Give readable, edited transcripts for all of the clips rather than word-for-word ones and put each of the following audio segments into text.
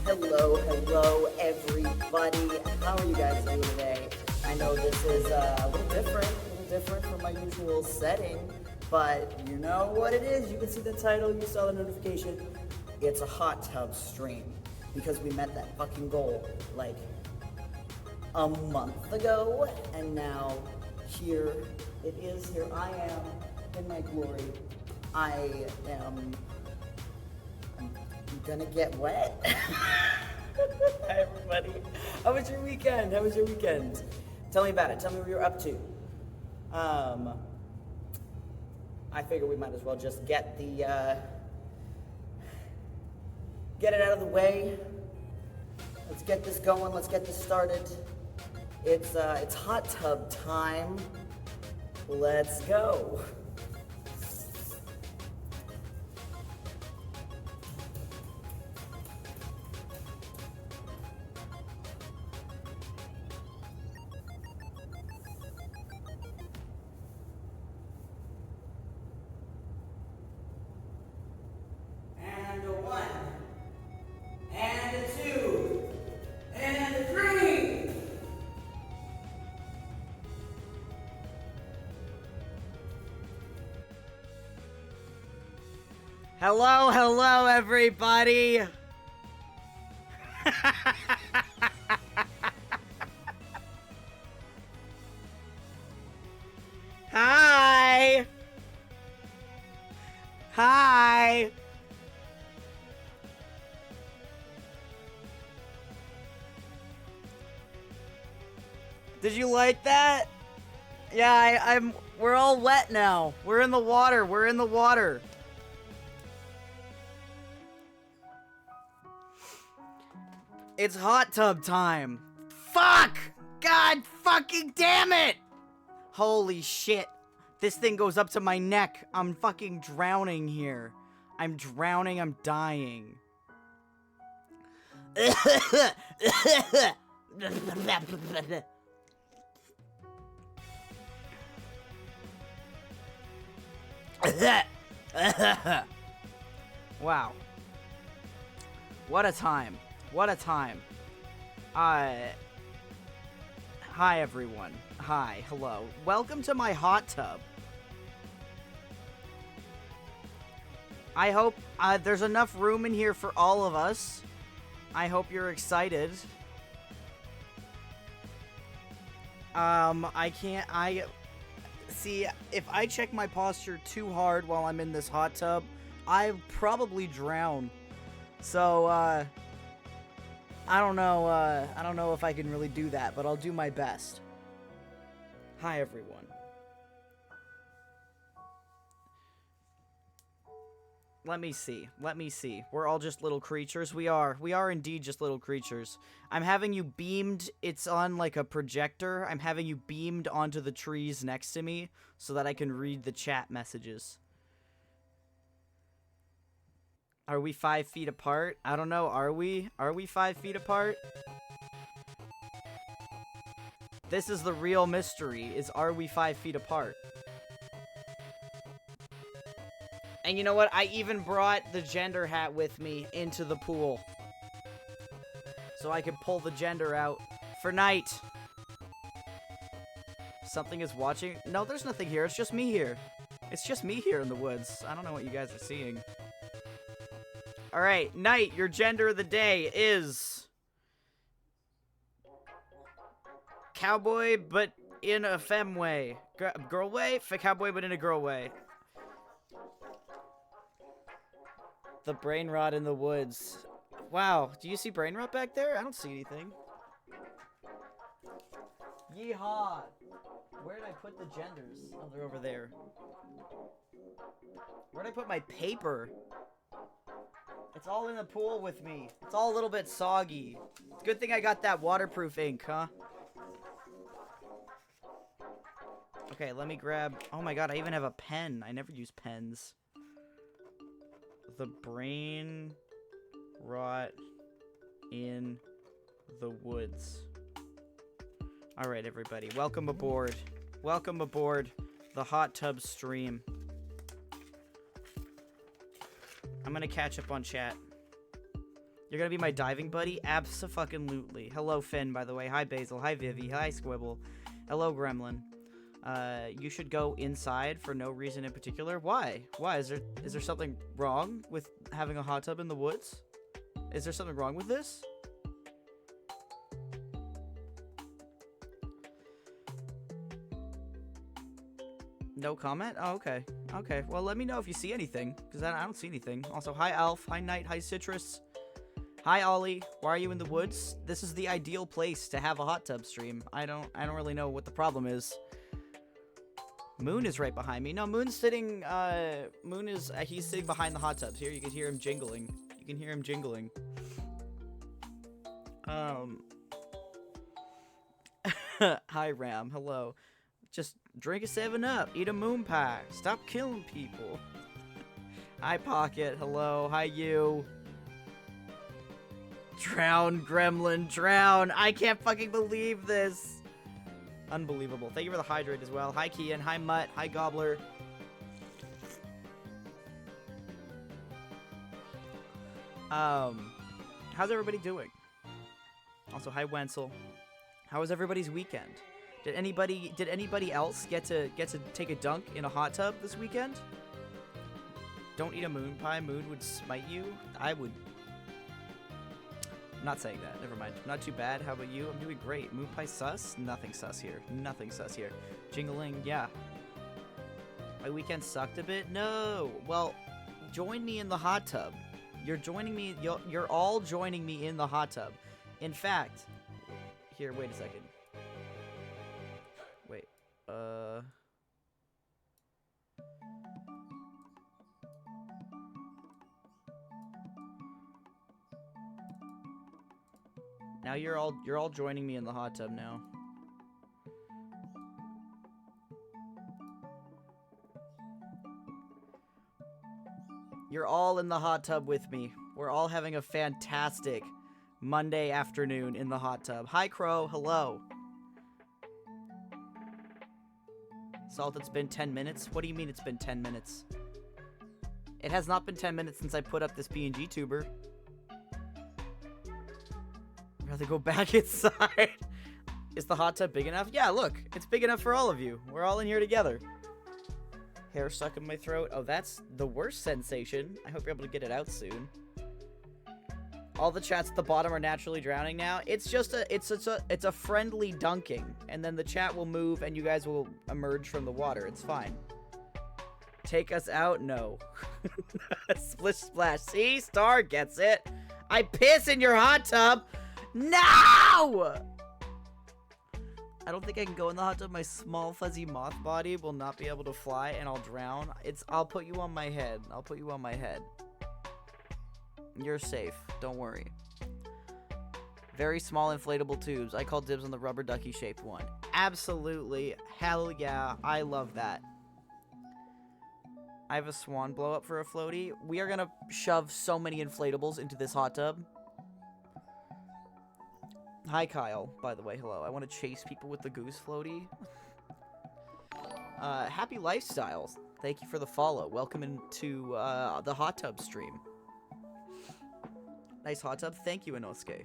Hello, everybody. How are you guys doing today? I know this is a little different from my usual setting, but you know what it is. You can see the title, you saw the notification. It's a hot tub stream because we met that fucking goal like a month ago, and now here it is. Here I am in my glory. I am gonna get wet. Hi everybody. How was your weekend? Tell me about it. Tell me what you're up to. I figure we might as well just get it out of the way. Let's get this going. Let's get this started. It's hot tub time. Let's go. Hello, everybody. Hi. Did you like that? Yeah, we're all wet now. We're in the water. It's hot tub time. Fuck! God fucking damn it! Holy shit. This thing goes up to my neck. I'm fucking drowning here. I'm drowning. I'm dying. Wow. What a time. Hi everyone. Hi, hello. Welcome to my hot tub. I hope there's enough room in here for all of us. I hope you're excited. See, if I check my posture too hard while I'm in this hot tub, I'll probably drown. So, I don't know if I can really do that, but I'll do my best. Hi, everyone. Let me see. Let me see. We're all just little creatures. We are indeed just little creatures. I'm having you beamed. It's on like a projector. I'm having you beamed onto the trees next to me so that I can read the chat messages. Are we 5 feet apart? I don't know. Are we? Are we 5 feet apart? This is the real mystery, is are we 5 feet apart? And you know what? I even brought the gender hat with me into the pool. So I could pull the gender out for night. Something is watching? No, there's nothing here. It's just me here. It's just me here in the woods. I don't know what you guys are seeing. Alright, night, your gender of the day is... cowboy, but in a femme way. Girl way? Cowboy, but in a girl way. The brain rot in the woods. Wow, do you see brain rot back there? I don't see anything. Yeehaw! Where did I put the genders? Oh, they're over there. Where did I put my paper? It's all in the pool with me. It's all a little bit soggy. Good thing I got that waterproof ink, huh? Okay, let me grab... Oh my god, I even have a pen. I never use pens. The brain rot in the woods. Alright, everybody. Welcome aboard. Welcome aboard the hot tub stream. I'm gonna catch up on chat. You're gonna be my diving buddy? Abso-fucking-lutely. Hello, Finn, by the way. Hi, Basil. Hi, Vivi. Hi, Squibble. Hello, Gremlin. You should go inside for no reason in particular. Why? Why? Is there something wrong with having a hot tub in the woods? Is there something wrong with this? No comment? Oh, okay. Okay, well, let me know if you see anything, because I don't see anything. Also, hi, Alf. Hi, Knight. Hi, Citrus. Hi, Ollie. Why are you in the woods? This is the ideal place to have a hot tub stream. I don't really know what the problem is. Moon is right behind me. No, Moon's sitting, he's sitting behind the hot tubs. Here, you can hear him jingling. You can hear him jingling. Hi, Ram. Hello. Just drink a 7-Up. Eat a moon pie. Stop killing people. Hi, Pocket. Hello. Hi, you. Drown, Gremlin. Drown. I can't fucking believe this. Unbelievable. Thank you for the hydrate as well. Hi, Kian. Hi, Mutt. Hi, Gobbler. How's everybody doing? Also, hi, Wensel. How was everybody's weekend? Did anybody else get to take a dunk in a hot tub this weekend? Don't eat a moon pie. Moon would smite you. I would. I'm not saying that. Never mind. Not too bad. How about you? I'm doing great. Moon pie sus? Nothing sus here. Nothing sus here. Jingling, yeah. My weekend sucked a bit? No. Well, join me in the hot tub. You're joining me. You're all joining me in the hot tub. In fact, here, wait a second. Wait. Now you're all joining me in the hot tub now. You're all in the hot tub with me. We're all having a fantastic Monday afternoon in the hot tub. Hi, Crow. Hello. Salt, it's been 10 minutes? What do you mean it's been 10 minutes? It has not been 10 minutes since I put up this PNG tuber. I'd rather go back inside. Is the hot tub big enough? Yeah, look. It's big enough for all of you. We're all in here together. Hair stuck in my throat. Oh, that's the worst sensation. I hope you're able to get it out soon. All the chats at the bottom are naturally drowning now. It's just it's a friendly dunking, and then the chat will move and you guys will emerge from the water. It's fine. Take us out? No. Splish splash. See? Star gets it. I piss in your hot tub. No! I don't think I can go in the hot tub. My small fuzzy moth body will not be able to fly and I'll drown. I'll put you on my head. I'll put you on my head. You're safe. Don't worry. Very small inflatable tubes. I call dibs on the rubber ducky shaped one. Absolutely. Hell yeah. I love that. I have a swan blow up for a floaty. We are gonna shove so many inflatables into this hot tub. Hi, Kyle. By the way, hello. I want to chase people with the goose floaty. Happy lifestyles. Thank you for the follow. Welcome into the hot tub stream. Nice hot tub. Thank you, Inosuke.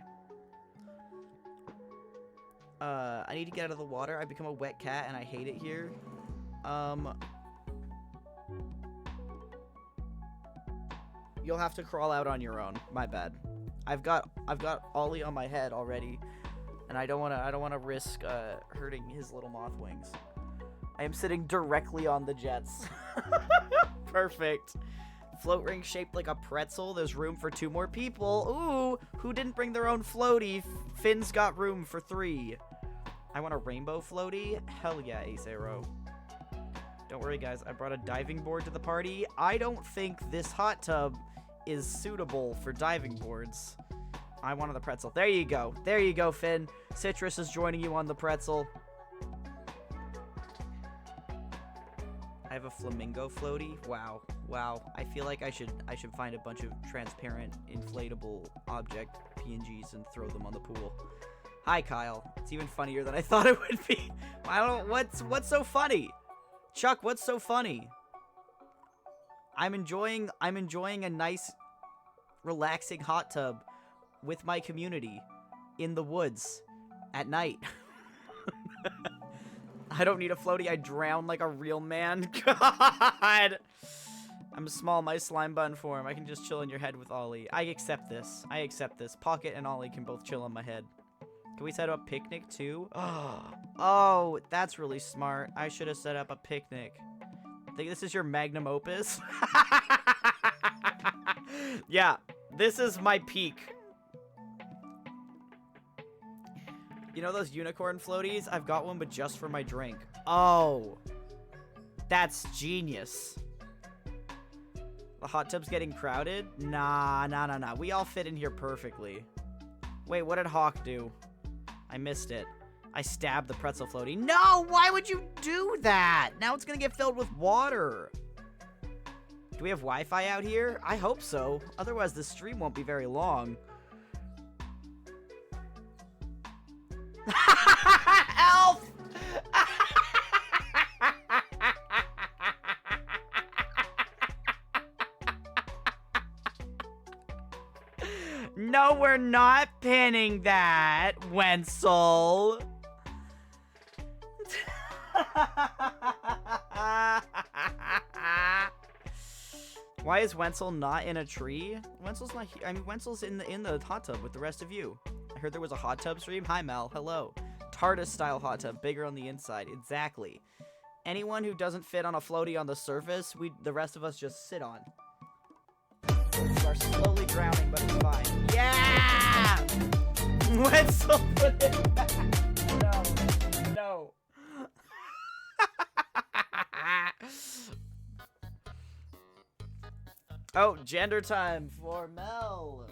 I need to get out of the water. I've become a wet cat and I hate it here. You'll have to crawl out on your own. My bad. I've got Ollie on my head already, and I don't wanna risk hurting his little moth wings. I am sitting directly on the jets. Perfect. Float ring shaped like a pretzel. There's room for 2 more people. Ooh, who didn't bring their own floaty? Finn's got room for 3. I want a rainbow floaty. Hell yeah, Ace Arrow. Don't worry, guys. I brought a diving board to the party. I don't think this hot tub is suitable for diving boards. I wanted the pretzel. There you go. There you go, Finn. Citrus is joining you on the pretzel. I have a flamingo floaty. Wow. Wow. I feel like I should find a bunch of transparent inflatable object PNGs and throw them on the pool. Hi, Kyle. It's even funnier than I thought it would be. I don't know what's so funny? Chuck, what's so funny? I'm enjoying a nice relaxing hot tub with my community in the woods at night. I don't need a floaty. I drown like a real man. God. I'm small. My slime bun form. I can just chill in your head with Ollie. I accept this. I accept this. Pocket and Ollie can both chill on my head. Can we set up a picnic too? Oh, that's really smart. I should have set up a picnic. I think this is your magnum opus. Yeah, this is my peak. You know those unicorn floaties? I've got one, but just for my drink. Oh, that's genius. The hot tub's getting crowded? Nah. We all fit in here perfectly. Wait, what did Hawk do? I missed it. I stabbed the pretzel floaty. No, why would you do that? Now it's gonna get filled with water. Do we have Wi-Fi out here? I hope so. Otherwise, the stream won't be very long. Elf! No, we're not pinning that, Wensel. Why is Wensel not in a tree? Wensel's not here. I mean, Wensel's in the hot tub with the rest of you. I heard there was a hot tub stream. Hi, Mel. Hello. TARDIS style hot tub, bigger on the inside. Exactly. Anyone who doesn't fit on a floaty on the surface, the rest of us just sit on. You are slowly drowning, but it's fine. Yeah! Wensel, put it back. No. Oh, gender time for Mel.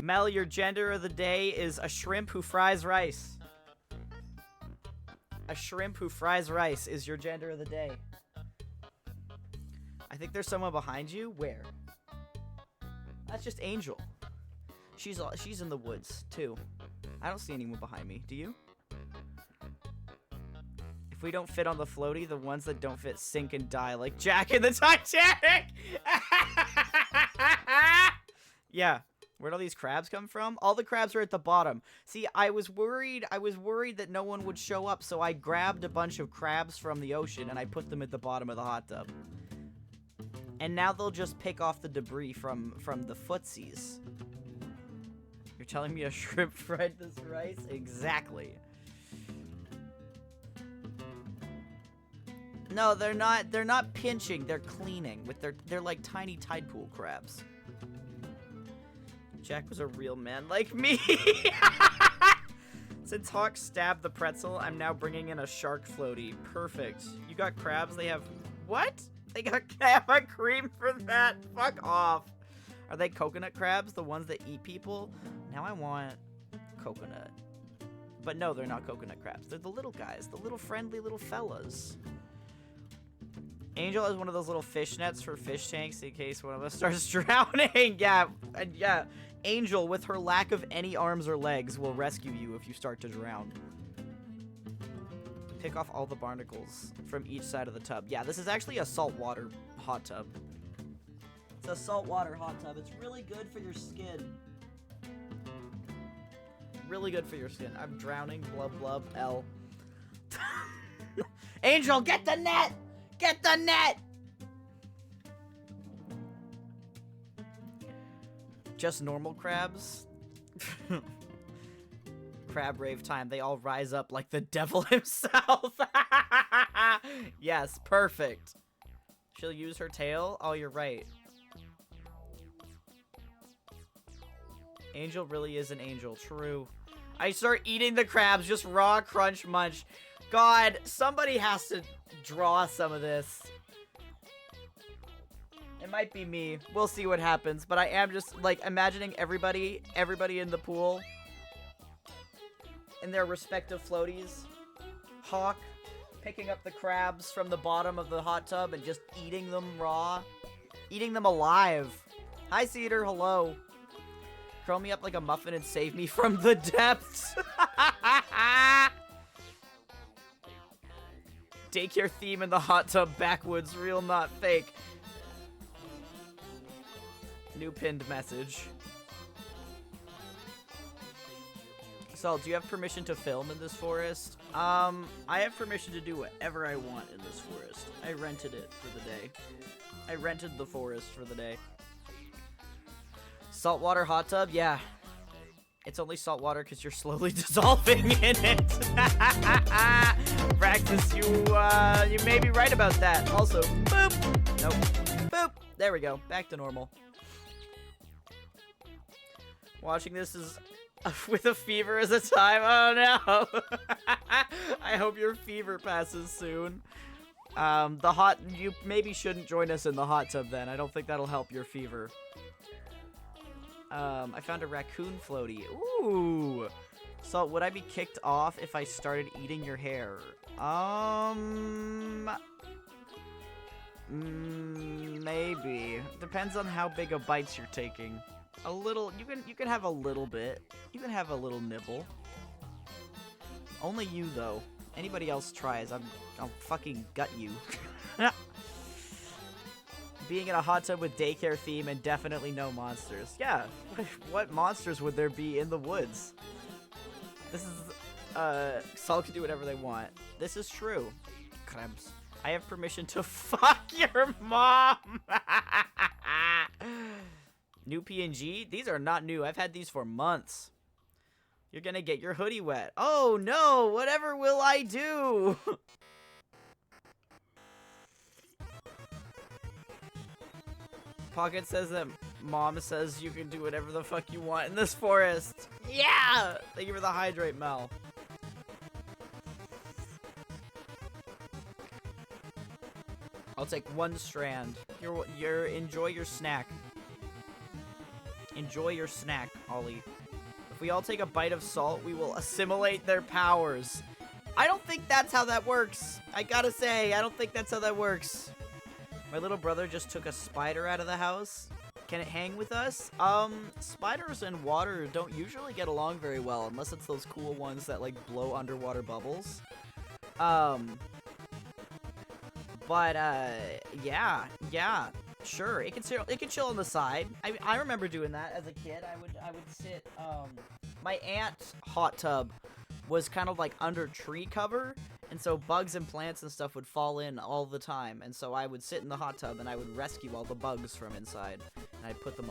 Mel, your gender of the day is a shrimp who fries rice. A shrimp who fries rice is your gender of the day. I think there's someone behind you. Where? That's just Angel. She's in the woods, too. I don't see anyone behind me. Do you? If we don't fit on the floaty, the ones that don't fit sink and die like Jack in the Titanic! Yeah. Where'd all these crabs come from? All the crabs are at the bottom. See, I was worried that no one would show up, so I grabbed a bunch of crabs from the ocean and I put them at the bottom of the hot tub. And now they'll just pick off the debris from the footsies. You're telling me a shrimp fried this rice? Exactly. No, they're not pinching, they're cleaning with they're like tiny tide pool crabs. Jack was a real man like me. Since Hawk stabbed the pretzel, I'm now bringing in a shark floaty. Perfect. You got crabs? They have... What? They got cream for that? Fuck off. Are they coconut crabs? The ones that eat people? Now I want coconut. But no, they're not coconut crabs. They're the little guys. The little friendly little fellas. Angel has one of those little fish nets for fish tanks in case one of us starts drowning. Yeah, and yeah. Angel, with her lack of any arms or legs, will rescue you if you start to drown. Pick off all the barnacles from each side of the tub. Yeah, this is actually a saltwater hot tub. It's a saltwater hot tub. It's really good for your skin. Really good for your skin. I'm drowning. Blub, blub, L. Angel, get the net! Get the net! Just normal crabs? Crab rave time. They all rise up like the devil himself. Yes, perfect. She'll use her tail? Oh, you're right. Angel really is an angel. True. I start eating the crabs, just raw, crunch, munch. God, somebody has to draw some of this. It might be me. We'll see what happens. But I am just, like, imagining everybody in the pool in their respective floaties. Hawk picking up the crabs from the bottom of the hot tub and just eating them raw. Eating them alive. Hi, Cedar. Hello. Curl me up like a muffin and save me from the depths. Daycare theme in the hot tub backwoods. Real, not fake. New pinned message. Salt, do you have permission to film in this forest? I have permission to do whatever I want in this forest. I rented it for the day. I rented the forest for the day. Saltwater hot tub? Yeah. It's only saltwater because you're slowly dissolving in it. Practice, you may be right about that. Also, boop. Nope. Boop. There we go. Back to normal. Watching this is with a fever as a time. Oh no. I hope your fever passes soon. You maybe shouldn't join us in the hot tub then. I don't think that'll help your fever. I found a raccoon floaty. Ooh. So would I be kicked off if I started eating your hair? Maybe. Depends on how big of bites you're taking. A little, you can have a little bit. You can have a little nibble. Only you though. Anybody else tries, I'll fucking gut you. Being in a hot tub with daycare theme and definitely no monsters. Yeah, what monsters would there be in the woods? This is, Saul can do whatever they want. This is true. Crabs. I have permission to fuck your mom! New PNG? These are not new. I've had these for months. You're gonna get your hoodie wet. Oh no! Whatever will I do? Pocket says that Mom says you can do whatever the fuck you want in this forest. Yeah! Thank you for the hydrate, Mel. I'll take one strand. Enjoy your snack. Enjoy your snack, Ollie. If we all take a bite of salt, we will assimilate their powers. I don't think that's how that works. I gotta say, I don't think that's how that works. My little brother just took a spider out of the house. Can it hang with us? Spiders and water don't usually get along very well unless it's those cool ones that like blow underwater bubbles. Yeah, sure. It can chill on the side. I remember doing that as a kid. I would sit. My aunt's hot tub was kind of like under tree cover, and so bugs and plants and stuff would fall in all the time. And so I would sit in the hot tub and I would rescue all the bugs from inside. And I'd put them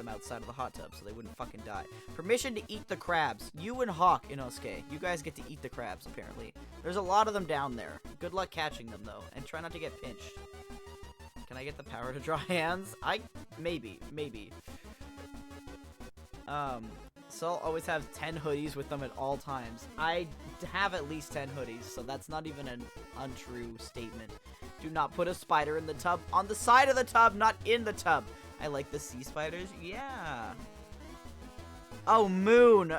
outside of the hot tub so they wouldn't fucking die. Permission to eat the crabs. You and Hawk Inosuke, you guys get to eat the crabs apparently. There's a lot of them down there. Good luck catching them though, and try not to get pinched. Can I get the power to draw hands? Maybe. So I'll always have 10 hoodies with them at all times. I have at least 10 hoodies, so that's not even an untrue statement. Do not put a spider in the tub. On the side of the tub, not in the tub. I like the sea spiders. Yeah. Oh, Moon.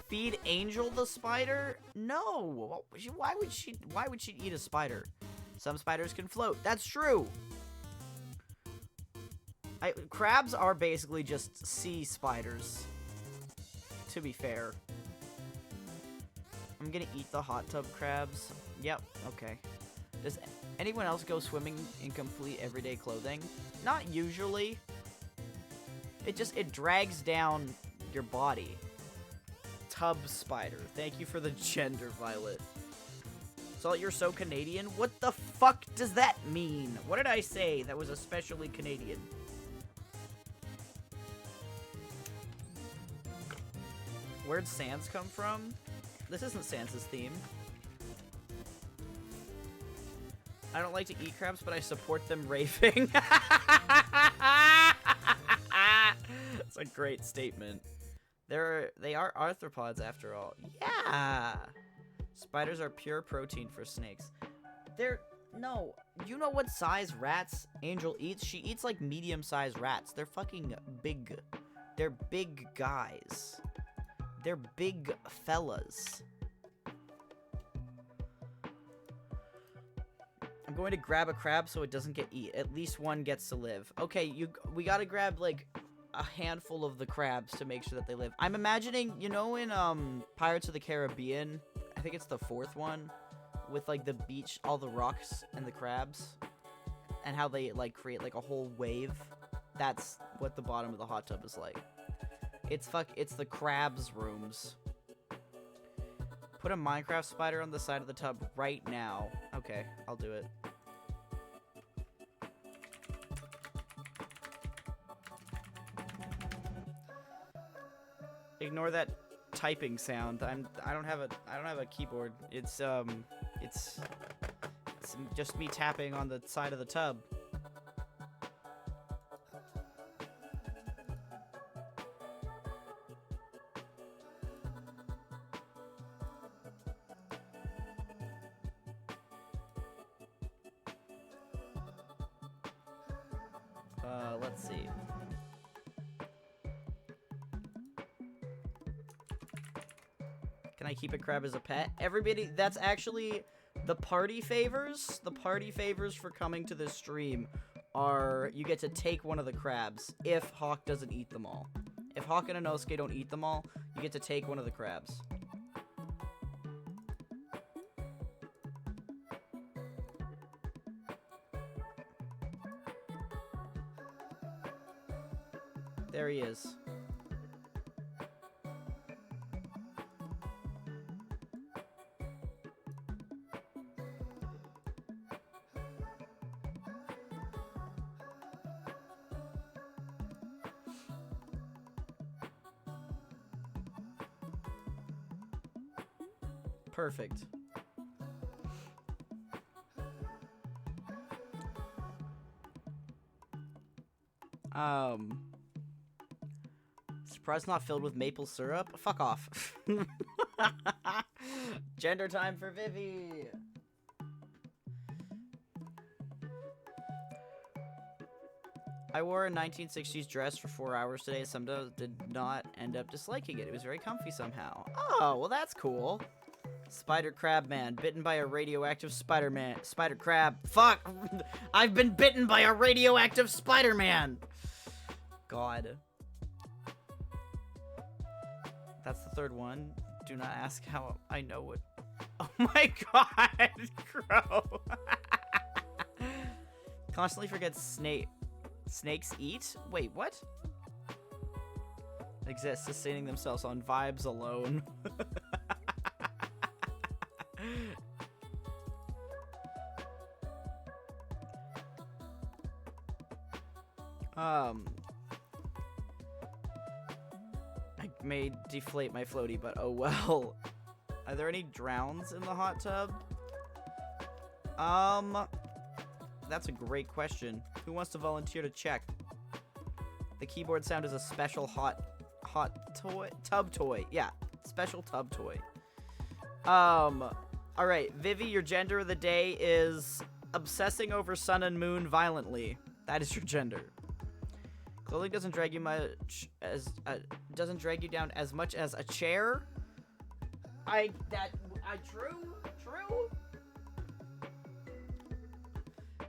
Feed Angel the spider? No. Why would she eat a spider? Some spiders can float. That's true. Crabs are basically just sea spiders, to be fair. I'm gonna eat the hot tub crabs. Yep, okay. Does anyone else go swimming in complete everyday clothing? Not usually. It drags down your body. Tub spider. Thank you for the gender, Violet. Salt, you're so Canadian? What the fuck does that mean? What did I say that was especially Canadian? Where'd Sans come from? This isn't Sans's theme. I don't like to eat crabs, but I support them raving. That's a great statement. They are arthropods after all. Yeah! Spiders are pure protein for snakes. No, you know what size rats Angel eats? She eats like medium-sized rats. They're fucking big. They're big guys. They're big fellas. I'm going to grab a crab so it doesn't get eaten. At least one gets to live. Okay, we gotta grab like a handful of the crabs to make sure that they live. I'm imagining, you know, in Pirates of the Caribbean, I think it's the 4th one, with like the beach, all the rocks and the crabs, and how they like create like a whole wave. That's what the bottom of the hot tub is like. It's the crabs rooms. Put a Minecraft spider on the side of the tub right now. Okay, I'll do it. Ignore that typing sound. I don't have a keyboard. It's just me tapping on the side of the tub. Let's see. Can I keep a crab as a pet? Everybody, that's actually the party favors. The party favors for coming to this stream are you get to take one of the crabs if Hawk doesn't eat them all. If Hawk and Inosuke don't eat them all, you get to take one of the crabs. There he is. Perfect. Surprise not filled with maple syrup? Fuck off. Gender time for Vivi. I wore a 1960s dress for 4 hours today. Some did not end up disliking it. It was very comfy somehow. Oh, well that's cool. Spider crab man, bitten by a radioactive spider crab. Fuck! I've been bitten by a radioactive Spider-Man! God. That's the 3rd one. Do not ask how I know what. Oh my god, Crow. Constantly forgets snakes eat? Wait, what? Exist, sustaining themselves on vibes alone. I may deflate my floaty, but oh well. Are there any drowns in the hot tub? That's a great question. Who wants to volunteer to check? The keyboard sound is a special hot hot toy, tub toy. Yeah, special tub toy. All right, Vivi, your gender of the day is obsessing over sun and moon violently. That is your gender. Clothing doesn't drag you down as much as a chair. True.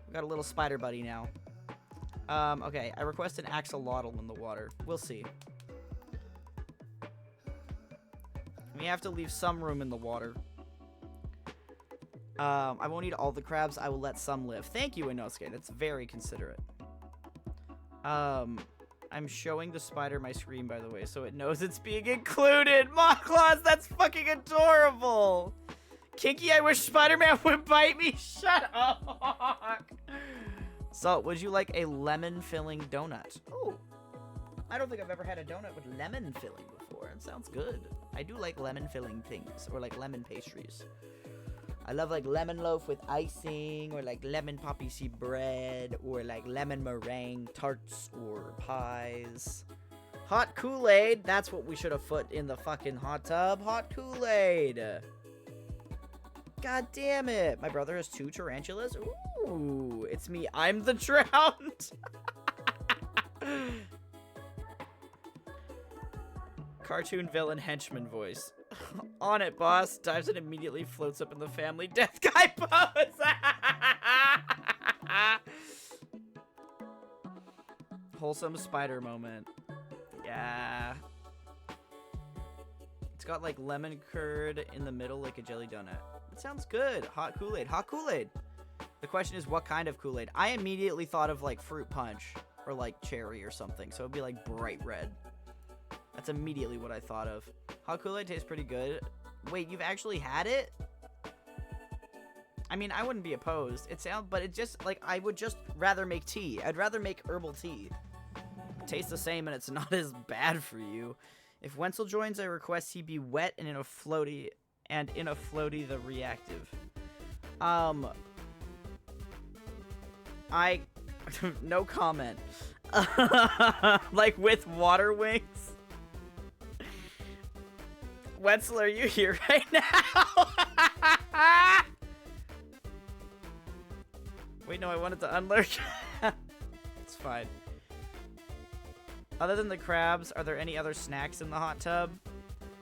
We got a little spider buddy now. Okay, I request an axolotl in the water. We'll see. We have to leave some room in the water. I won't eat all the crabs. I will let some live. Thank you, Inosuke. That's very considerate. I'm showing the spider my screen, by the way, so it knows it's being included. Mocklaws, that's fucking adorable. Kinky, I wish Spider-Man would bite me. Shut up. Salt, would you like a lemon filling donut? Oh, I don't think I've ever had a donut with lemon filling before. It sounds good. I do like lemon filling things, or like lemon pastries. I love like lemon loaf with icing, or like lemon poppy seed bread, or like lemon meringue tarts or pies. Hot Kool-Aid, that's what we should have put in the fucking hot tub. Hot Kool-Aid. God damn it. My brother has 2 tarantulas. Ooh, it's me. I'm the drowned. Cartoon villain henchman voice. On it, boss. Dives and immediately floats up in the family death guy pose. Wholesome spider moment. Yeah. It's got like lemon curd in the middle like a jelly donut. It sounds good. Hot Kool-Aid. Hot Kool-Aid. The question is, what kind of Kool-Aid? I immediately thought of like fruit punch or like cherry or something. So it'd be like bright red. That's immediately what I thought of. Hot Kool-Aid tastes pretty good. Wait, you've actually had it? I mean, I wouldn't be opposed. But it just, like, I would just rather make tea. I'd rather make herbal tea. It tastes the same and it's not as bad for you. If Wensel joins, I request he be wet and in a floaty, the reactive. No comment. Like with water wings. Wensel, are you here right now? Wait, no, I wanted to unlurk. It's fine. Other than the crabs, are there any other snacks in the hot tub?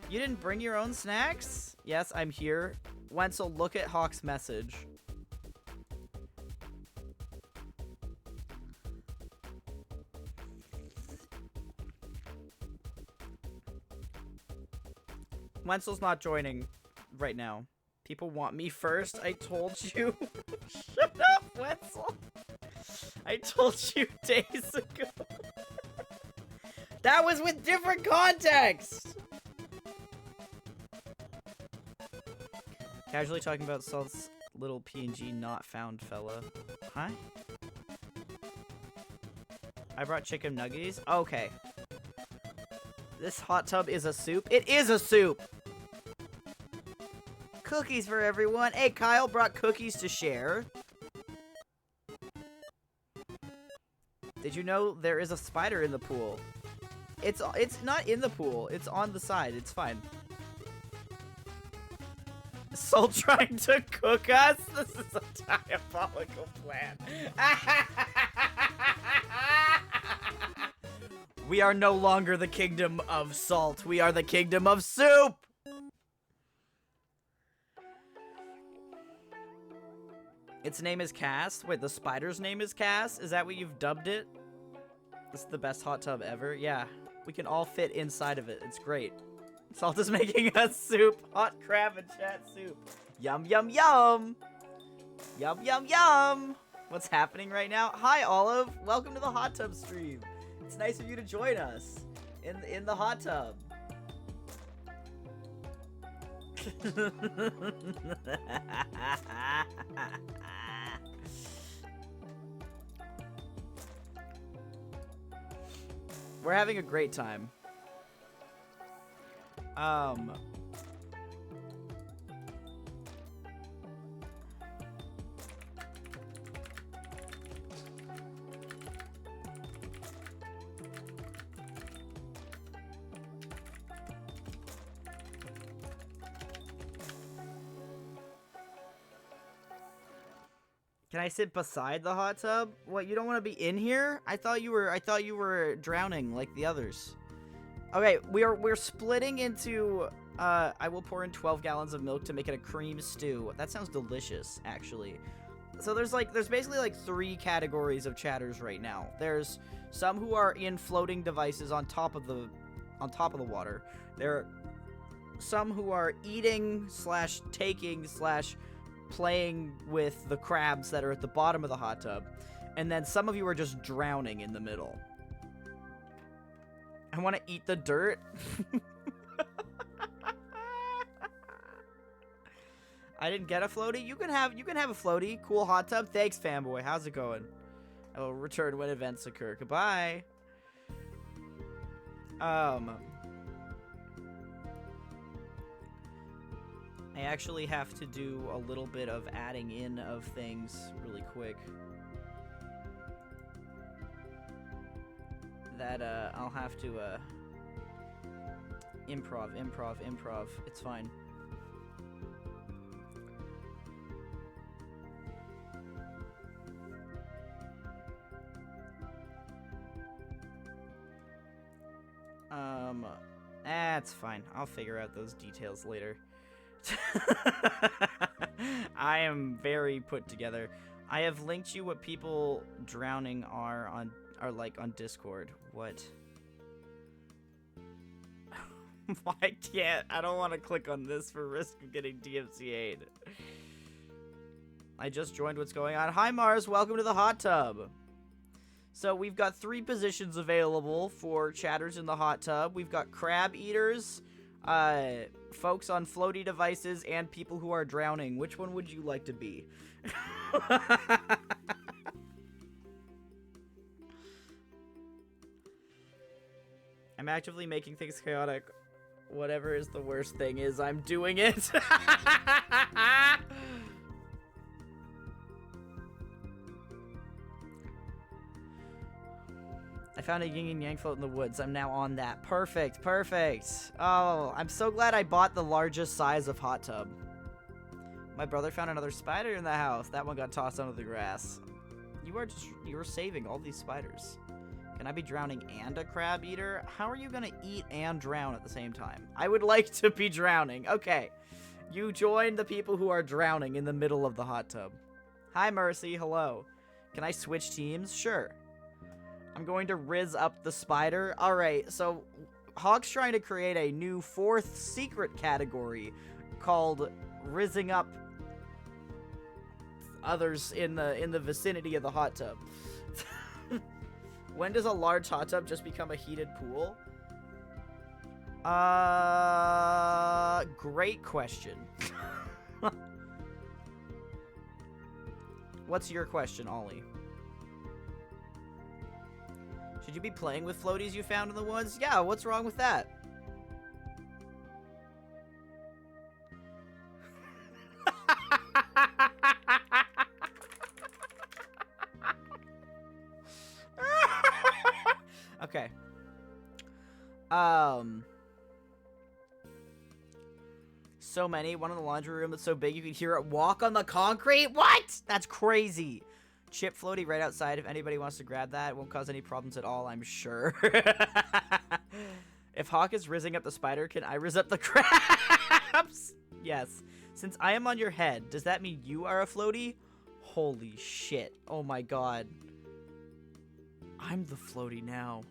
You didn't bring your own snacks? Yes, I'm here. Wensel, look at Hawk's message. Wensel's not joining right now. People want me first. I told you. Shut up, Wensel. I told you days ago. That was with different context. Casually talking about Salt's little PNG not found fella. Huh? I brought chicken nuggies. Okay. This hot tub is a soup. It is a soup. Cookies for everyone. Hey, Kyle brought cookies to share. Did you know there is a spider in the pool? It's not in the pool. It's on the side. It's fine. Soul trying to cook us? This is a diabolical plan. We are no longer the kingdom of salt. We are the kingdom of soup. Its name is Cass. Wait, the spider's name is Cass? Is that what you've dubbed it? This is the best hot tub ever? Yeah. We can all fit inside of it. It's great. Salt is making us soup. Hot crab and chat soup. Yum, yum, yum. Yum, yum, yum. What's happening right now? Hi, Olive. Welcome to the hot tub stream. It's nice of you to join us in the hot tub. We're having a great time. Can I sit beside the hot tub? What, you don't want to be in here? I thought you were drowning like the others. Okay, we're splitting into I will pour in 12 gallons of milk to make it a cream stew. That sounds delicious, actually. So there's basically like 3 categories of chatters right now. There's some who are in floating devices on top of the water. There are some who are eating / taking / playing with the crabs that are at the bottom of the hot tub. And then some of you are just drowning in the middle. I want to eat the dirt. I didn't get a floaty. You can have a floaty. Cool hot tub. Thanks, fanboy. How's it going? I will return when events occur. Goodbye. I actually have to do a little bit of adding in of things really quick. That, I'll have to, improv. It's fine. That's fine. I'll figure out those details later. I am very put together. I have linked you what people drowning are like on Discord. What? I can't. I don't want to click on this for risk of getting DMCA'd. I just joined what's going on. Hi Mars, welcome to the hot tub. So we've got 3 positions available for chatters in the hot tub. We've got crab eaters, folks on floaty devices, and people who are drowning. Which one would you like to be? I'm actively making things chaotic. Whatever is the worst thing is, I'm doing it. I found a yin and yang float in the woods. I'm now on that. Perfect. Oh, I'm so glad I bought the largest size of hot tub. My brother found another spider in the house. That one got tossed under the grass. You are saving all these spiders. Can I be drowning and a crab eater? How are you gonna eat and drown at the same time? I would like to be drowning. Okay. You join the people who are drowning in the middle of the hot tub. Hi, Mercy. Hello. Can I switch teams? Sure. I'm going to rizz up the spider. Alright, so Hawk's trying to create a new 4th secret category called rizzing up others in the vicinity of the hot tub. When does a large hot tub just become a heated pool? Great question. What's your question, Ollie? Should you be playing with floaties you found in the woods? Yeah, what's wrong with that? Okay. So many. One in the laundry room that's so big you can hear it walk on the concrete? What? That's crazy. Chip floaty right outside. If anybody wants to grab that, it won't cause any problems at all, I'm sure. If Hawk is rizzing up the spider, can I rizz up the crabs? Yes. Since I am on your head, does that mean you are a floaty? Holy shit. Oh my god. I'm the floaty now.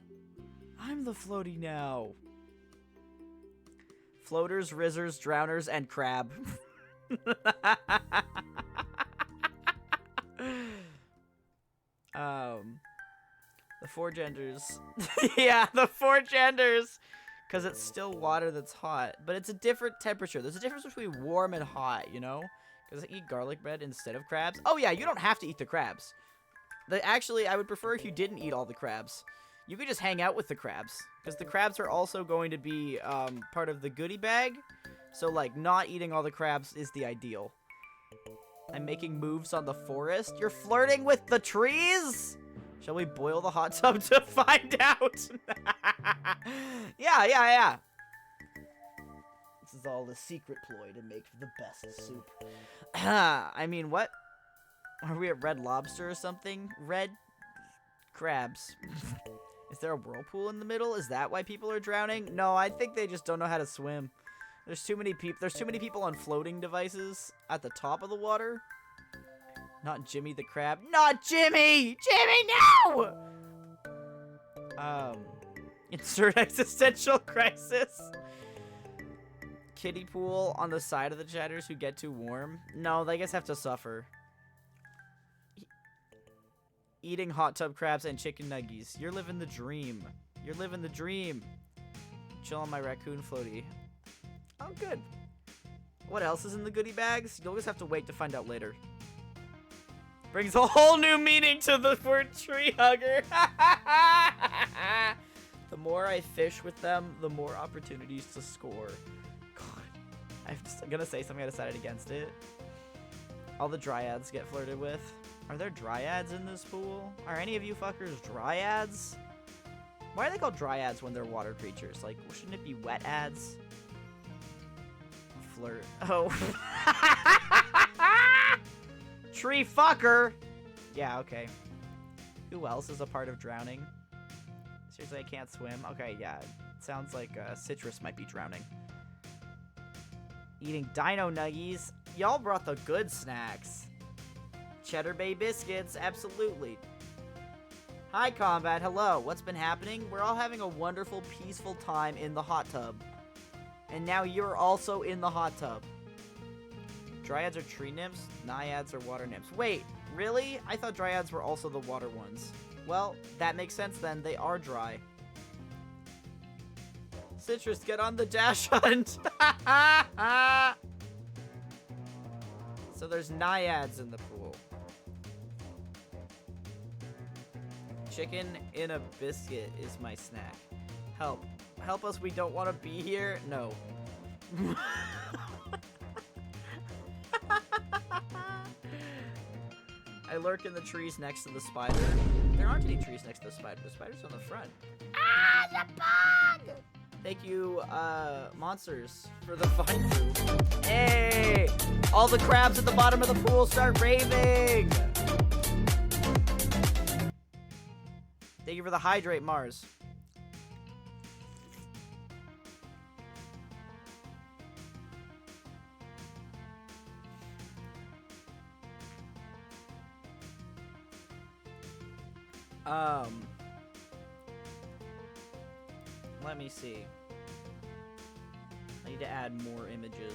Floaters, rizzers, drowners, and crab. The 4 genders. Yeah, the 4 genders. Because it's still water that's hot. But it's a different temperature. There's a difference between warm and hot, you know? Because I eat garlic bread instead of crabs. Oh yeah, you don't have to eat the crabs. Actually, I would prefer if you didn't eat all the crabs. You could just hang out with the crabs. Because the crabs are also going to be part of the goodie bag. So, like, not eating all the crabs is the ideal. I'm making moves on the forest. You're flirting with the trees? Shall we boil the hot tub to find out? Yeah. This is all a secret ploy to make the best soup. I mean, what? Are we at Red Lobster or something? Red crabs. Is there a whirlpool in the middle? Is that why people are drowning? No, I think they just don't know how to swim. There's too many people on floating devices at the top of the water. Not Jimmy the crab. Not Jimmy! Jimmy, no! Insert existential crisis. Kiddie pool on the side of the chatters who get too warm. No, they just have to suffer. Eating hot tub crabs and chicken nuggies. You're living the dream. You're living the dream. Chill on my raccoon floaty. Oh, good. What else is in the goodie bags? You'll just have to wait to find out later. Brings a whole new meaning to the word tree hugger. The more I fish with them, the more opportunities to score. God. I'm gonna say something, I decided against it. All the dryads get flirted with. Are there dryads in this pool? Are any of you fuckers dryads? Why are they called dryads when they're water creatures? Like, shouldn't it be wet ads? Flirt. Oh. Tree fucker! Yeah, okay. Who else is a part of drowning? Seriously, I can't swim? Okay, yeah. It sounds like Citrus might be drowning. Eating dino nuggies. Y'all brought the good snacks. Cheddar Bay biscuits, absolutely. Hi, Combat. Hello. What's been happening? We're all having a wonderful, peaceful time in the hot tub. And now you're also in the hot tub. Dryads are tree nymphs, naiads are water nymphs. Wait, really? I thought dryads were also the water ones. Well, that makes sense then. They are dry. Citrus, get on the dash hunt. So there's naiads in the pool. Chicken in a biscuit is my snack. Help. Help us, we don't want to be here. No. I lurk in the trees next to the spider. There aren't any trees next to the spider. The spider's on the front. Ah, the bug! Thank you, monsters, for the fine food. Hey! All the crabs at the bottom of the pool start raving! Thank you for the hydrate, Mars. Let me see. I need to add more images.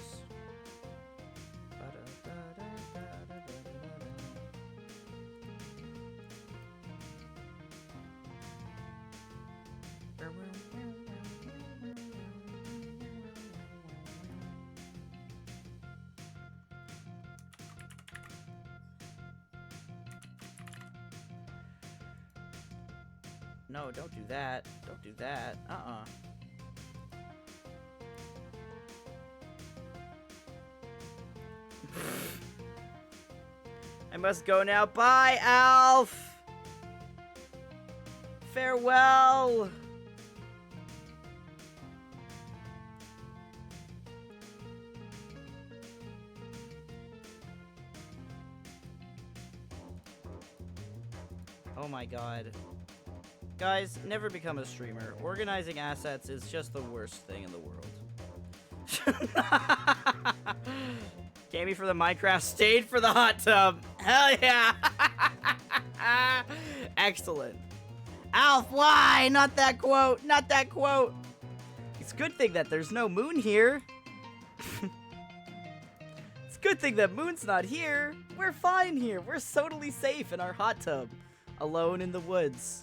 No, don't do that. Don't do that. I must go now. Bye, Alf! Farewell! Oh my god. Guys, never become a streamer. Organizing assets is just the worst thing in the world. Came for the Minecraft, stayed for the hot tub. Hell yeah! Excellent. Alf, why? Not that quote. Not that quote. It's a good thing that there's no moon here. It's a good thing that moon's not here. We're fine here. We're totally safe in our hot tub. Alone in the woods.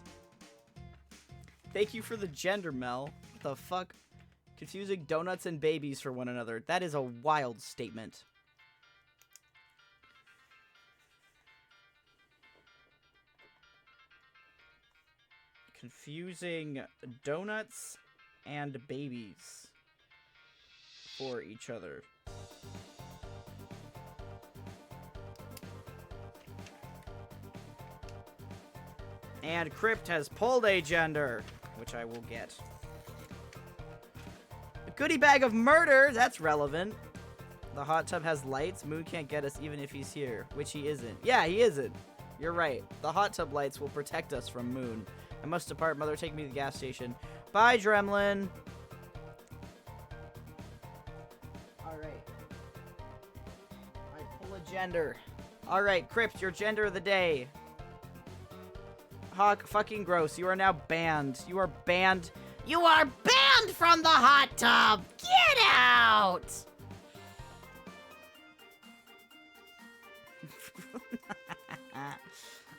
Thank you for the gender, Mel. What the fuck? Confusing donuts and babies for one another. That is a wild statement. Confusing donuts and babies for each other. And Crypt has pulled a gender, which I will get. A goodie bag of murder, that's relevant. The hot tub has lights. Moon can't get us even if he's here, which he isn't. Yeah, he isn't. You're right. The hot tub lights will protect us from Moon. I must depart. Mother, take me to the gas station. Bye, Dremlin. Alright. Alright, pull a gender. Alright, Crypt, your gender of the day. Hawk, fucking gross. You are now banned. You are banned. You are banned from the hot tub! Get out!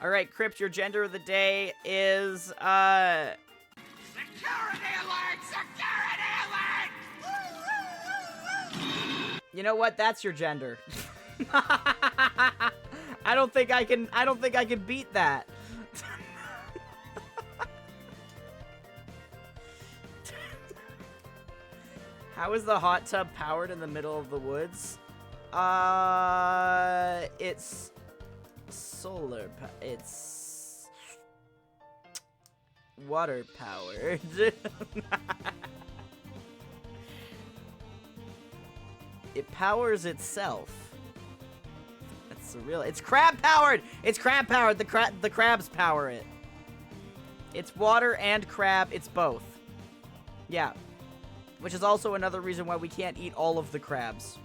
Alright, Crypt, your gender of the day is, Security alert! Security alert! You know what? That's your gender. I don't think I can beat that. How is the hot tub powered in the middle of the woods? It's solar. It's water powered. It powers itself. That's real. It's crab powered. It's crab powered. The crabs power it. It's water and crab. It's both. Yeah. Which is also another reason why we can't eat all of the crabs.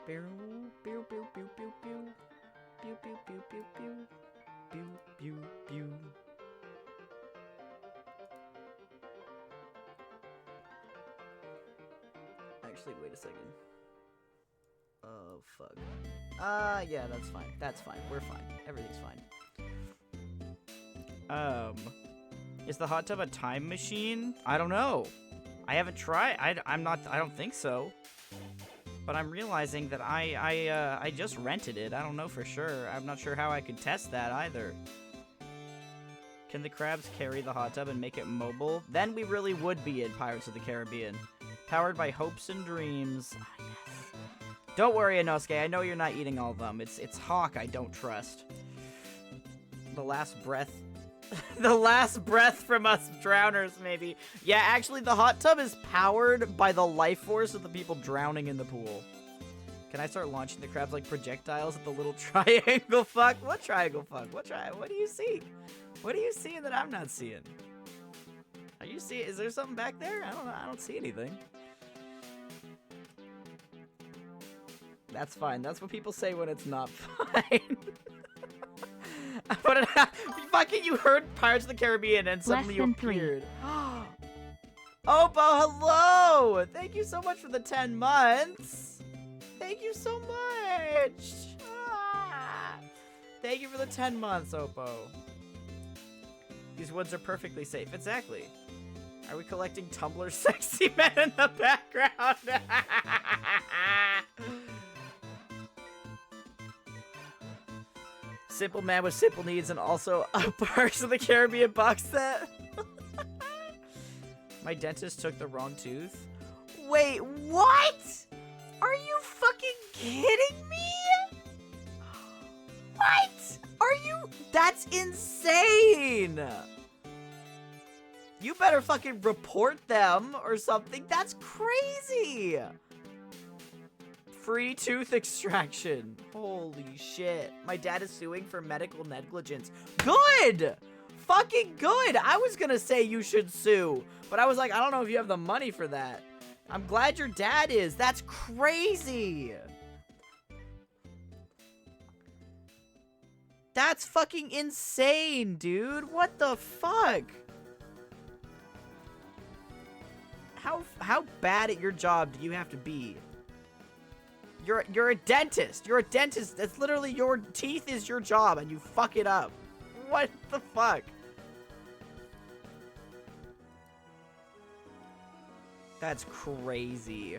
Pew pew pew pew pew pew pew pew pew pew pew pew pew. Actually, wait a second. Oh fuck. Yeah, that's fine. That's fine. We're fine. Everything's fine. Is the hot tub a time machine? I don't know. I haven't tried. I don't think so. But I'm realizing that I just rented it. I don't know for sure. I'm not sure how I could test that either. Can the crabs carry the hot tub and make it mobile? Then we really would be in Pirates of the Caribbean. Powered by hopes and dreams. Ah, yes. Don't worry, Inosuke. I know you're not eating all of them. It's Hawk I don't trust. The last breath. The last breath from us drowners, maybe. Yeah, actually, the hot tub is powered by the life force of the people drowning in the pool. Can I start launching the crabs like projectiles at the little triangle fuck? What triangle fuck? What do you see? What are you seeing that I'm not seeing? Are you seeing? Is there something back there? I don't know. I don't see anything. That's fine. That's what people say when it's not fine. But fucking you heard Pirates of the Caribbean and suddenly you appeared. Opo, hello! Thank you so much for the 10 months. Thank you so much. Thank you for the 10 months, Opo. These woods are perfectly safe. Exactly. Are we collecting Tumblr sexy men in the background? Simple man with simple needs and also a Pirates of the Caribbean box set. My dentist took the wrong tooth. Wait, what? Are you fucking kidding me? What? Are you? That's insane. You better fucking report them or something. That's crazy. Free tooth extraction. Holy shit. My dad is suing for medical negligence. Good! Fucking good! I was gonna say you should sue, but I was like, I don't know if you have the money for that. I'm glad your dad is. That's crazy! That's fucking insane, dude. What the fuck? How bad at your job do you have to be? You're a dentist. You're a dentist. That's literally your teeth is your job and you fuck it up. What the fuck? That's crazy.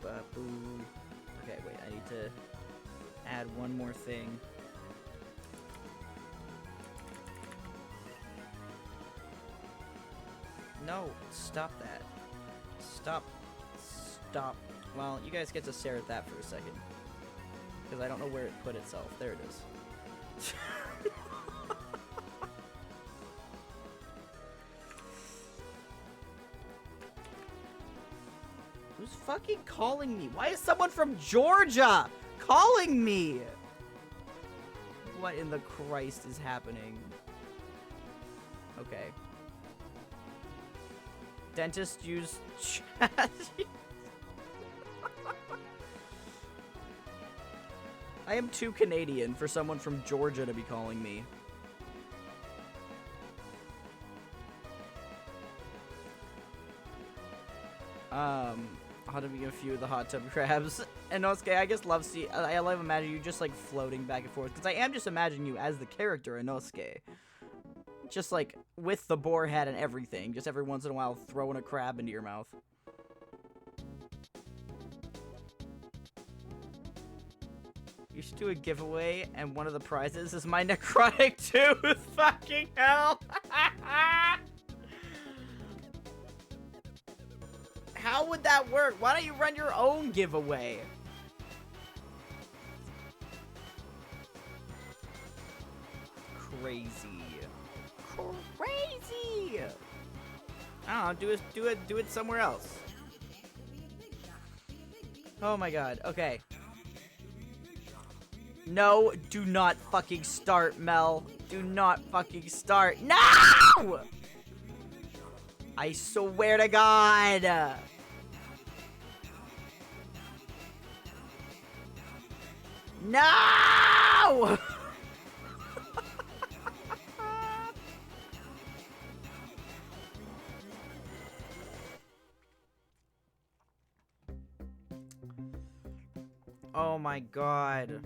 Ba-boo. Okay, wait, I need to add one more thing. No, stop that. Stop. Stop. Well, you guys get to stare at that for a second. Because I don't know where it put itself. There it is. Who's fucking calling me? Why is someone from Georgia calling me? What in the Christ is happening? Okay. Dentist use chat. I am too Canadian for someone from Georgia to be calling me. How to be a few of the hot tub crabs. And Inosuke, I just love I love imagining you just like floating back and forth. Because I am just imagining you as the character Inosuke. Just like with the boar head and everything. Just every once in a while throwing a crab into your mouth. You should do a giveaway, and one of the prizes is my necrotic tooth. Fucking hell. How would that work? Why don't you run your own giveaway? Crazy. Crazy. I don't know, do it somewhere else. Oh my god, okay. No, do not fucking start, Mel. Do not fucking start. No! I swear to God. No! Oh my God.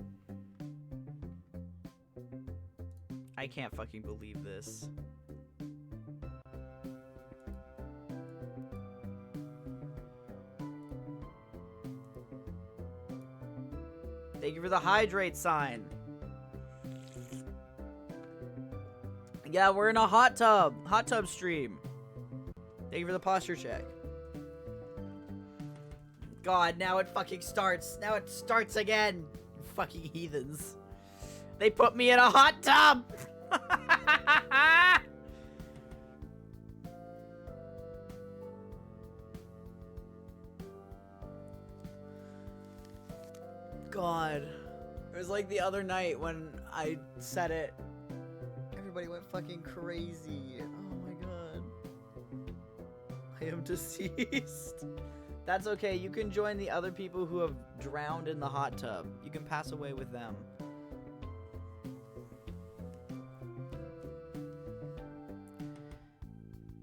I can't fucking believe this. Thank you for the hydrate sign. Yeah, we're in a hot tub stream. Thank you for the posture check. God, now it fucking starts. Now it starts again. Fucking heathens. They put me in a hot tub. God. It was like the other night when I said it. Everybody went fucking crazy. Oh my God. I am deceased. That's okay. You can join the other people who have drowned in the hot tub. You can pass away with them.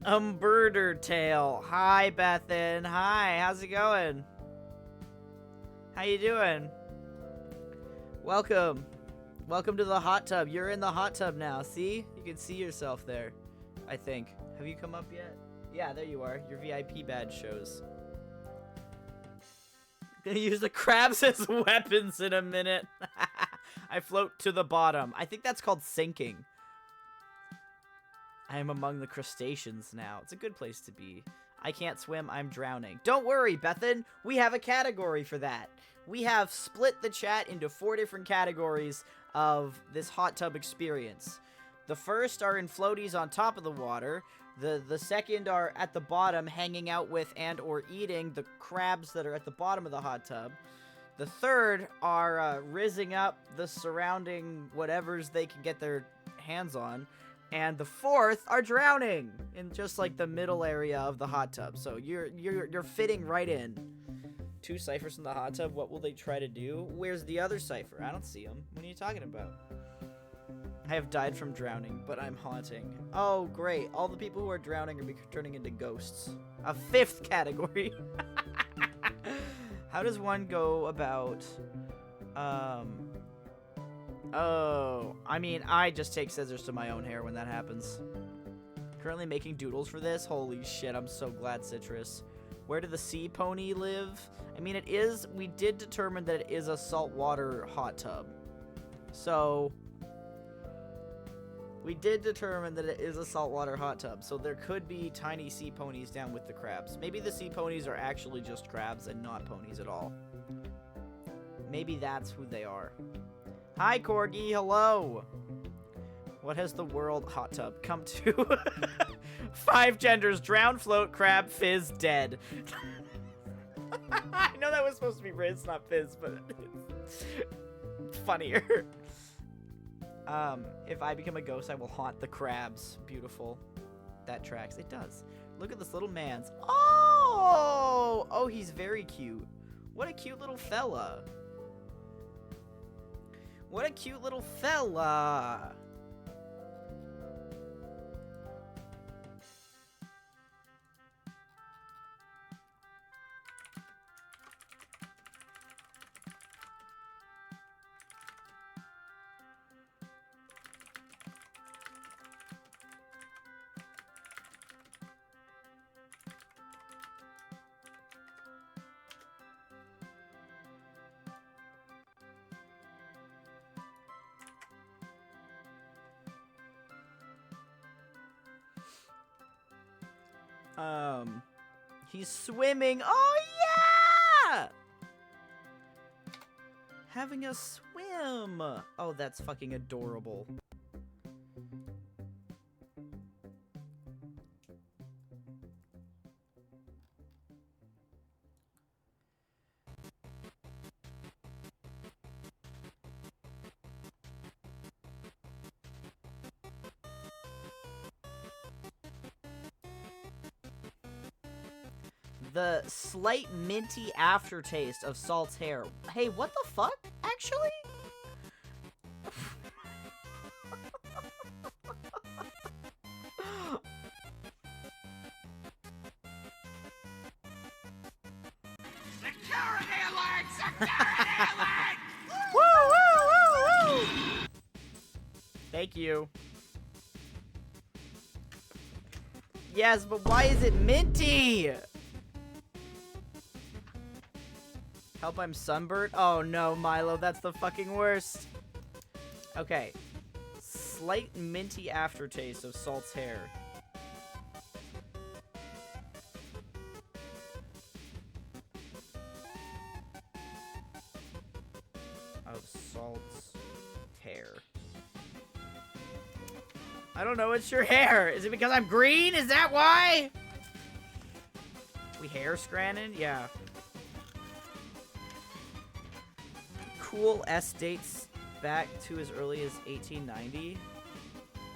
Birder Tail. Hi, Bethan. Hi, how's it going? How you doing? Welcome. Welcome to the hot tub. You're in the hot tub now. See? You can see yourself there, I think. Have you come up yet? Yeah, there you are. Your VIP badge shows. Gonna use the crabs as weapons in a minute. I float to the bottom. I think that's called sinking. I am among the crustaceans now. It's a good place to be. I can't swim, I'm drowning. Don't worry, Bethan. We have a category for that. We have split the chat into 4 different categories of this hot tub experience. The first are in floaties on top of the water. The second are at the bottom hanging out with and or eating the crabs that are at the bottom of the hot tub. The third are rizzing up the surrounding whatevers they can get their hands on. And the fourth are drowning in just like the middle area of the hot tub. So you're fitting right in. 2 ciphers in the hot tub. What will they try to do? Where's the other cipher? I don't see him. What are you talking about? I have died from drowning, but I'm haunting. Oh, great. All the people who are drowning are turning into ghosts. A 5th category. How does one go about... Oh, I mean, I just take scissors to my own hair when that happens. Currently making doodles for this. Holy shit, I'm so glad, Citrus. Where do the sea pony live? I mean, it is, we did determine that it is a saltwater hot tub. So, we did determine that it is a saltwater hot tub. So there could be tiny sea ponies down with the crabs. Maybe the sea ponies are actually just crabs and not ponies at all. Maybe that's who they are. Hi, Corgi. Hello. What has the world hot tub come to? 5 genders: drown, float, crab, fizz, dead. I know that was supposed to be Riz, not fizz, but it's funnier. If I become a ghost, I will haunt the crabs. Beautiful. That tracks. It does. Look at this little man's. Oh! Oh, he's very cute. What a cute little fella. What a cute little fella. He's swimming. Oh, yeah! Having a swim. Oh, that's fucking adorable. The slight minty aftertaste of Salt's hair. Hey, what the fuck? Actually? Security alert! Security alert! Woo, woo, woo, woo! Thank you. Yes, but why is it minty? Help, I'm sunburned? Oh no, Milo, that's the fucking worst. Okay. Slight minty aftertaste of Salt's hair. Of Salt's hair. I don't know, it's your hair. Is it because I'm green? Is that why? We hair scranning? Yeah. Cool S dates back to as early as 1890.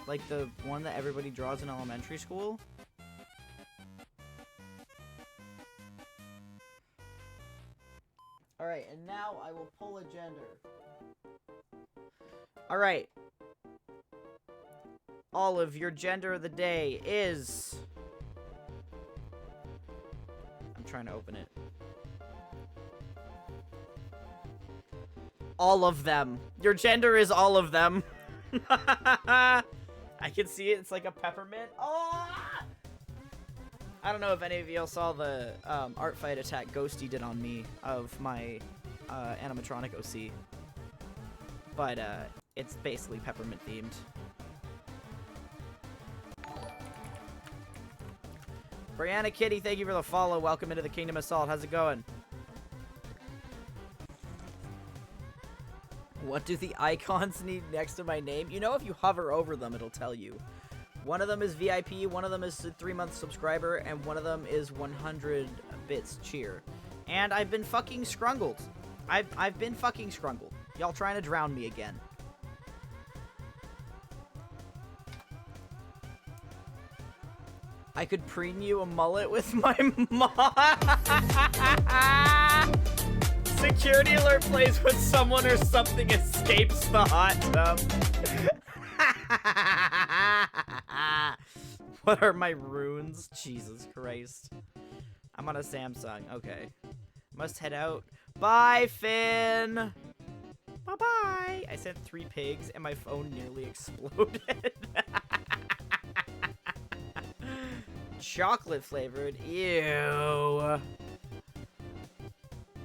Like the one that everybody draws in elementary school. Alright, and now I will pull a gender. Alright. Olive, your gender of the day is... I'm trying to open it. All of them. Your gender is all of them. I can see it. It's like a peppermint. Oh! I don't know if any of y'all saw the art fight attack Ghosty did on me of my animatronic OC. But it's basically peppermint themed. Brianna Kitty, thank you for the follow. Welcome into the Kingdom Assault. How's it going? What do the icons need next to my name? You know, if you hover over them, it'll tell you. One of them is VIP, one of them is a 3-month subscriber, and one of them is 100 bits cheer. And I've been fucking scrungled. I've been fucking scrungled. Y'all trying to drown me again. I could preen you a mullet with my mom. Security alert plays when someone or something escapes the hot tub. What are my runes? Jesus Christ. I'm on a Samsung. Okay. Must head out. Bye, Finn. Bye-bye. I sent 3 pigs and my phone nearly exploded. chocolate flavored. Ew.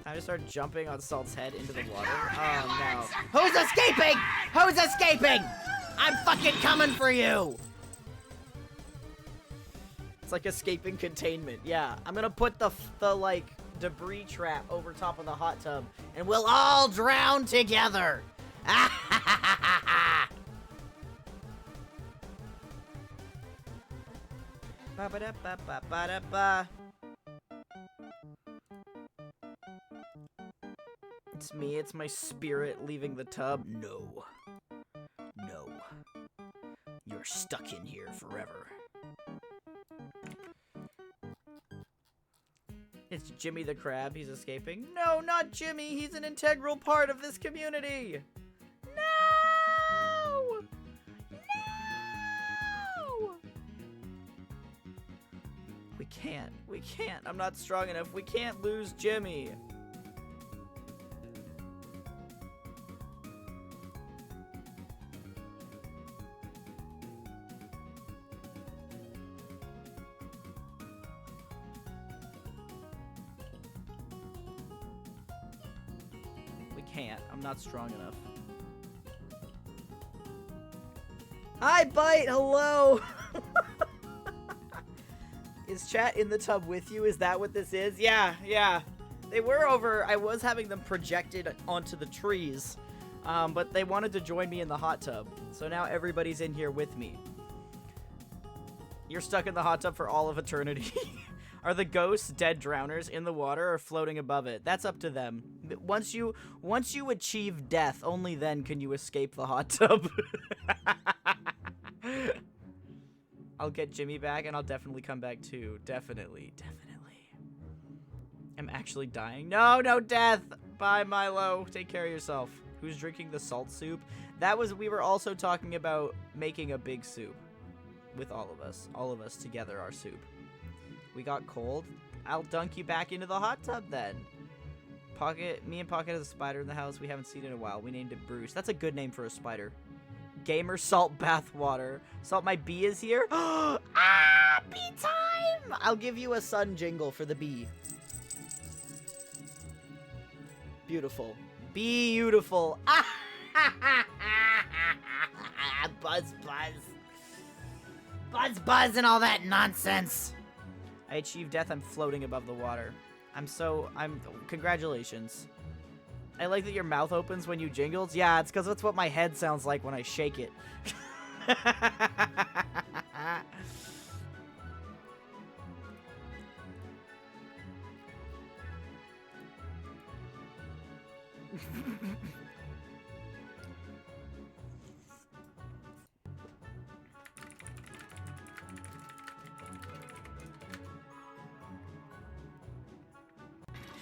Time to start jumping on Salt's head into the water. Oh no. Who's escaping? Who's escaping? I'm fucking coming for you! It's like escaping containment. Yeah, I'm gonna put the like debris trap over top of the hot tub and we'll all drown together. Ba-ba-da-ba-ba-ba-da-ba. It's me, it's my spirit leaving the tub. No. No. You're stuck in here forever. It's Jimmy the Crab, he's escaping. No, not Jimmy, he's an integral part of this community. No! No! We can't. I'm not strong enough. We can't lose Jimmy. Can't. I'm not strong enough. Hi, Bite! Hello! Is chat in the tub with you? Is that what this is? Yeah. They were over. I was having them projected onto the trees, but they wanted to join me in the hot tub. So now everybody's in here with me. You're stuck in the hot tub for all of eternity. Are the ghosts dead drowners in the water or floating above it? That's up to them. Once you achieve death, only then can you escape the hot tub. I'll get Jimmy back and I'll definitely come back too. Definitely. I'm actually dying. No death. Bye, Milo. Take care of yourself. Who's drinking the salt soup? We were also talking about making a big soup with all of us. All of us together, our soup. We got cold. I'll dunk you back into the hot tub then. Me and Pocket has a spider in the house we haven't seen in a while. We named it Bruce. That's a good name for a spider. Gamer Salt Bathwater. Salt, my bee is here. Ah, bee time! I'll give you a sun jingle for the bee. Beautiful. Beautiful. Ah, buzz. Buzz and all that nonsense. I achieved death. I'm floating above the water. Congratulations. I like that your mouth opens when you jingles. Yeah, it's because that's what my head sounds like when I shake it.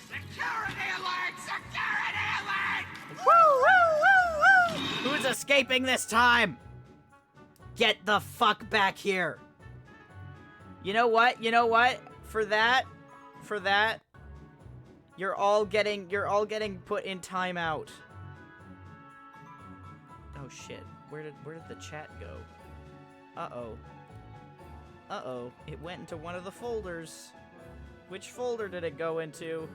Security alert! Security alert! Woo! Who's escaping this time? Get the fuck back here. You know what? For that, you're all getting put in timeout. Oh shit. Where did the chat go? Uh-oh. It went into one of the folders. Which folder did it go into?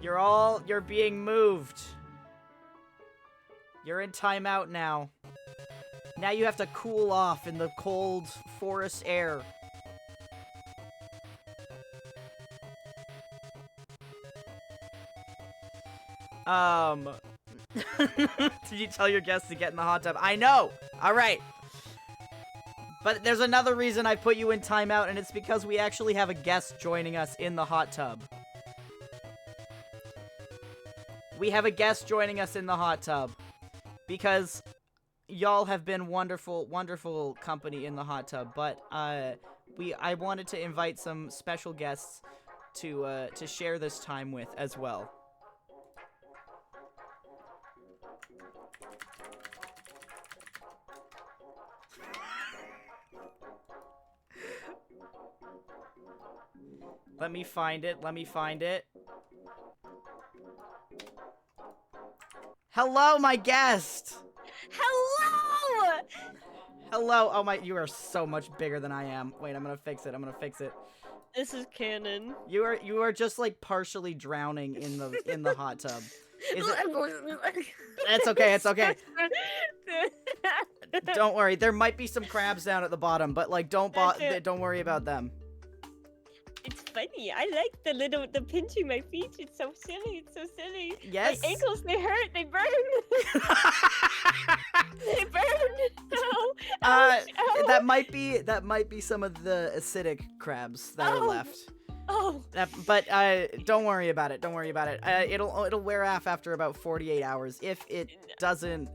You're being moved. You're in timeout now. Now you have to cool off in the cold forest air. Did you tell your guests to get in the hot tub? I know! Alright. But there's another reason I put you in timeout, and it's because we actually have a guest joining us in the hot tub. We have a guest joining us in the hot tub. Because y'all have been wonderful, wonderful company in the hot tub. But I wanted to invite some special guests to share this time with as well. Let me find it. Hello, my guest! Hello! Hello. Oh my, you are so much bigger than I am. Wait, I'm gonna fix it. This is canon. You are just like partially drowning in the hot tub. Is it? It's okay. It's okay. Don't worry. There might be some crabs down at the bottom, but like don't worry about them. It's funny. I like the pinching my feet. It's so silly. Yes. My ankles, they hurt. They burn. They burn. Ow. Ouch. That might be some of the acidic crabs that are left. Oh. But don't worry about it. It'll wear off after about 48 hours if it doesn't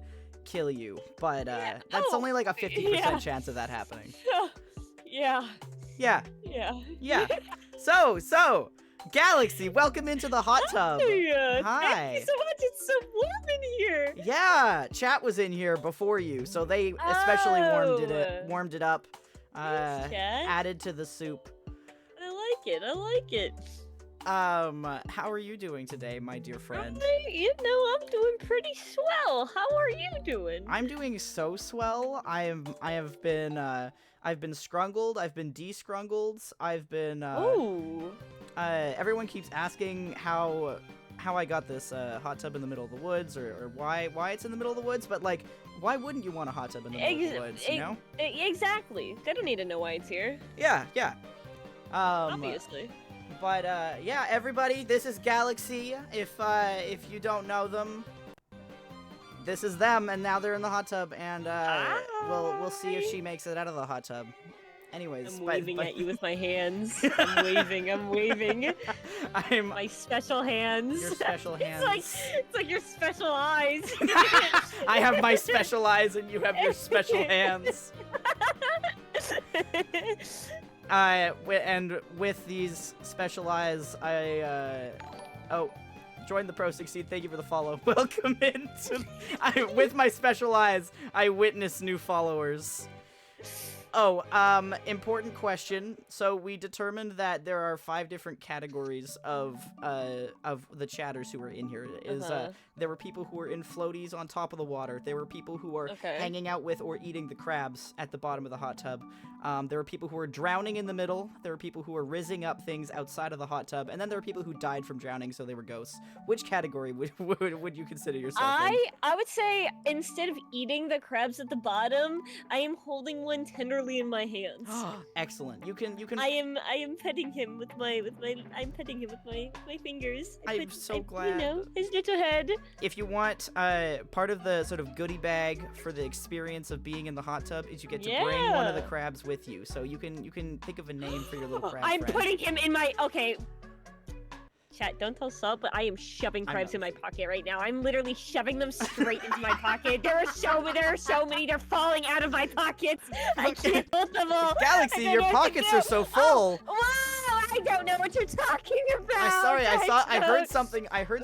kill you. But that's only like a 50% chance of that happening. Yeah. Yeah. Yeah. So, Galaxy, welcome into the hot tub. Yeah. Hi. Thank you so much. It's so warm in here. Yeah, chat was in here before you, so they especially warmed it up. Added to the soup. I like it. How are you doing today, my dear friend? I'm doing pretty swell. How are you doing? I'm doing so swell. I've been scrungled, I've been descrungled, I've been Ooh. Everyone keeps asking how I got this hot tub in the middle of the woods, or why it's in the middle of the woods, but like, why wouldn't you want a hot tub in the middle of the woods, you know? Exactly. They don't need to know why it's here. Yeah. Obviously. But yeah, everybody, this is Galaxy. If you don't know them, this is them, and now they're in the hot tub, and we'll see if she makes it out of the hot tub. Anyways, I'm waving at you with my hands. I'm waving. I'm my special hands. Your special hands. It's like your special eyes. I have my special eyes, and you have your special hands. And with these special eyes, join the Pro 16. Thank you for the follow. Welcome into. With my special eyes, I witness new followers. Important question. So we determined that there are 5 different categories of the chatters who are in here. There were people who were in floaties on top of the water. There were people who were hanging out with or eating the crabs at the bottom of the hot tub. There were people who were drowning in the middle. There were people who were rizzing up things outside of the hot tub, and then there were people who died from drowning, so they were ghosts. Which category would you consider yourself in? I would say instead of eating the crabs at the bottom, I am holding one tenderly in my hands. Excellent. You can. I am petting him with my fingers. I'm so glad. You know, his little head. If you want, part of the sort of goodie bag for the experience of being in the hot tub is you get to bring one of the crabs with you. So you can think of a name for your little crab I'm friend. putting him in my Chat, don't tell Salt, but I am shoving crabs in my pocket right now. I'm literally shoving them straight into my pocket. There are so many. They're falling out of my pockets. I can't hold them all. Galaxy, your pockets are so full. Wow, I don't know what you're talking about. I heard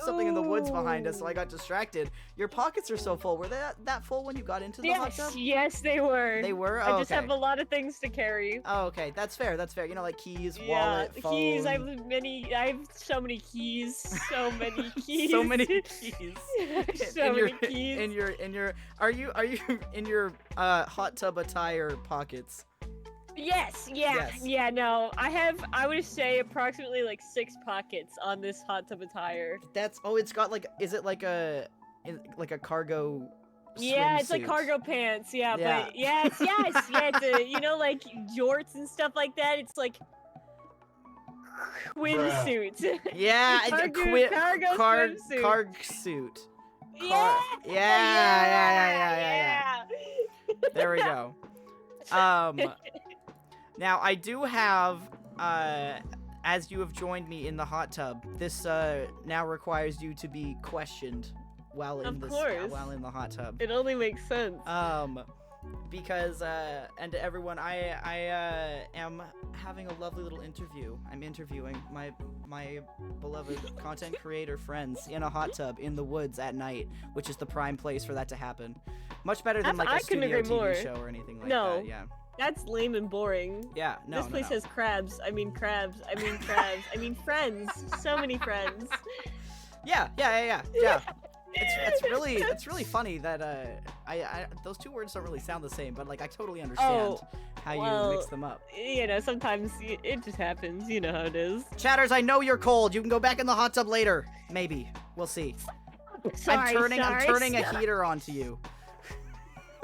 something in the woods behind us, so I got distracted. Your pockets are so full. Were they that full when you got into the hot tub? Yes, they were. They were? I just have a lot of things to carry. Oh, okay. That's fair. You know, like keys, wallet, phone. Keys. I have so many keys. So many keys. So many keys. Many keys. Are you in your hot tub attire pockets? Yes. Yeah, no. I would say approximately like 6 pockets on this hot tub attire. It's got like, is it like a cargo Yeah, it's swimsuit? like cargo pants, but yes, it's you know, like jorts and stuff like that. It's like swimsuit. Yeah, cargo swimsuit. Carg suit. Yeah. There we go. Now I do have, as you have joined me in the hot tub, this now requires you to be questioned while in the hot tub. It only makes sense. Because and to everyone, I am having a lovely little interview. I'm interviewing my beloved content creator friends in a hot tub in the woods at night, which is the prime place for that to happen. Much better than like a studio TV show or anything like that. Yeah. That's lame and boring. Yeah, no. This place has crabs. I mean crabs. I mean friends. So many friends. Yeah. it's really funny that I those two words don't really sound the same, but like I totally understand how you mix them up. You know, sometimes it just happens. You know how it is. Chatters, I know you're cold. You can go back in the hot tub later. Maybe. We'll see. Sorry, I'm turning a heater onto you.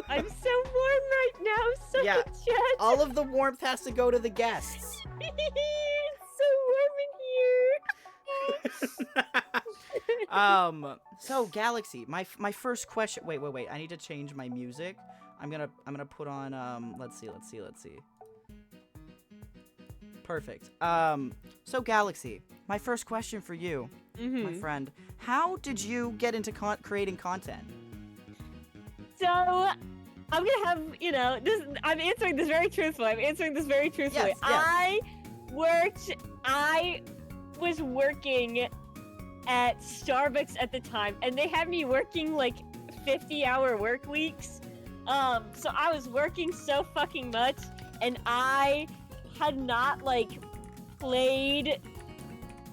I'm so warm right now. So Yeah. Chat. All of the warmth has to go to the guests. It's so warm in here. So Galaxy, my first question. Wait. I need to change my music. I'm gonna put on let's see. Perfect. So Galaxy, my first question for you, my friend, how did you get into creating content? So, I'm gonna have, you know, I'm answering this very truthfully. Yes. I was working at Starbucks at the time, and they had me working like 50-hour work weeks. So I was working so fucking much, and I had not like played.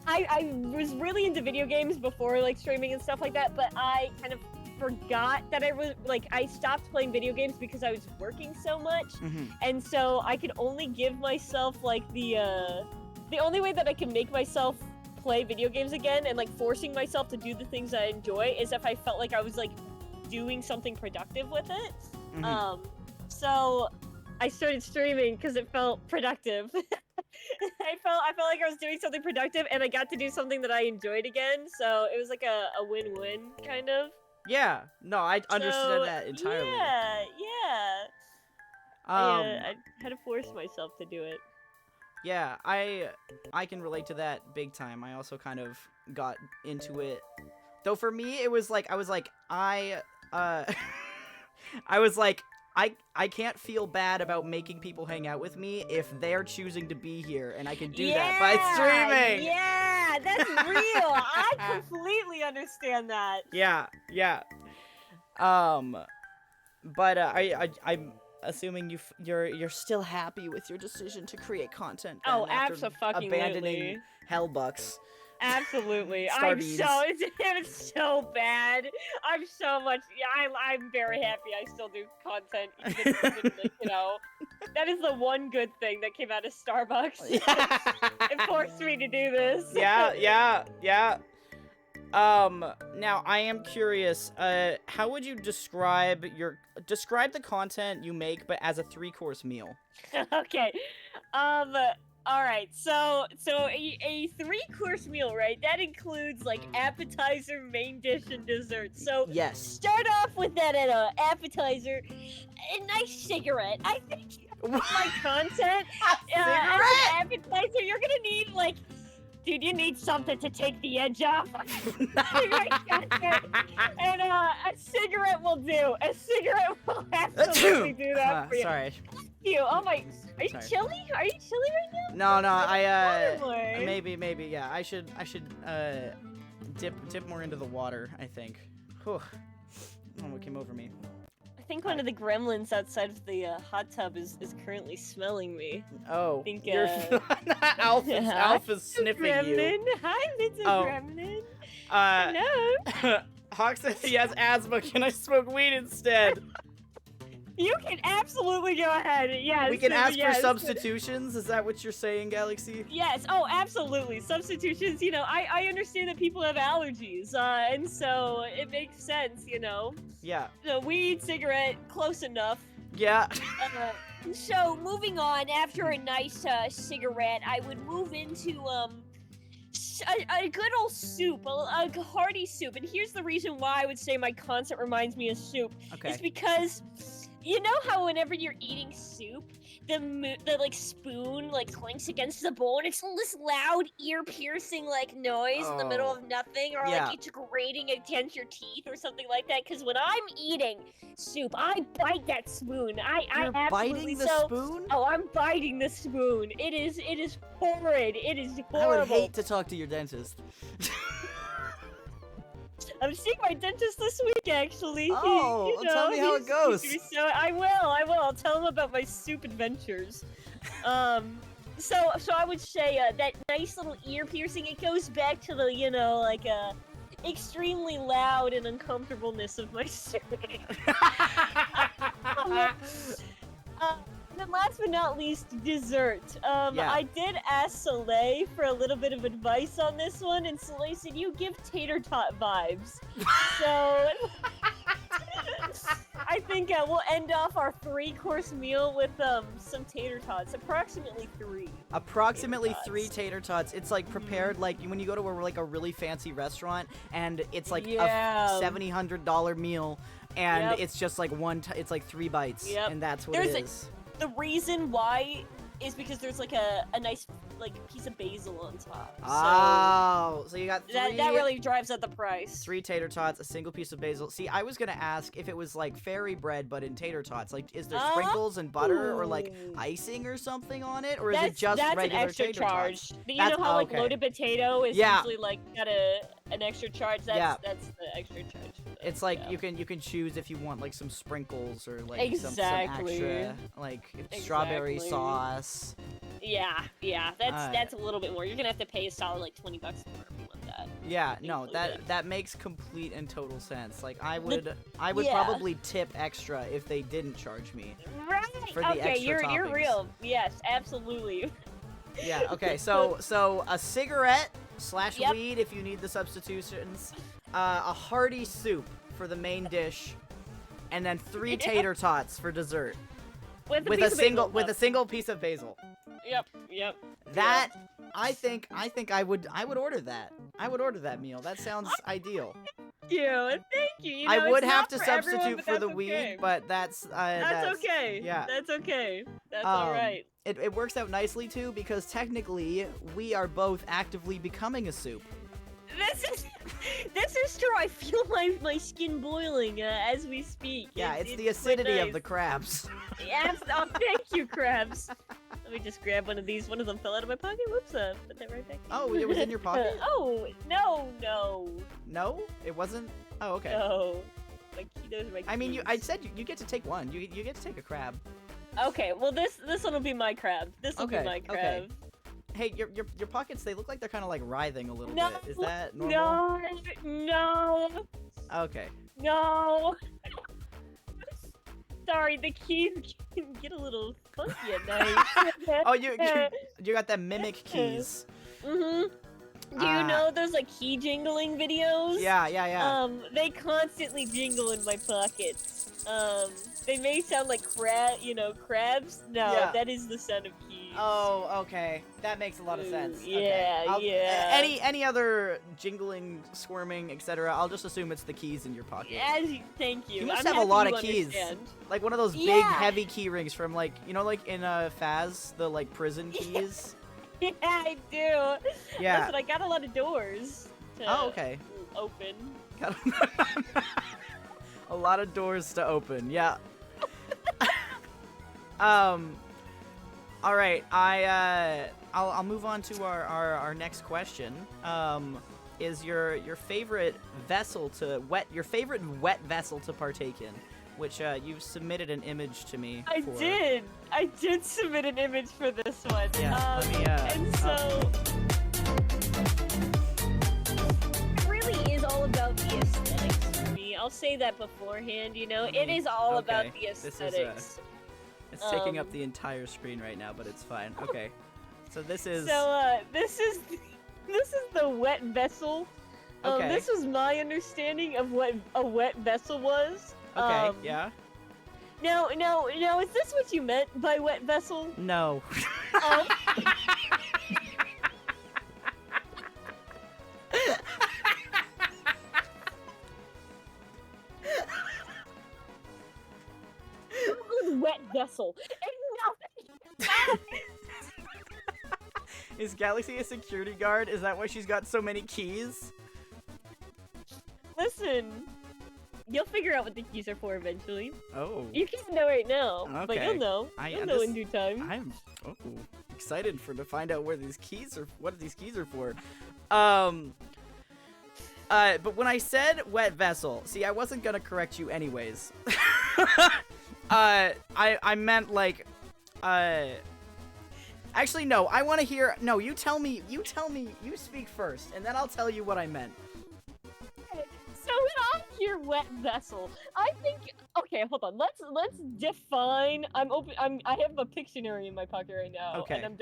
I was really into video games before like streaming and stuff like that, but I kind of forgot that I stopped playing video games because I was working so much, and so I could only give myself like the only way that I can make myself play video games again and like forcing myself to do the things I enjoy is if I felt like I was like doing something productive with it. So I started streaming because it felt productive. I felt like I was doing something productive, and I got to do something that I enjoyed again. So it was like a win-win kind of. Yeah. No, I understood that entirely. Yeah. I had to force myself to do it. Yeah, I can relate to that big time. I also kind of got into it. Though for me, it was like, I was like, I can't feel bad about making people hang out with me if they're choosing to be here, and I can do that by streaming. Yeah, that's real. I completely understand that. Yeah. But I'm assuming you're still happy with your decision to create content. Oh, after absolutely. abandoning Hellbucks. Absolutely. Starbeans. It's so bad. I'm very happy I still do content, even like, you know, that is the one good thing that came out of Starbucks. It forced me to do this. Yeah. Now I am curious, how would you describe the content you make, but as a 3-course meal? Okay. Alright, so a 3-course meal, right? That includes like appetizer, main dish, and dessert. So yes. Start off with that appetizer, a nice cigarette. I think my content as an appetizer, you're gonna need like, dude, you need something to take the edge off. And a cigarette will do. A cigarette will absolutely do that for you. Sorry. You. Oh my. Are you chilly? Are you chilly right now? No. I Probably. maybe. Yeah. I should dip more into the water. I think. Whew. I don't know what came over me. I think one of the gremlins outside of the hot tub is currently smelling me. Oh. I think, you're Alpha's sniffing gremlin. you. Hi, little gremlin. Hello. Hawk says he has asthma. Can I smoke weed instead? You can absolutely go ahead. Yes. We can ask for substitutions. Is that what you're saying, Galaxy? Yes. Oh, absolutely. Substitutions. You know, I understand that people have allergies, and so it makes sense. You know. Yeah. So weed, cigarette, close enough. Yeah. So moving on, after a nice cigarette, I would move into a good old soup, a hearty soup. And here's the reason why I would say my concept reminds me of soup. Okay. It's because you know how whenever you're eating soup, the like spoon like clinks against the bowl, and it's this loud, ear-piercing like noise in the middle of nothing, or like it's grating against your teeth or something like that. Because when I'm eating soup, I bite that spoon. You're biting the spoon? Oh, I'm biting the spoon. It is horrid. It is horrible. I would hate to talk to your dentist. I'm seeing my dentist this week, actually. Oh, tell me how it goes. So I will. I'll tell him about my soup adventures. So I would say that nice little ear piercing. It goes back to the, you know, like extremely loud and uncomfortableness of my suit. And then last but not least, dessert. Yeah. I did ask Soleil for a little bit of advice on this one, and Soleil said, you give tater tot vibes. So, I think we'll end off our 3-course meal with some tater tots, approximately 3. Approximately 3 tater tots. It's like prepared like when you go to a really fancy restaurant and it's like a $700 meal and Yep. it's just like it's like 3 bites Yep. and that's what There's it is. The reason why is because there's like a nice like piece of basil on top. So you got 3 that really drives up the price. 3 tater tots, a single piece of basil. See, I was gonna ask if it was like fairy bread, but in tater tots. Like, is there sprinkles and butter or like icing or something on it, or is it just that's regular an extra tater charge. tots? But you know how like okay. loaded potato is Yeah. usually like got an extra charge. That's the extra charge. For that. It's like yeah. you can choose if you want like some sprinkles or like some extra like strawberry sauce. Yeah. That's a little bit more. You're gonna have to pay a solid like $20 more if you want that. Yeah, no, that makes complete and total sense. Like I would yeah. probably tip extra if they didn't charge me. Right. For the okay, extra you're toppings. real. Yes, absolutely. Yeah, okay, so a cigarette / Yep. weed if you need the substitutions, a hearty soup for the main dish, and then 3 tater tots for dessert With with a single piece of basil. Yep. That I think I would order that. I would order that meal. That sounds ideal. Thank you. You know, I would it's have not to for everyone, substitute but for the that's weed, okay. but that's okay. Yeah. That's okay. That's all right. It works out nicely too because technically we are both actively becoming a soup. This is true. I feel my skin boiling as we speak. Yeah, it's the quite acidity nice. of the crabs. Yes. Oh, thank you, crabs. Let me just grab one of these. One of them fell out of my pocket. Whoops. Put that right back. Oh, it was in your pocket? Oh, no. No, it wasn't. Oh, okay. No. Those are my I mean, keys. I said you get to take one. You get to take a crab. Okay, well this one will be my crab. This will be my crab. Okay. Hey, your pockets, they look like they're kind of like writhing a little No, bit. Is that normal? No. Okay. No. Sorry, the keys can get a little funky at night. Oh, you got the mimic keys. Mhm. Do you know those like key jingling videos? Yeah. They constantly jingle in my pockets. They may sound like crabs. No, Yeah. that is the sound of keys. Oh, okay. That makes a lot of sense. Yeah, okay. yeah. Any other jingling, squirming, etc. I'll just assume it's the keys in your pocket. Thank you. You must I'm have a happy lot you of keys. understand. Like one of those big, heavy key rings from like like in Faz, the like prison keys. Yeah, I do. Yeah. Listen, I got a lot of doors to Okay. open. Got a lot of doors to open. Yeah. All right. I'll move on to our next question. Is your favorite vessel to your favorite wet vessel to partake in? Which you've submitted an image to me. I did submit an image for this one. Yeah. Let me. And so it really is all about the aesthetics for me. I'll say that beforehand. It is all about the aesthetics. It's taking up the entire screen right now, but it's fine. Okay. So this is. So this is the wet vessel. Okay. This was my understanding of what a wet vessel was. Okay. Yeah. No, is this what you meant by wet vessel? No. Wet vessel. Is Galaxy a security guard? Is that why she's got so many keys? Listen, you'll figure out what the keys are for eventually. Oh. You can't know right now, but Okay. you'll know. You'll know in due time. I'm excited to find out what these keys are for. But when I said wet vessel, see, I wasn't gonna correct you anyways. I meant like, actually no, I want to hear, no, you tell me, you speak first, and then I'll tell you what I meant. Your wet vessel. I think. Okay, hold on. Let's define. I have a Pictionary in my pocket right now, Okay. and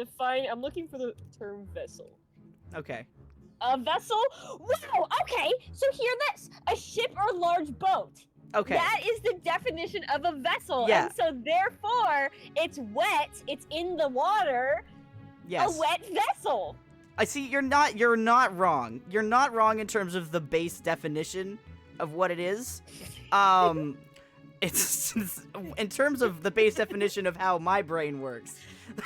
I'm looking for the term vessel. Okay. A vessel. Wow. Okay. So hear this: a ship or large boat. Okay. That is the definition of a vessel. Yeah. And so therefore, it's wet. It's in the water. Yes. A wet vessel. I see. You're not wrong. You're not wrong in terms of the base definition of what it is. It's in terms of the base definition of how my brain works.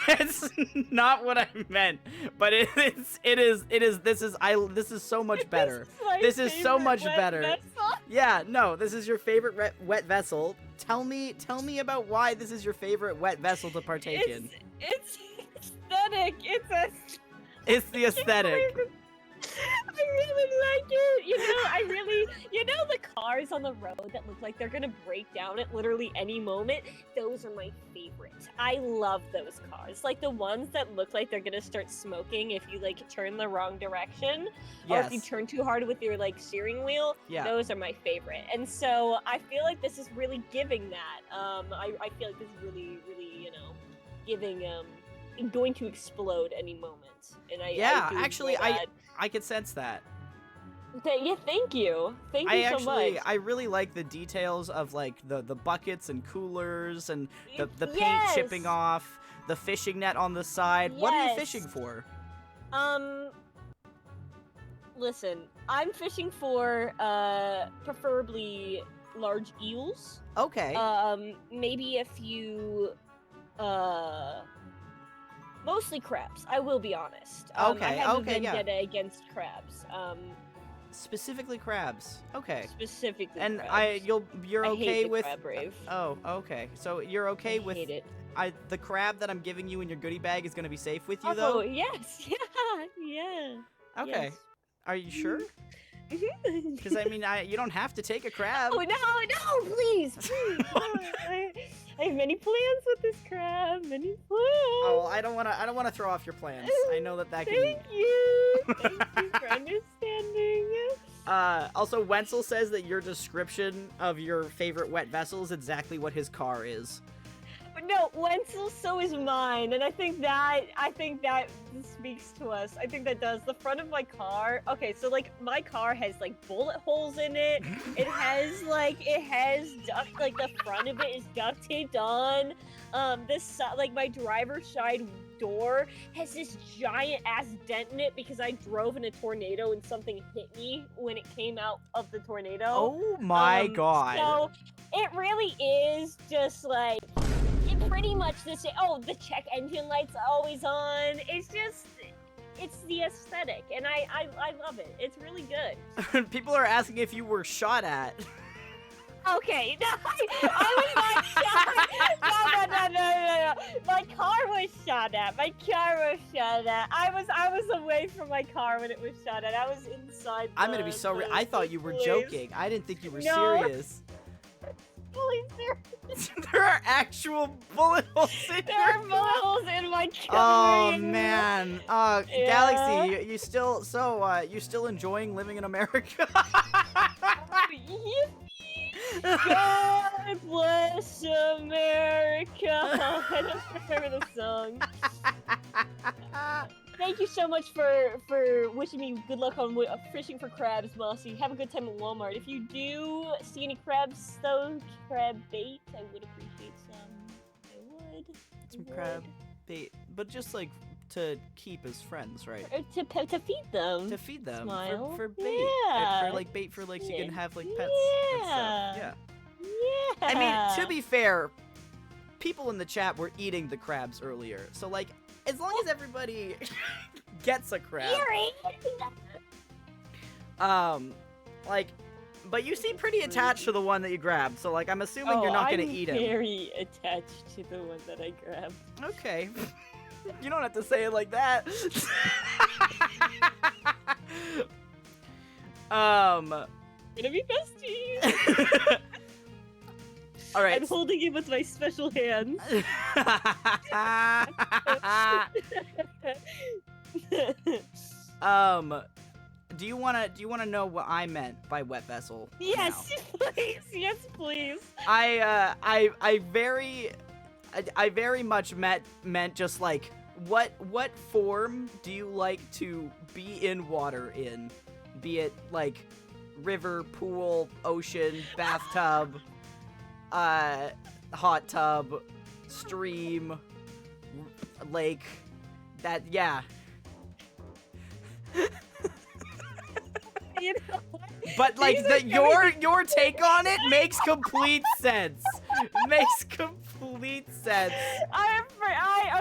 That's not what I meant. But this is so much better. This is so much better. Vessel. Yeah, no, this is your favorite wet vessel. Tell me about why this is your favorite wet vessel to partake in. It's aesthetic. It's the aesthetic. I really like it. The cars on the road that look like they're gonna break down at literally any moment. Those are my favorite. I love those cars. Like the ones that look like they're gonna start smoking if you like turn the wrong direction, or if you Yes. turn too hard with your like steering wheel. Yeah. Those are my favorite. And so I feel like this is really giving that. I feel like this is really, giving going to explode any moment. And I do actually, enjoy that. I could sense that. Yeah, thank you. Thank you so much. I really like the details of like the buckets and coolers and the paint Yes. chipping off, the fishing net on the side. What are you Yes. fishing for? Listen, I'm fishing for preferably large eels. Okay. Maybe a few mostly crabs. I will be honest. I Okay, have okay, a yeah. vendetta against crabs. Specifically crabs. Okay. Specifically And crabs. you're I okay hate the with crab rave. Oh, okay. So you're okay I with hate it. the crab that I'm giving you in your goodie bag is going to be safe with you Oh though? yes, yeah. Okay. Yes. Are you sure? Mhm. Cuz I mean, you don't have to take a crab. Oh no, please. I have many plans with this crab. Many plans. Oh, I don't want to throw off your plans. I know that can Thank you. Thank you for understanding. Also, Wensel says that your description of your favorite wet vessel is exactly what his car is. No, Wensel, so is mine, and I think that speaks to us. I think that does. The front of my car. Okay, so like my car has like bullet holes in it. It has duct, like the front of it is duct taped on. Like my driver's side door has this giant ass dent in it because I drove in a tornado and something hit me when it came out of the tornado. Oh my god. So it really is just like pretty much the same. Oh, the check engine light's always on. It's the aesthetic, and I love it. It's really good. People are asking if you were shot at. Okay, no, I was not shot. No. My car was shot at. I was away from my car when it was shot at. I was inside. I'm gonna be so. I thought you were place. joking. I didn't think you were No. serious. Fully serious. There are actual bullet holes in There are your bullet holes in my car. Oh man. Yeah. Galaxy, you still enjoying living in America? God bless America. I don't remember the song. Thank you so much for wishing me good luck on fishing for crabs, Mossy. Have a good time at Walmart. If you do see any crabs, though, crab bait, I would appreciate some. I would. Some crab bait, but just like to keep as friends, right? Or to feed them. To feed them Smile. for bait, Yeah. for like bait for like so you can have like pets and Yeah. stuff. Yeah. Yeah. I mean, to be fair, people in the chat were eating the crabs earlier, so like as long as everybody gets a crab, like, but you seem pretty attached to the one that you grabbed, so like I'm assuming you're not gonna eat him. I'm very attached to the one that I grabbed. Okay. You don't have to say it like that. Gonna be besties. All right. I'm holding it with my special hands. do you wanna know what I meant by wet vessel? Yes, please. Yes, please. I very much meant just like what form do you like to be in water in? Be it like river, pool, ocean, bathtub, hot tub, stream, lake. That yeah. You know what? But like These are your take on it makes complete sense. Makes complete sense.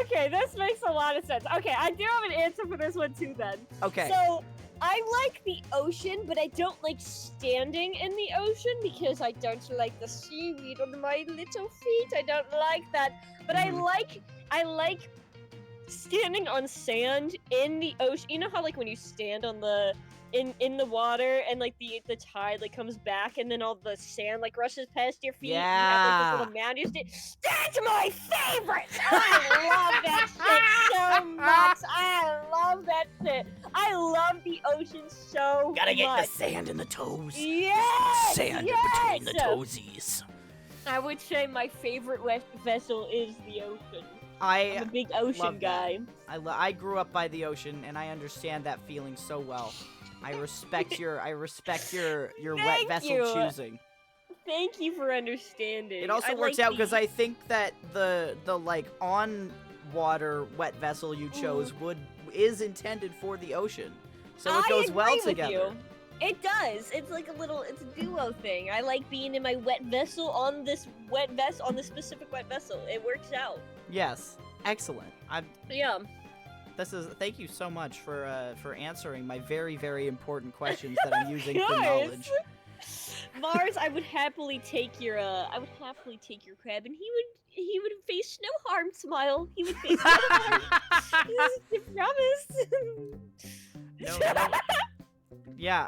Okay, this makes a lot of sense. Okay, I do have an answer for this one too then. Okay. So, I like the ocean, but I don't like standing in the ocean because I don't like the seaweed on my little feet. I don't like that. But I like standing on sand in the ocean. You know how like when you stand on the in the water and like the tide like comes back and then all the sand like rushes past your feet. Yeah. And you have like this little mound. That's my favorite. I love that shit so much. I love that shit. I love the ocean so much. Gotta get the sand in the toes. Yes. Sand yes! between the toesies. I would say my favorite vessel is the ocean. I'm a I big ocean love guy. that. I grew up by the ocean and I understand that feeling so well. I respect your wet Thank vessel you. choosing. Thank you for understanding. It also I works like out because the- I think that the like on water wet vessel you chose is intended for the oceon, so it goes well agree with together. you. It does. It's like it's a duo thing. I like being in my wet vessel on this specific wet vessel. It works out. Yes, excellent. Yeah. Thank you so much for answering my very, very important questions that I'm using for course. knowledge. Mars, I would happily take your crab, and he would face no harm. Smile. He would face no harm. I promise. No, yeah,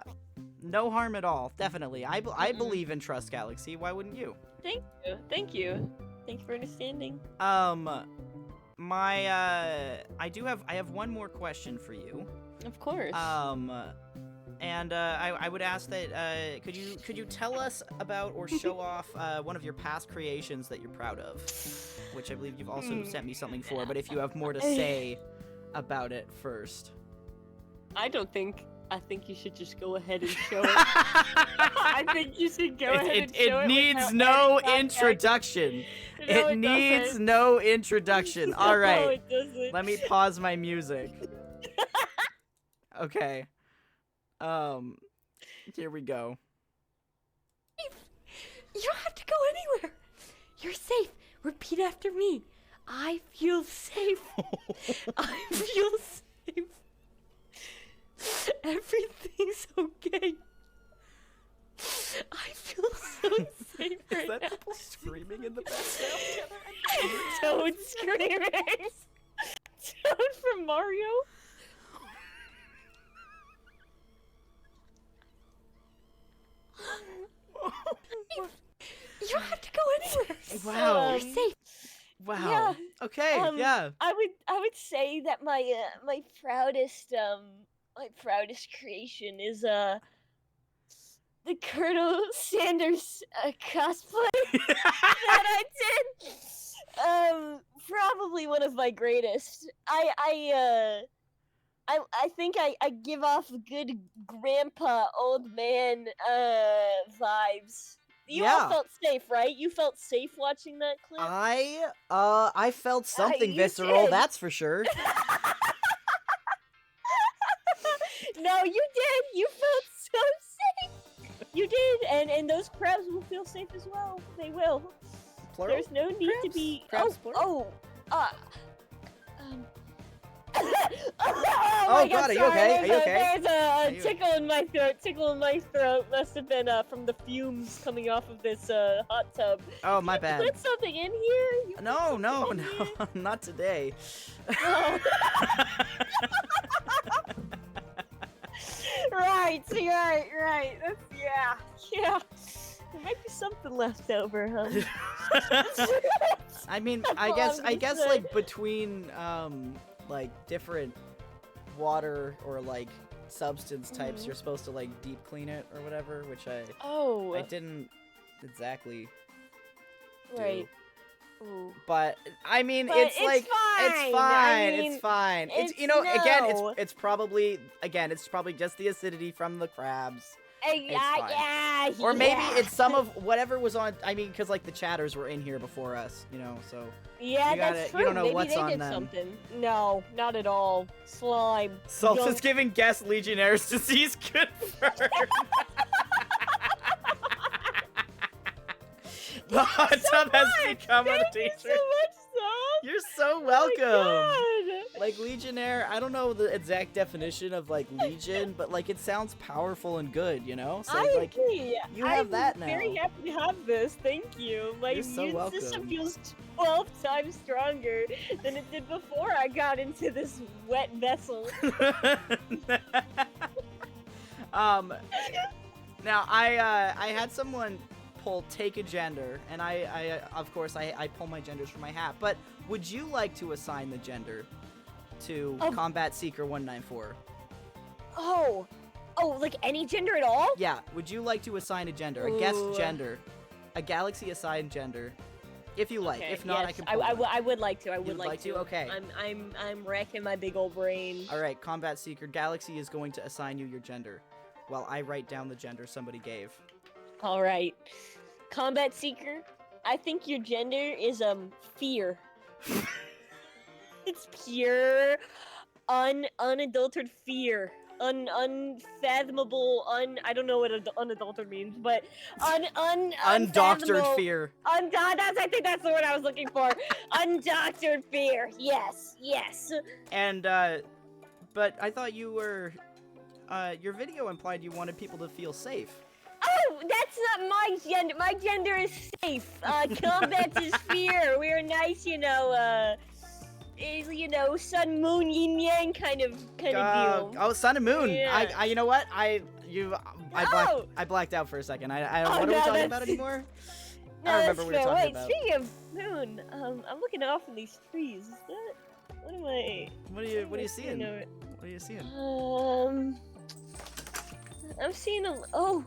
no harm at all. Definitely. I believe in Trust Galaxy. Why wouldn't you? Thank you. Thank you. Thank you for understanding. I have one more question for you. Of course. And I would ask that could you tell us about or show off one of your past creations that you're proud of, which I believe you've also sent me something for. But if you have more to say about it first. I think you should just go ahead and show it. I think you should go ahead and show it. It needs without no any introduction. context. No, It needs doesn't. no introduction. All No, right. it doesn't. Let me pause my music. Okay. Here we go. You don't have to go anywhere. You're safe. Repeat after me. I feel safe. I feel safe. Everything's okay. I feel so safe right Is that now. people screaming in the background? Toad screaming. Toad from Mario. You don't have to go anywhere. Wow. You're safe. Wow. Yeah, Okay. Yeah. I would say that my proudest creation is the Colonel Sanders cosplay that I did. Probably one of my greatest. I think I give off good grandpa old man vibes. You all Yeah. felt safe, right? You felt safe watching that clip? I felt something you visceral, did. that's for sure. No, you did. You felt so safe. You did, and those crabs will feel safe as well. They will. Plural? There's no need to Crabs? be. Crabs, Oh God, are you okay? Are you okay? There's Are a you- tickle in my throat. Tickle in my throat must have been from the fumes coming off of this hot tub. Oh, my You bad. put something in here? You put No, something no, in here? no, not today. Oh. Right. That's yeah. There might be something left over, huh? I mean, That's I all guess I'm gonna say. like between like different water or like substance types, you're supposed to like deep clean it or whatever, which I Oh. didn't exactly Right. do. Ooh. But I mean, But it's it's like fine. it's I fine. mean, It's fine. It's it's you know again, no. it's probably just the acidity from the crabs. It's fine. Yeah. Or maybe yeah. it's some of whatever was on. I mean, because like the chatters were in here before us, you know. So Yeah, you that's gotta- true. you don't know Maybe what's they on did them. something. No, not at all. Slime. Salt Gunk. is giving guest Legionnaire's disease confirmed. The hot tub has become Thank a you teacher. so much, Salt. You're so Oh welcome. my God. Like Legionnaire, I don't know the exact definition of like Legion, but like it sounds powerful and good, you know? So I like agree. you have I'm that now. very happy to have this. Thank you. My You're so immune system welcome. feels 12 times stronger than it did before I got into this wet vessel. Now I had someone pull take a gender, and I of course I pull my genders from my hat. But would you like to assign the gender to Combat Seeker 194? Oh, like any gender at all? Yeah. Would you like to assign a gender, a guest Ooh. gender, a Galaxy assigned gender, if you like? Okay, If not, I yes, can. Pull one. I would like to. I would You'd like to? Okay. I'm racking my big old brain. All right, Combat Seeker Galaxy is going to assign you your gender, while I write down the gender somebody gave. All right, Combat Seeker. I think your gender is fear. It's pure, unadulterated fear. Unfathomable, I don't know what unadulterated means, but Undoctored unfathomable- fear. I think that's the word I was looking for. Undoctored fear. Yes. And but I thought you were your video implied you wanted people to feel safe. Oh, that's not my gender. My gender is safe. Combat is fear. We're nice, sun, moon, yin yang kind of deal. Oh, Sun and Moon. Yeah. I you know what? I Oh! blacked out for a second. I Oh, what are we no, talking that's- about anymore? No, I don't that's remember what we were fair. talking Wait, about. speaking of moon, I'm looking off in these trees. Is that what am I? What are you what am I seeing? over- What are you seeing? I'm seeing nothing.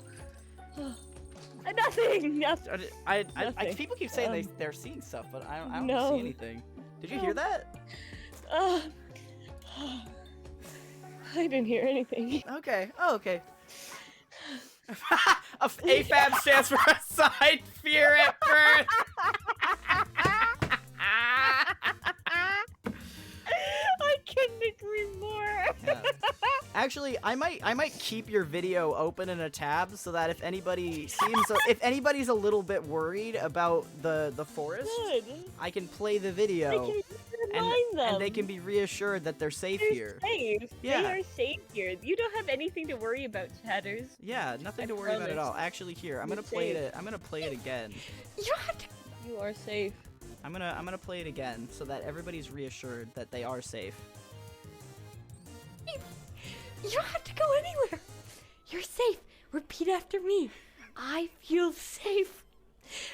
Nothing. People keep saying they're seeing stuff, but I don't No. see anything. Did you hear that? I didn't hear anything. Okay. Oh, okay. AFAB stands for Aside Fear at Birth. I couldn't agree more. Yeah. Actually, I might keep your video open in a tab so that if anybody's a little bit worried about the forest, Good. I can play the I video can remind them. and they can be reassured that they're safe They're here. safe. Yeah. They are safe here. You don't have anything to worry about, chatters. Yeah, nothing I to worry about at promise. all. Actually, here, I'm You're gonna play safe. it. I'm gonna play it again. You have to. You are safe. I'm gonna play it again so that everybody's reassured that they are safe. You don't have to go anywhere. You're safe. Repeat after me. I feel safe.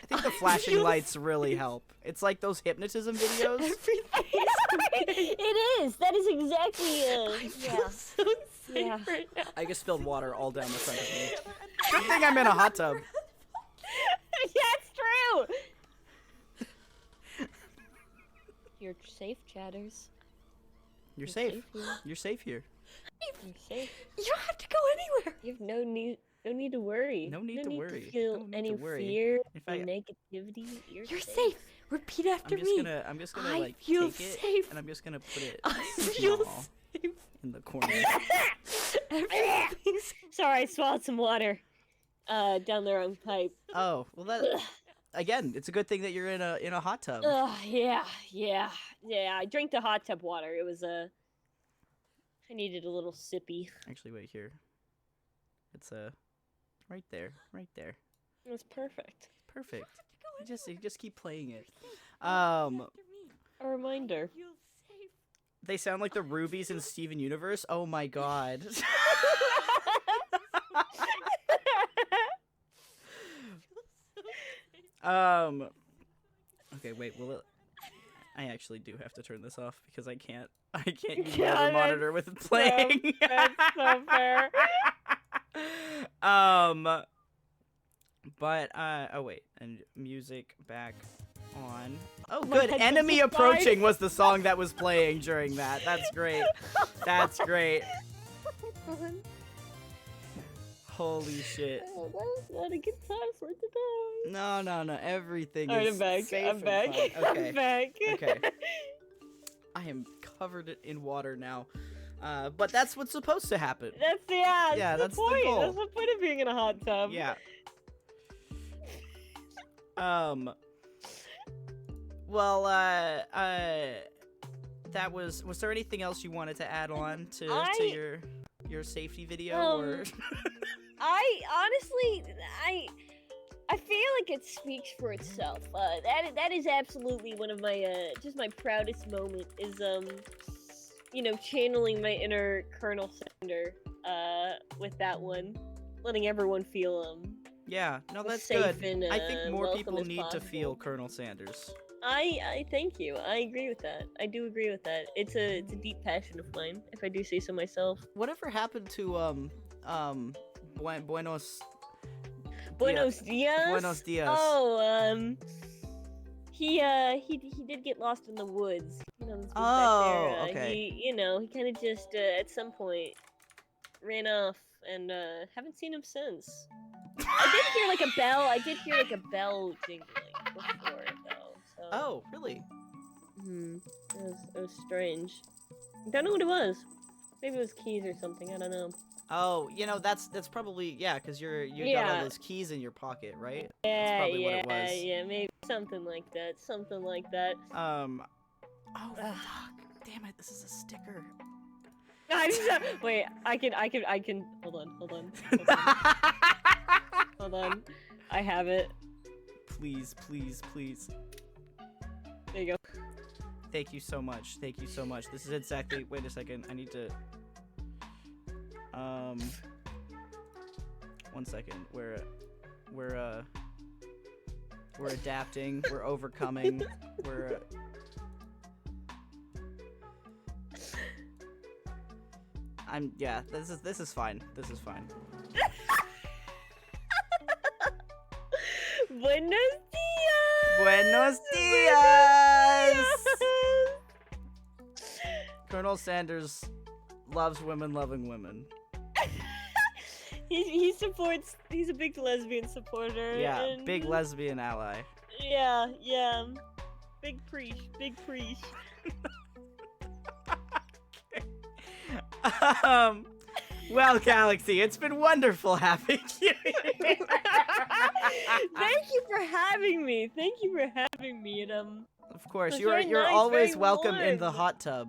I think the flashing feel lights really help. It's like those hypnotism videos. Everything's okay. It is. That is exactly I feel so safe Yeah. right now. I just spilled water all down the front of me. Good thing I'm in a hot tub. Yeah, it's true. You're safe, chatters. You're safe. here. You're safe here. You're safe. You don't have to go anywhere. You have no need to worry. No need to worry. To feel No need any to worry. fear In or fact, negativity. You're safe. Repeat after me. I'm just gonna I like feel take it safe. and I'm just gonna put it I feel small safe. in the corner. Everything's Sorry, I swallowed some water. Down the wrong pipe. Oh, well that again, it's a good thing that you're in a hot tub. Yeah. I drank the hot tub water. It was I needed a little sippy. Actually, wait here. It's right there. It was perfect. Perfect. You just keep playing it. after me. A reminder. Feel safe. They sound like the Rubies in Steven Universe. Oh my god. Okay, wait. Will it? I actually do have to turn this off because I can't use the Yeah, other that's monitor with it playing. That's so fair. But oh wait, and music back on. Oh My good, headphones Enemy are fine. Approaching was the song that was playing during that. That's great. That's great. Holy shit. Oh, that was not a good time for it today. No, everything Alright, is I'm back. safe I'm and back. fine. Okay. I'm back. Okay. I am covered in water now. But that's what's supposed to happen. That's that's the the point. goal. That's the point of being in a hot tub. Yeah. Well, that was there anything else you wanted to add on to your safety video or I honestly, I feel like it speaks for itself. That is absolutely one of my just my proudest moment is channeling my inner Colonel Sander with that one, letting everyone feel Yeah, no, that's safe good. and, I think more welcome people as need to possible. feel Colonel Sanders. I thank you. I agree with that. I do agree with that. It's a deep passion of mine, if I do say so myself. Whatever happened to Buenos Buenos dias. Buenos dias. Oh, he did get lost in the woods. Those woods Oh, back there. okay. He kind of just at some point ran off, and haven't seen him since. I did hear like a bell jingling before though. So. Oh, really? It was strange. Don't know what it was. Maybe it was keys or something. I don't know. Oh, that's probably because you got all Yeah. those keys in your pocket, right? Yeah, probably what it was. yeah, maybe something like that. Something like that. Oh fuck! Damn it! This is a sticker. Wait, I can. Hold on. Hold on. I have it. Please. There you go. Thank you so much. This is exactly. Wait a second. I need to. 1 second. We're adapting. We're overcoming. We're. This is fine. Buenos dias. Buenos dias. Colonel Sanders loves women loving women. He supports. He's a big lesbian supporter. Yeah, and big lesbian ally. Yeah. Big preach. Well, Galaxy, it's been wonderful having you. Thank you for having me. And Of course, It's you're very nice, always very welcome in the warm. hot tub.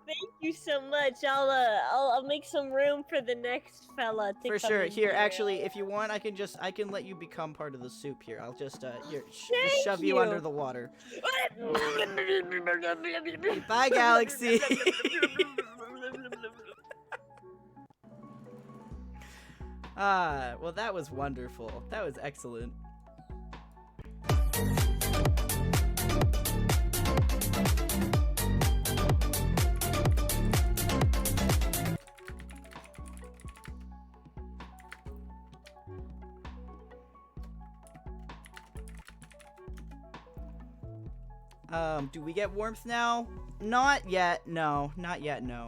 thank you so much. I'll make some room for the next fella to For come sure. in Here, actually, if you want, I can let you become part of the soup here. I'll just just shove you you. under the water. Bye, Galaxy. Well, that was wonderful. That was excellent. Do we get warmth now? Not yet, no. Not yet, no.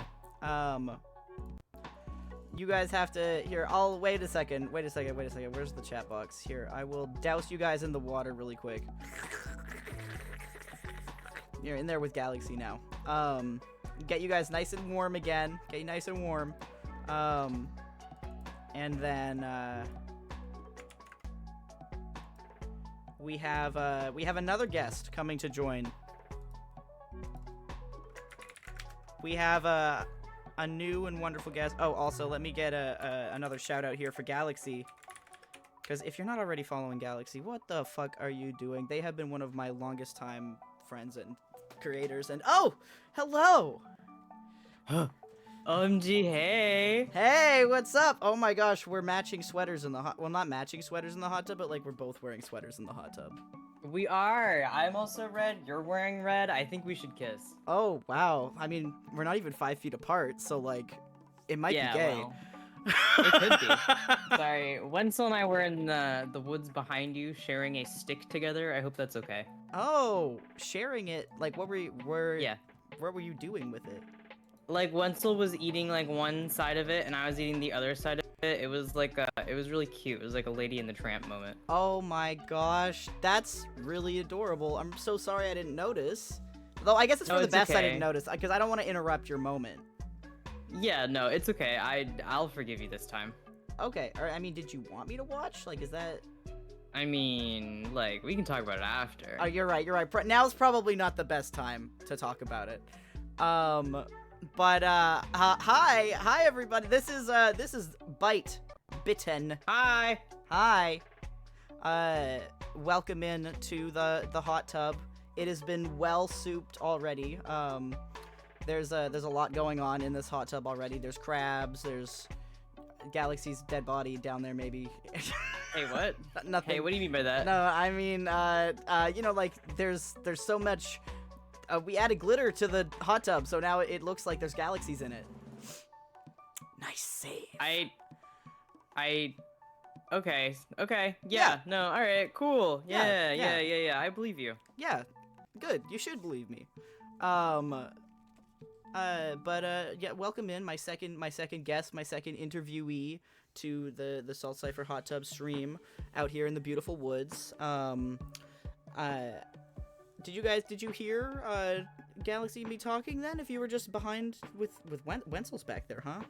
You guys have to, here, wait a second. Where's the chat box? Here, I will douse you guys in the water really quick. You're in there with Galaxy now. Get you guys nice and warm again. Get you nice and warm. And then, we have another guest coming to join. We have a new and wonderful guest. Oh, also, let me get another shout out here for Galaxy. Because if you're not already following Galaxy, what the fuck are you doing? They have been one of my longest time friends and creators. And oh, hello. OMG, hey. Hey, what's up? Oh my gosh, we're matching sweaters in the hot. Well, not matching sweaters in the hot tub, but like we're both wearing sweaters in the hot tub. We are. I'm also red. You're wearing red. I think we should kiss. Oh, wow. I mean, we're not even 5 feet apart, so, like, it might Yeah, be gay. well, it could be. Sorry, Wensel and I were in the woods behind you, sharing a stick together. I hope that's okay. Oh, sharing it. Like, what Yeah. what were you doing with it? Like, Wensel was eating, like, one side of it, and I was eating the other side of it. It was, like, it was really cute. It was like a Lady and the Tramp moment. Oh my gosh, that's really adorable. I'm so sorry I didn't notice. Though I guess it's No, for the it's best I okay. didn't notice, because I don't want to interrupt your moment. Yeah, no, it's okay. I'll forgive you this time. Okay, or I mean, did you want me to watch? Like, is that... I mean, like, we can talk about it after. Oh, you're right, you're right. Now's probably not the best time to talk about it. But, hi everybody. This is Bitten. Hi! Hi. Welcome in to the hot tub. It has been well souped already. There's a lot going on in this hot tub already. There's crabs, there's Galaxy's dead body down there maybe. Hey, what? Nothing. Hey, what do you mean by that? No, I mean, you know, like, there's so much, we added glitter to the hot tub, so now it looks like there's galaxies in it. Nice save. Okay. Yeah, no, alright, cool. Yeah, Yeah, I believe you. Yeah, good. You should believe me. Yeah, welcome in my second guest, my second interviewee to the Salt Cipher Hot Tub stream out here in the beautiful woods. Did you hear Galaxy and me talking then? If you were just behind with Wensel's back there, huh?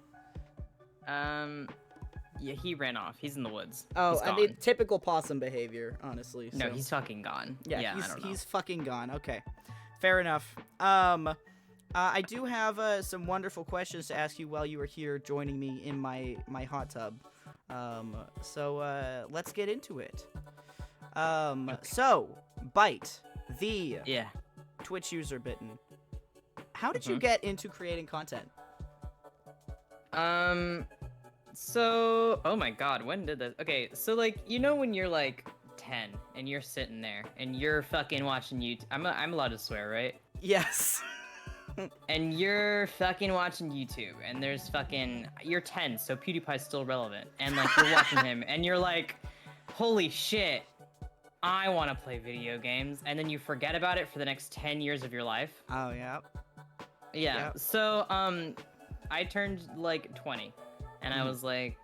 Yeah, he ran off. He's in the woods. Oh, He's I gone. mean, typical possum behavior, honestly. No, so. he's fucking gone. Yeah, I don't know. he's fucking gone. Okay, fair enough. I do have some wonderful questions to ask you while you are here joining me in my hot tub. So let's get into it. So Bite, the Yeah. Twitch user Bitten. How did you get into creating content? So, oh my god, when did this? Okay, so like, you know when you're like 10 and you're sitting there and you're fucking watching YouTube. I'm allowed to swear, right? Yes. And you're fucking watching YouTube and there's fucking, you're 10, so PewDiePie's still relevant. And like, you're watching him and you're like, holy shit, I want to play video games. And then you forget about it for the next 10 years of your life. Oh yeah. Yeah. Yep. So, I turned like 20, and I was like,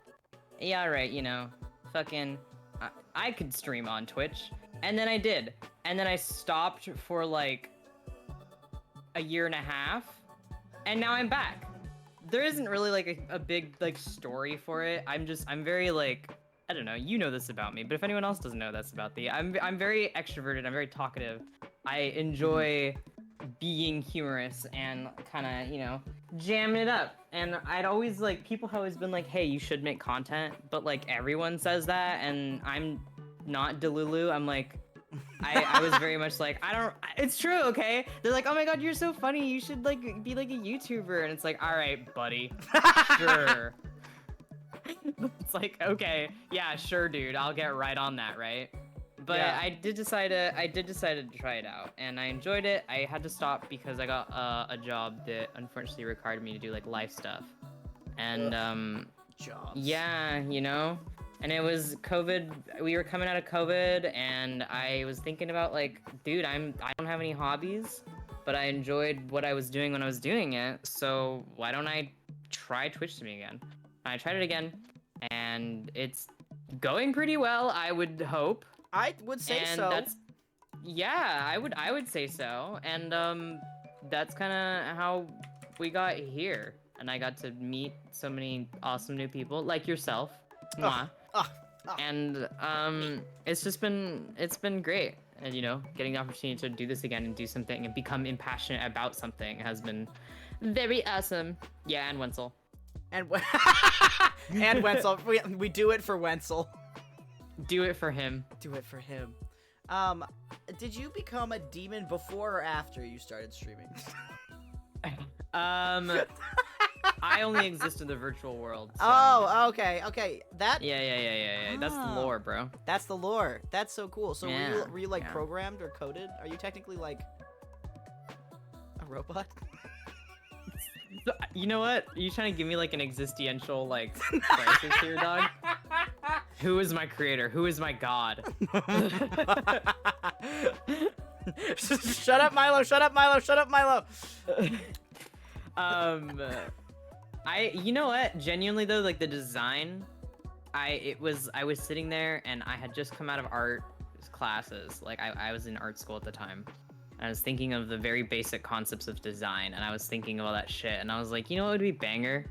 yeah, right, you know, fucking, I could stream on Twitch, and then I did, and then I stopped for like a year and a half, and now I'm back. There isn't really like a big like story for it. I'm very like, I don't know, you know this about me, but if anyone else doesn't know that's about me, I'm very extroverted, I'm very talkative. I enjoy being humorous and kind of, you know, jamming it up. And I'd always like, people have always been like, hey, you should make content, but like everyone says that, and I'm not Delulu. I'm like, I was very much like, it's true, okay? They're like, oh my god, you're so funny, you should like be like a YouTuber. And it's like, all right, buddy, sure. It's like, okay, yeah, sure, dude, I'll get right on that, right? But Yeah. I did decide to try it out, and I enjoyed it. I had to stop because I got a job that unfortunately required me to do like life stuff, and Jobs. yeah, you know, and it was COVID. We were coming out of COVID, and I was thinking about like, dude, I don't have any hobbies, but I enjoyed what I was doing when I was doing it. So why don't I try Twitch streaming again? I tried it again, and it's going pretty well, I would hope. I would say And so. yeah, I would say so. And that's kind of how we got here. And I got to meet so many awesome new people like yourself. Mwah. And it's been great. And you know, getting the opportunity to do this again and do something and become impassionate about something has been very awesome. Yeah, and Wensel. And and Wensel, we do it for Wensel. Do it for him. Do it for him. Did you become a demon before or after you started streaming? I only exist in the virtual world. So. Oh, okay. That. Yeah. That's the lore, bro. That's the lore. That's so cool. So Yeah, were you like yeah. programmed or coded? Are you technically like a robot? You know what? Are you trying to give me like an existential like crisis here, dog? Who is my creator? Who is my god? Shut up, Milo. Shut up, Milo. Shut up, Milo. You know what? Genuinely though, like the design, I was sitting there and I had just come out of art classes. Like I was in art school at the time. I was thinking of the very basic concepts of design, and I was thinking of all that shit, and I was like, you know what would be banger?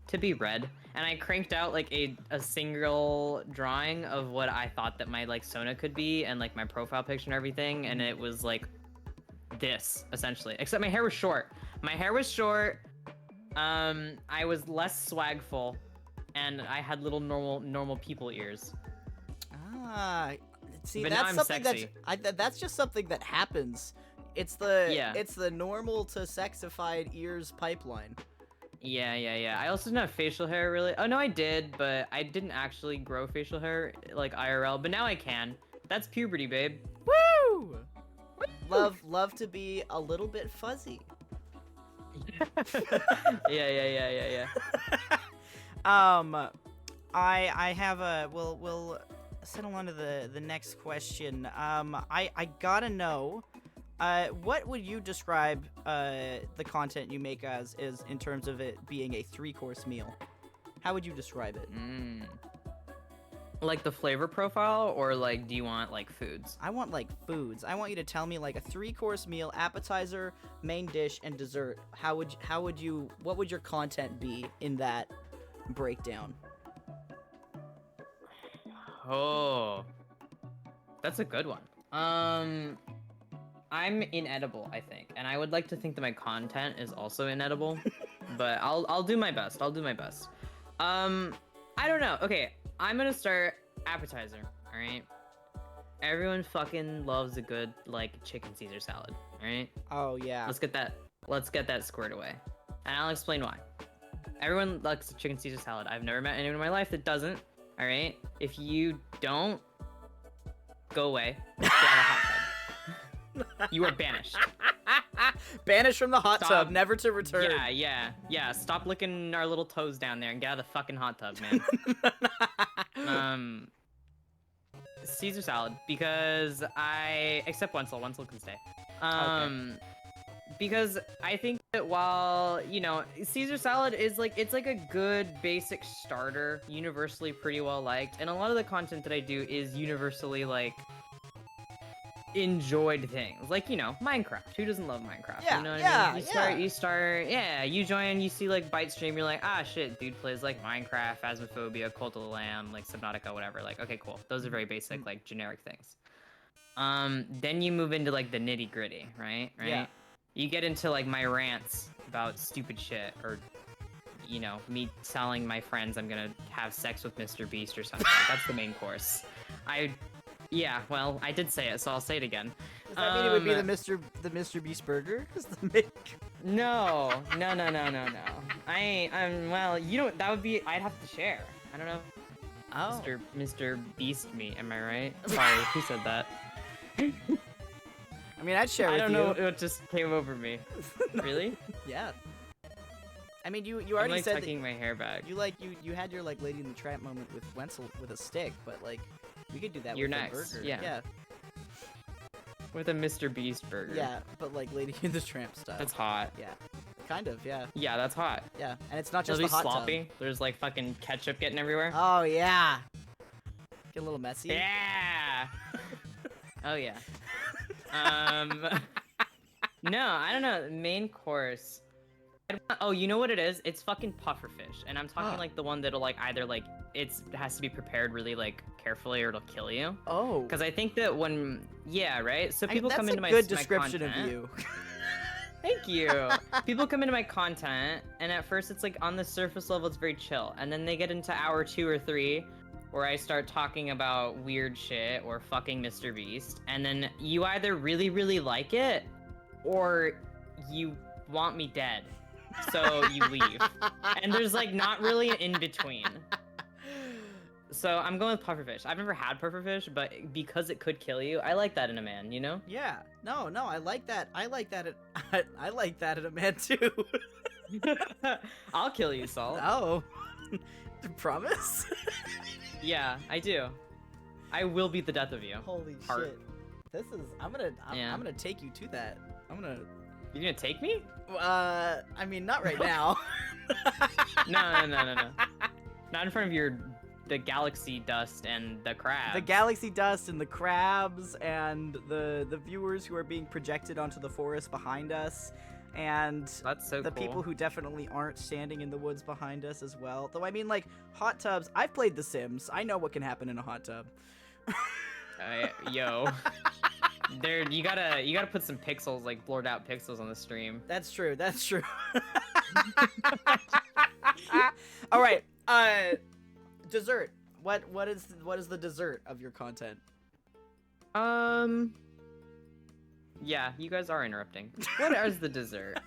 To be red. And I cranked out like a single drawing of what I thought that my like Sona could be, and like my profile picture and everything, and it was like this, essentially. Except my hair was short. My hair was short, I was less swagful, and I had little normal people ears. Ah, see, But now that's I'm something sexy. that's just something that happens. It's the normal to sexified ears pipeline. Yeah. I also didn't have facial hair, really. Oh, no, I did, but I didn't actually grow facial hair, like, IRL. But now I can. That's puberty, babe. Woo! Love to be a little bit fuzzy. Yeah. I have a... We'll settle on to the next question. I gotta know... what would you describe the content you make as is in terms of it being a 3-course meal? How would you describe it? Like the flavor profile, or like do you want like foods? I want like foods. I want you to tell me like a 3-course meal, appetizer, main dish, and dessert. What would your content be in that breakdown? Oh, that's a good one. I'm inedible, I think, and I would like to think that my content is also inedible, but I'll do my best. I don't know. Okay, I'm gonna start appetizer. All right. Everyone fucking loves a good like chicken Caesar salad. All right. Oh yeah. Let's get that squared away, and I'll explain why. Everyone likes chicken Caesar salad. I've never met anyone in my life that doesn't. All right. If you don't, go away. Get out of the hot tub. You are banished. Banished from the hot Stop. tub, never to return. Yeah. Stop licking our little toes down there and get out of the fucking hot tub, man. Caesar salad, because except Wensel can stay. Okay. Because I think that while, you know, Caesar salad is like, it's like a good basic starter, universally pretty well liked, and a lot of the content that I do is universally like enjoyed things, like, you know, Minecraft. Who doesn't love Minecraft? Yeah, You know what yeah, I mean? You start, you join, you see like Byte stream, you're like, ah shit, dude plays like Minecraft, Phasmophobia, Cult of the Lamb, like Subnautica, whatever. Like, okay, cool. Those are very basic, like generic things. Then you move into like the nitty gritty, right? Yeah. You get into like my rants about stupid shit, or you know, me telling my friends I'm gonna have sex with Mr. Beast or something. That's the main course. Yeah, well, I did say it, so I'll say it again. Does that mean it would be the Mr. Beast burger? No. Well, you don't. That would be. I'd have to share. I don't know. Oh. Mr. Beast meat. Am I right? Sorry, who said that? I mean, I'd share with you. I don't know what just came over me. Really? Yeah. I mean, you I'm already like said tucking my hair back. you had your like Lady in the Tramp moment with Wensel with a stick, but like we could do that You're with next, a burger. yeah. With a Mr. Beast burger. Yeah, but like Lady in the Tramp style. That's hot. Yeah. Kind of, yeah. Yeah, that's hot. Yeah. And it's not It'll just be the hot sloppy. tub. There's like fucking ketchup getting everywhere. Oh yeah. Get a little messy. Yeah. Oh yeah. No, I don't know. Main course. Oh, you know what it is? It's fucking pufferfish, and I'm talking like the one that'll like either like it has to be prepared really like carefully or it'll kill you. Oh. Because I think that right. So people come into my that's a good description my content. of you. Thank you. People come into my content, and at first it's like on the surface level it's very chill, and then they get into hour 2 or 3, where I start talking about weird shit or fucking Mr. Beast, and then you either really like it, or you want me dead. so you leave. And there's like not really an in-between. So I'm going with pufferfish. I've never had pufferfish, but because it could kill you, I like that in a man, you know? Yeah. No, I like that. I like that. I like that in a man too. I'll kill you, Salt. Oh. Promise? Yeah, I do. I will beat the death of you. Holy Heart. shit. I'm gonna take you to that. You're gonna take me? I mean, not right now. No. Not in front of the galaxy dust and the crabs. The galaxy dust and the crabs and the viewers who are being projected onto the forest behind us, and That's so the cool. people who definitely aren't standing in the woods behind us as well. Though I mean, like, hot tubs. I've played The Sims. I know what can happen in a hot tub. Yo. There, you gotta put some pixels, like blurred out pixels on the stream. That's true. All right. Dessert. What is the dessert of your content? Yeah, you guys are interrupting. What is the dessert?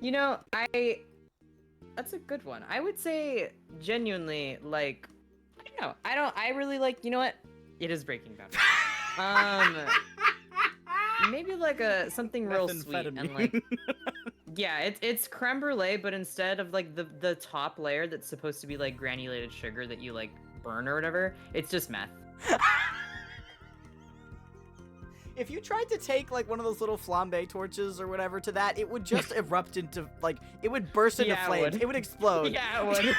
You know, that's a good one. I would say genuinely, like, I really like, you know what? It is Breaking Bad. Maybe like something real sweet and like, yeah, it's creme brulee, but instead of like the top layer that's supposed to be like granulated sugar that you like burn or whatever, it's just meth. If you tried to take like one of those little flambe torches or whatever to that, it would just erupt into like it would burst into Yeah, it flames. would. It would explode. Yeah, it would.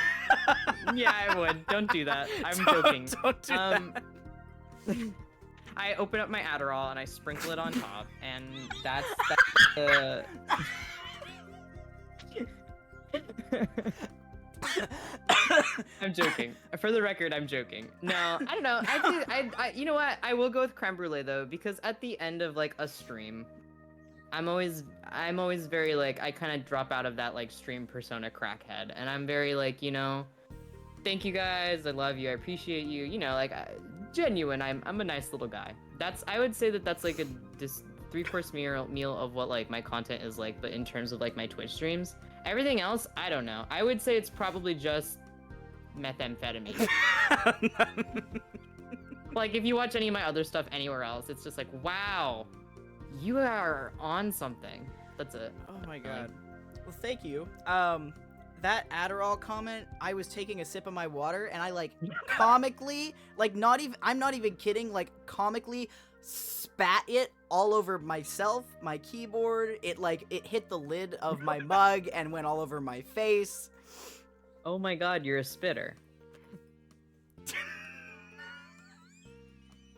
Yeah, I would. Don't do that. I'm joking. Don't do that. I open up my Adderall and I sprinkle it on top, and that's the. I'm joking. For the record, I'm joking. No, I don't know. You know what? I will go with creme brulee though, because at the end of like a stream, I'm always very like, I kind of drop out of that like stream persona crackhead, and I'm very like, you know, thank you guys, I love you, I appreciate you, you know, like genuine. I'm a nice little guy. I would say that's like a 3-course meal of what like my content is like, but in terms of like my Twitch streams, everything else, I don't know. I would say it's probably just methamphetamine. Like if you watch any of my other stuff anywhere else, it's just like, wow, you are on something. That's it. Oh my god. Well, thank you. That Adderall comment, I was taking a sip of my water and I like comically, like I'm not even kidding, like comically spat it all over myself, my keyboard. It hit the lid of my mug and went all over my face. Oh my god, you're a spitter.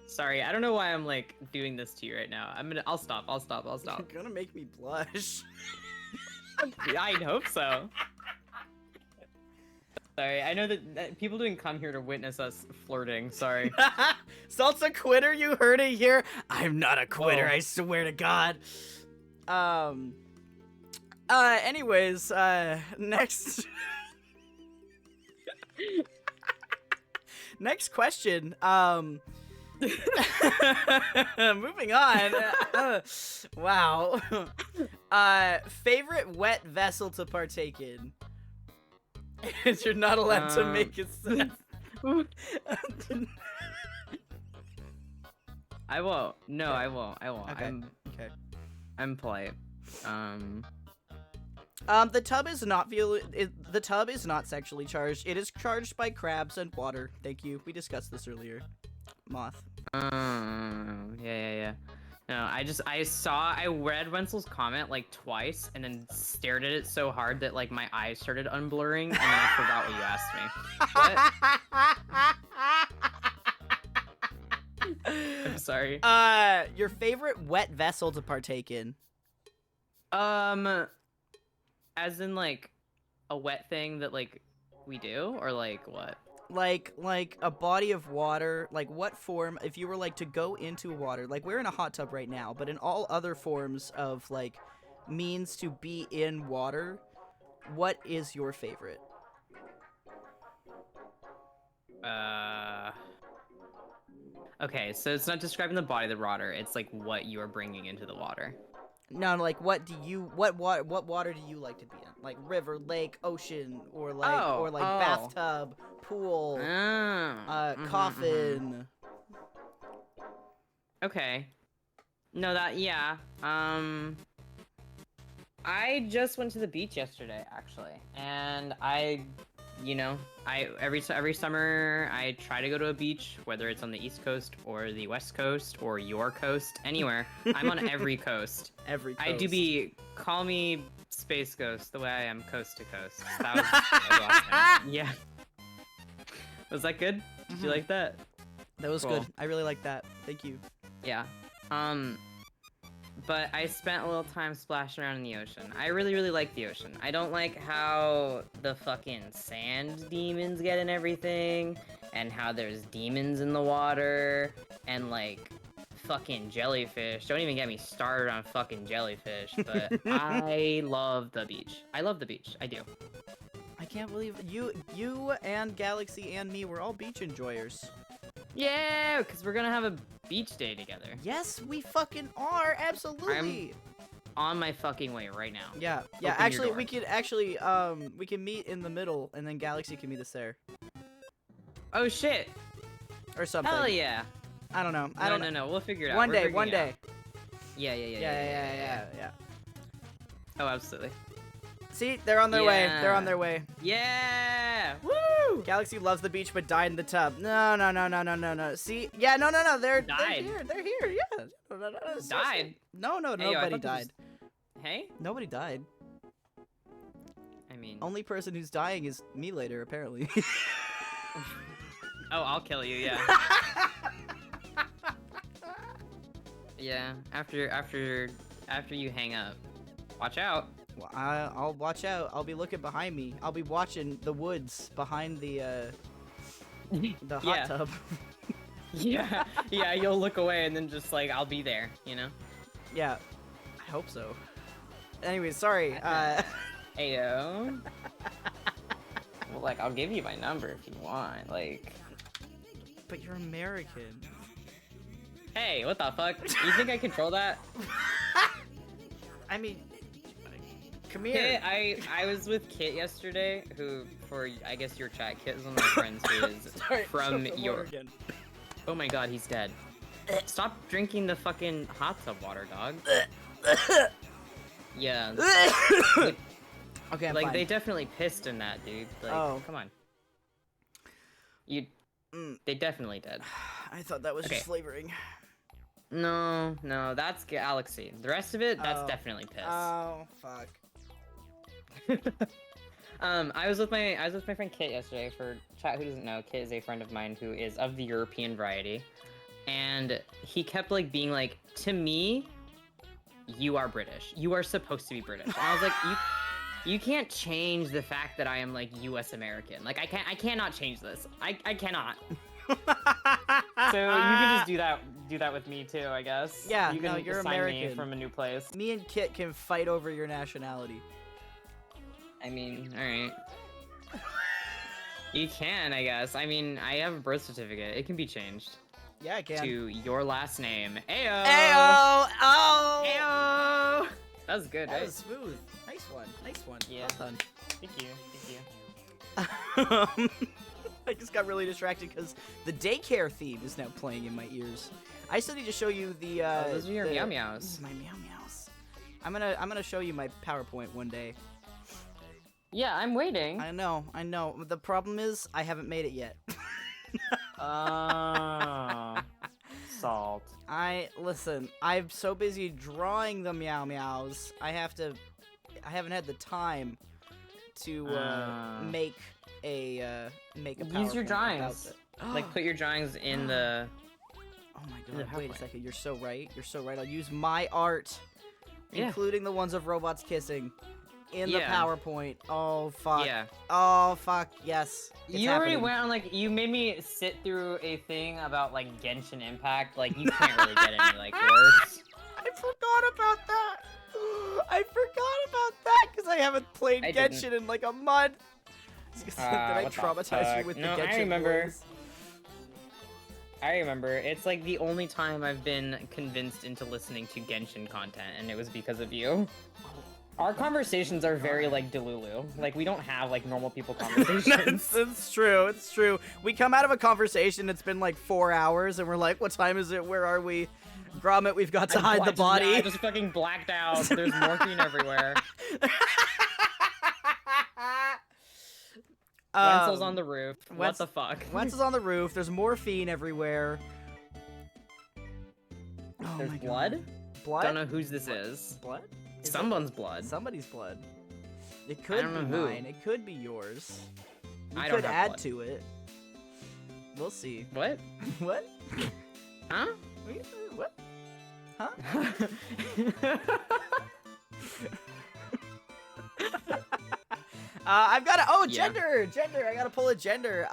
Sorry, I don't know why I'm like doing this to you right now. I'll stop. You're gonna make me blush. I hope so. Sorry, I know that people didn't come here to witness us flirting. Sorry. Salt's a quitter, you heard it here. I'm not a quitter, Oh. I swear to God. Anyways, next. Next question. Moving on. Wow. Favorite wet vessel to partake in? You're not allowed to make it sense. I won't. No, Okay. I won't. Okay. Okay. I'm polite. The tub is not sexually charged. It is charged by crabs and water. Thank you. We discussed this earlier. Moth. Yeah. No, I read Wensel's comment like twice and then stared at it so hard that like my eyes started unblurring and then I forgot what you asked me. What? I'm sorry. Your favorite wet vessel to partake in? As in like a wet thing that like we do, or like what? Like a body of water, like what form, if you were like to go into water, like we're in a hot tub right now, but in all other forms of like means to be in water, what is your favorite? Okay, so it's not describing the body of the water, it's like what you are bringing into the water. No, like what water do you like to be in? Like river, lake, ocean, or like bathtub, pool, coffin. Okay. No, yeah. I just went to the beach yesterday, actually, and every summer I try to go to a beach, whether it's on the East Coast or the West Coast or your coast, anywhere. I'm on every coast. Every coast. I do call me Space Ghost, the way I am coast to coast. That was awesome. Yeah. Was that good? Did you like that? That was Cool. good. I really like that. Thank you. Yeah. But I spent a little time splashing around in the ocean. I really, really like the ocean. I don't like how the fucking sand demons get in everything, and how there's demons in the water, and like fucking jellyfish. Don't even get me started on fucking jellyfish, but I love the beach. I love the beach. I do. I can't believe you and Galaxy and me were all beach enjoyers. Yeah, because we're gonna have a beach day together. Yes, we fucking are. Absolutely. On my fucking way right now. Yeah. Open your Actually, door. we can meet in the middle, and then Galaxy can meet us there, Oh shit! or something. Hell yeah! I don't know. I don't know. No. We'll figure it out. One We're day. figuring One it day. out. Yeah. Yeah. Oh, absolutely. See, they're on their way. Yeah. They're on their way. Yeah! Woo! Galaxy loves the beach, but died in the tub. No. See, yeah, no. They're Died. here. They're here. Yeah. No, seriously. Died? No, Hey, yo, I nobody thought this died. was- Hey? Nobody died. I mean... Only person who's dying is me later, apparently. Oh, I'll kill you, yeah. Yeah, after you hang up. Watch out. Well, I'll watch out. I'll be looking behind me. I'll be watching the woods behind the hot Yeah. tub. Yeah, you'll look away and then just like, I'll be there, you know? Yeah, I hope so. Anyway, sorry. Ayo. Well, like, I'll give you my number if you want, like... But you're American. Hey, what the fuck? You think I control that? I mean, come Kit, here. I was with Kit yesterday, who, for, I guess, your chat, Kit is one of my friends who is Sorry, from show the your... Morgan. Oh my god, he's dead. Stop drinking the fucking hot tub water, dog. Yeah. Okay, I'm Like, fine. they definitely pissed in that, dude. Like, Oh. come on. They definitely did. I thought that was Okay. just flavoring. No, that's Galaxy. The rest of it, that's Oh. definitely piss. Oh, fuck. I was with my friend Kit yesterday. For chat who doesn't know, Kit is a friend of mine who is of the European variety, and he kept like being like, to me, you are British. You are supposed to be British. And I was like, you can't change the fact that I am like U.S. American. Like I cannot change this. I cannot. So you can just do that with me too, I guess. Yeah, you can no, you're assign me American. from a new place. Me and Kit can fight over your nationality. I mean, alright. You can, I guess. I mean, I have a birth certificate. It can be changed Yeah, I can. to your last name. Ayo! Ayo! Oh! Ayo! That was good, That right? was smooth. Nice one. Nice one. Yeah. Well done. Thank you. I just got really distracted because the daycare theme is now playing in my ears. I still need to show you the. Those are your meow meows. This is my meow meows. I'm gonna show you my PowerPoint one day. Yeah, I'm waiting. I know. The problem is I haven't made it yet. Oh. Salt. Listen. I'm so busy drawing the meow meows. I haven't had the time to make a Use your PowerPoint drawings. about it. Like, put your drawings in the... Oh my the god, wait a PowerPoint. second, you're so right. I'll use my art, Yeah. including the ones of robots kissing, in the Yeah. PowerPoint. Oh fuck. Yeah. Oh fuck, yes. It's You already happening. went on, like, you made me sit through a thing about, like, Genshin Impact. Like, you can't really get any, like, worse. I forgot about that. I forgot about that because I haven't played I Genshin didn't. in like a month. Did I What the traumatize you fuck? with No, the I Genshin remember. voice? I remember. It's like the only time I've been convinced into listening to Genshin content, and it was because of you. Our conversations are very like Delulu. Like we don't have like normal people conversations. It's true. It's true. We come out of a conversation. It's been like 4 hours, and we're like, "What time is it? Where are we?" Grommet, we've got to hide the body. I just fucking blacked out. There's morphine everywhere. Wensel's on the roof. What the fuck? Wensel's on the roof. There's morphine everywhere. Oh There's my God. blood? Blood? Don't know whose this is. Blood? Is Someone's blood. Somebody's blood. It could don't be know who. mine. It could be yours. You I don't could have add blood. to it. We'll see. What? What? Huh? What? Huh? I've got to. Oh, Yeah. gender. I gotta pull a gender.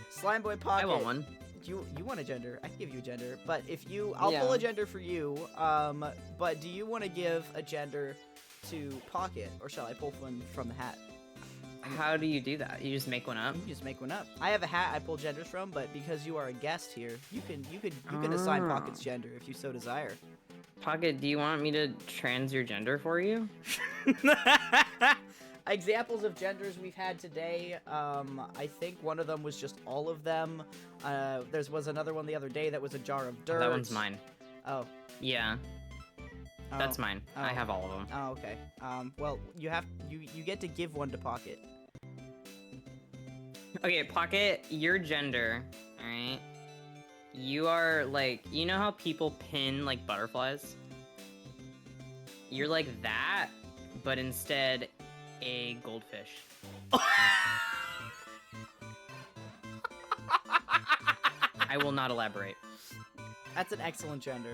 Slime Boy Pocket. I want one. You want a gender? I can give you a gender, but if you, I'll pull Yeah. a gender for you. But do you want to give a gender to Pocket, or shall I pull one from the hat? How do you do that? You just make one up? You can just make one up. I have a hat I pull genders from, but because you are a guest here, you can assign Pocket's gender if you so desire. Pocket, do you want me to trans your gender for you? Examples of genders we've had today. I think one of them was just all of them. There was another one the other day that was a jar of dirt. That one's mine. Oh. Yeah, that's Oh. mine. I Oh. have all of them. Oh, okay. Well, you get to give one to Pocket. Okay, Pocket, your gender, alright? You are like, you know how people pin like butterflies? You're like that, but instead a goldfish. I will not elaborate. That's an excellent gender.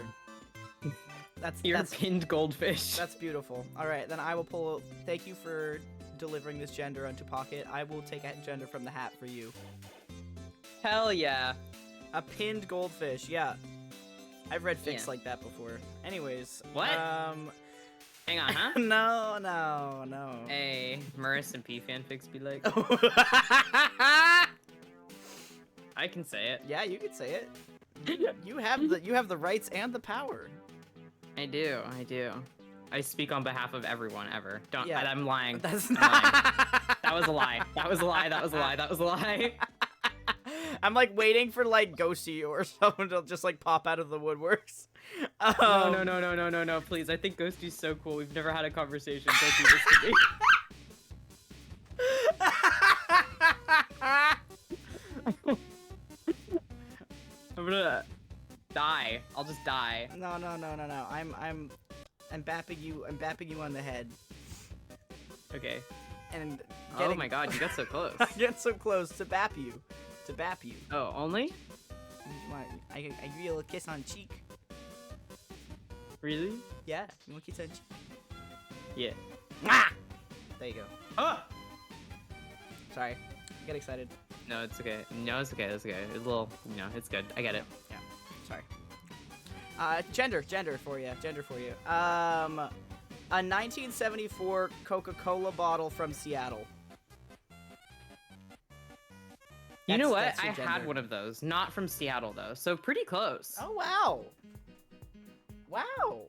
You're That's a pinned goldfish. That's beautiful. All right, then I will pull. Thank you for delivering this gender onto Pocket. I will take a gender from the hat for you. Hell yeah. A pinned goldfish. Yeah, I've read fics Yeah. like that before. Anyways. What? Hang on, huh? No. Hey, Maris and P fanfics be like. I can say it. Yeah, you could say it. You have the rights and the power. I do. I speak on behalf of everyone ever. Don't. Yeah. I'm lying. That's I'm lying. That was a lie. That was a lie. I'm like waiting for like Ghosty or someone to just like pop out of the woodworks. No, please. I think Ghosty's so cool. We've never had a conversation. Don't do this to me. I'm gonna die. I'll just die. No. I'm bapping you. I'm bapping you on the head. Okay. And Oh my god, you got so close. I get so close to bap you. Oh, only? You want- I give you a little kiss on the cheek. Really? Yeah. You want a kiss on the cheek? Yeah. Mwah! There you go. Ah! Sorry. Get excited. No, it's okay. It's okay. It's a little, it's good. I get it. Yeah. Sorry. Gender for you. A 1974 Coca-Cola bottle from Seattle. You know what? That's I your had gender. one of those. Not from Seattle, though. So pretty close. Oh, wow. Wow.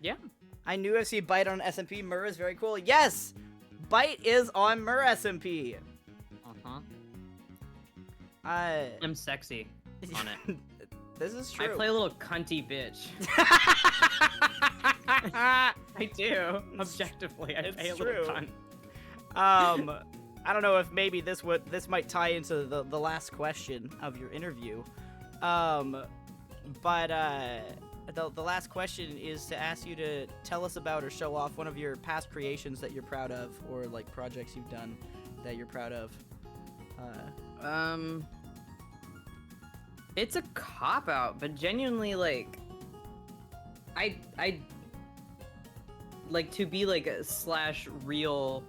Yeah. I knew FC Bite on SMP. Mur is very cool. Yes! Bite is on Mur SMP. Uh-huh. Uh, I'm sexy on it. This is true. I play a little cunty bitch. I do. Objectively, I It's play a true. little cunt. I don't know if maybe this might tie into the last question of your interview. But the last question is to ask you to tell us about or show off one of your past creations that you're proud of, or like projects you've done that you're proud of. It's a cop out, but genuinely, like, I like to be like a / real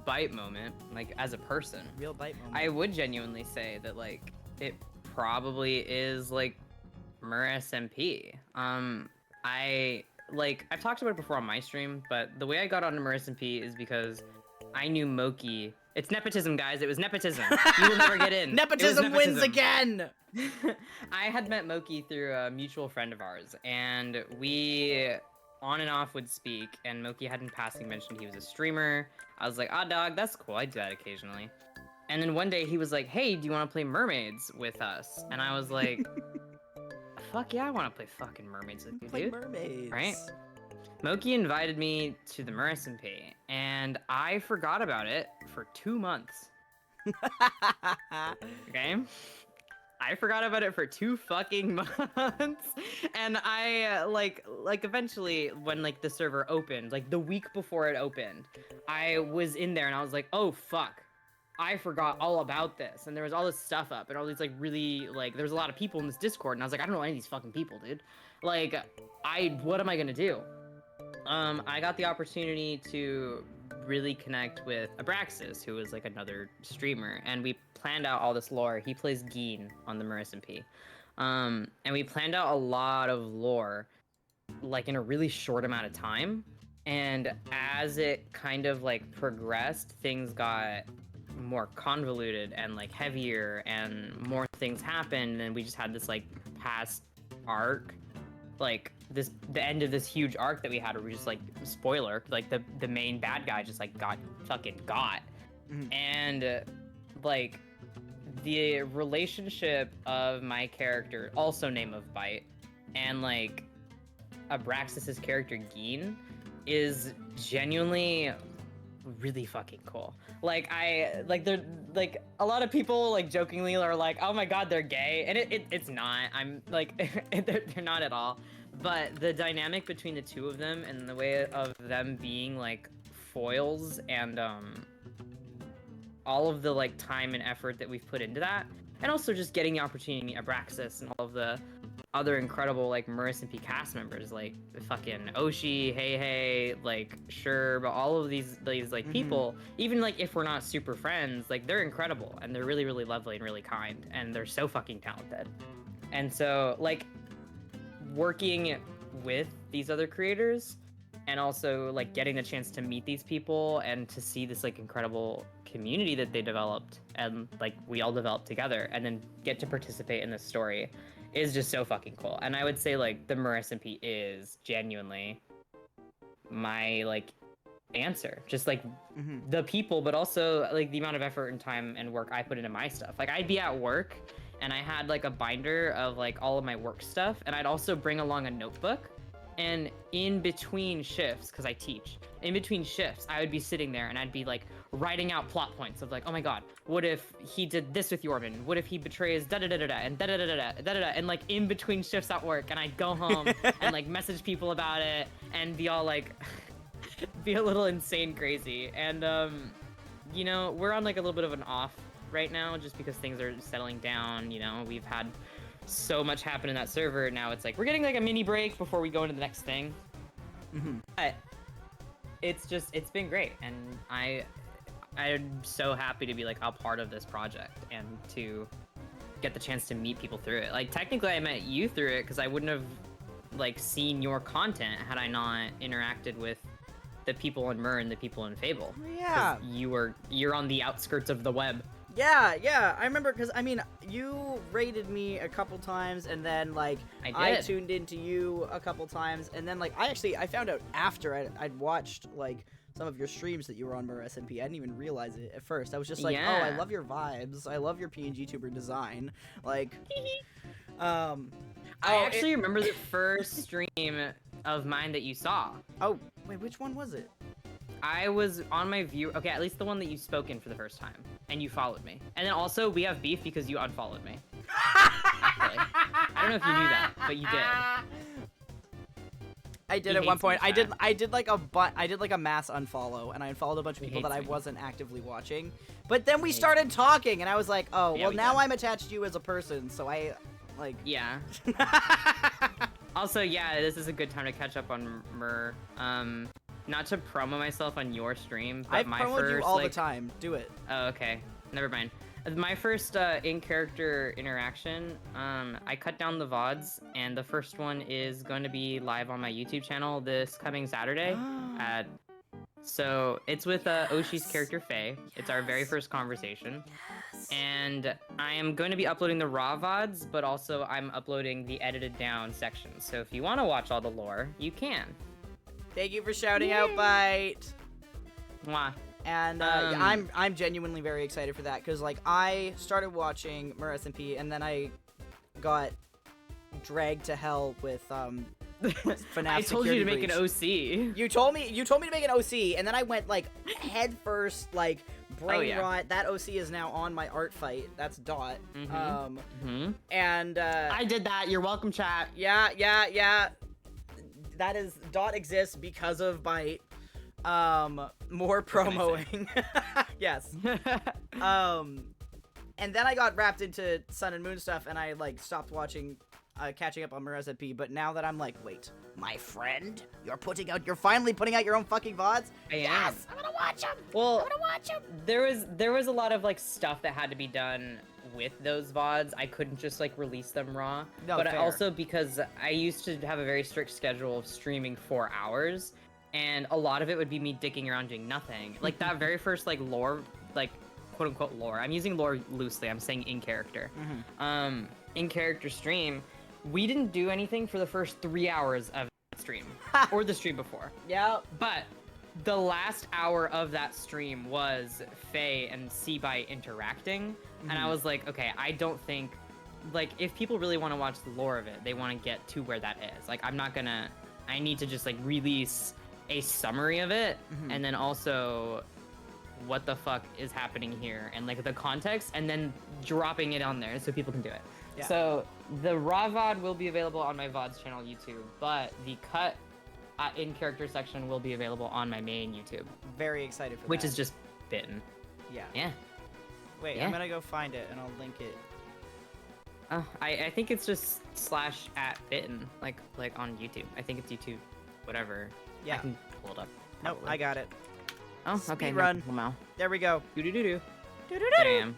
bite moment, like as a person. Real bite moment. I would genuinely say that like it probably is like Mur SMP. I've talked about it before on my stream, but the way I got onto Mur SMP is because I knew Moki It's nepotism, guys. It was nepotism. You will never get in. It was Nepotism wins again. I had met Moki through a mutual friend of ours, and we on and off would speak, and Moki had in passing mentioned he was a streamer. I was like, ah, dog, that's cool. I do that occasionally. And then one day he was like, hey, do you want to play mermaids with us? And I was like, fuck yeah, I want to play fucking mermaids with you, Play dude. mermaids. Right? Moki invited me to the SMP, and I forgot about it for 2 months. Okay? I forgot about it for 2 fucking months, and I, like eventually, when, like, the server opened, like, the week before it opened, I was in there, and I was like, oh, fuck. I forgot all about this, and there was all this stuff up, and all these, like, really, like, there's a lot of people in this Discord, and I was like, I don't know any of these fucking people, dude. Like, what am I gonna do? I got the opportunity to really connect with Abraxas, who is like another streamer, and we planned out all this lore. He plays Geen on the SMP. And we planned out a lot of lore, like in a really short amount of time. And as it kind of like progressed, things got more convoluted and like heavier, and more things happened, and we just had this like past arc, like the end of this huge arc that we had, where we just like, spoiler, like the main bad guy just like got. And like the relationship of my character, also name of Bite, and like Abraxas's character Geen is genuinely really fucking cool. Like they're like, a lot of people like jokingly are like, oh my god, they're gay, and it's not. I'm like they're not at all. But the dynamic between the two of them, and the way of them being like foils, and all of the like time and effort that we've put into that, and also just getting the opportunity to meet Abraxas and all of the other incredible like Merus and P cast members, like fucking Oshi, Hey, like Sure, but all of these like people, even like if we're not super friends, like they're incredible, and they're really, really lovely and really kind, and they're so fucking talented. And so like working with these other creators, and also like getting the chance to meet these people and to see this like incredible community that they developed, and like we all developed together, and then get to participate in this story, is just so fucking cool. And I would say like the Merus SMP is genuinely my like answer, just like the people, but also like the amount of effort and time and work I put into my stuff. Like I'd be at work, and I had like a binder of like all of my work stuff, and I'd also bring along a notebook, and in between shifts, because I teach, in between shifts, I would be sitting there and I'd be like writing out plot points of like, oh my god, what if he did this with Yorban? What if he betrays da-da-da-da-da and da-da-da-da-da, and like in between shifts at work, and I'd go home and like message people about it and be all like, be a little insane crazy. And you know, we're on like a little bit of an off right now, just because things are settling down. You know, we've had so much happen in that server. Now it's like we're getting like a mini break before we go into the next thing. But it's been great, and I'm so happy to be like a part of this project, and to get the chance to meet people through it. Like technically I met you through it, because I wouldn't have like seen your content had I not interacted with the people in Myr and the people in Fable. Yeah. You're on the outskirts of the web. Yeah, I remember, because, I mean, you raided me a couple times, and then, like, I tuned into you a couple times, and then, like, I found out after I'd watched, like, some of your streams that you were on Myr SMP. I didn't even realize it at first. I was just like, oh, I love your vibes. I love your PNG tuber design. Like, I actually remember the first stream of mine that you saw. Oh, wait, which one was it? I was on my view. Okay, at least the one that you spoke in for the first time, and you followed me. And then also we have beef because you unfollowed me. Actually. I don't know if you knew that, but you did. I did at one point. I did like a mass unfollow, and I unfollowed a bunch of people that I wasn't actively watching. But then we started talking, and I was like, oh, well, now I'm attached to you as a person, so I like. Yeah. Also, yeah, this is a good time to catch up on Myr. Not to promo myself on your stream, but I've promoted you all the time. Do it. Oh, okay. Never mind. My first in-character interaction, I cut down the VODs, and the first one is going to be live on my YouTube channel this coming Saturday at So it's with Oshi's character Faye. It's our very first conversation. And I am going to be uploading the raw VODs, but also I'm uploading the edited down sections. So if you want to watch all the lore, you can. Thank you for shouting out, Bite. Mwah. And I'm genuinely very excited for that because like I started watching SMP and then I got dragged to hell with FNAF I told you to make Breach. an OC. You told me to make an OC, and then I went like head first, like brain yeah. rot. That OC is now on my art fight. That's Dot. Mhm. And I did that. You're welcome, chat. yeah. That is Dot exists because of Bite. More promoing. Yes. And then I got wrapped into Sun and Moon stuff, and I like stopped watching. Catching up on SMP, but now that I'm like, wait, my friend, you're finally putting out your own fucking VODs? I am. Yes, I'm gonna watch them. Well, I'm gonna watch them. there was a lot of like stuff that had to be done with those VODs. I couldn't just like release them raw. No, but fair. also because I used to have a very strict schedule of streaming 4 hours, and a lot of it would be me dicking around doing nothing. Like that very first like lore, like quote unquote lore. I'm using lore loosely. I'm saying in character. In character stream. We didn't do anything for the first 3 hours of the stream, or the stream before. Yeah. But the last hour of that stream was Faye and Seabite interacting, and I was like, okay, I don't think, like, if people really want to watch the lore of it, they want to get to where that is. Like, I need to just, like, release a summary of it, and then also what the fuck is happening here, and, like, the context, and then dropping it on there so people can do it. Yeah. So the raw VOD will be available on my VODs channel YouTube, but the cut in character section will be available on my main YouTube, Very excited for which that. is just bitten. Yeah. Yeah. Wait, Yeah. I'm gonna go find it and I'll link it. I think it's just /@bitten, like on YouTube. I think it's YouTube, whatever. Yeah. I can pull it up. Nope, probably. I got it. Oh, okay. Speedrun. Wow. There we go. There I am.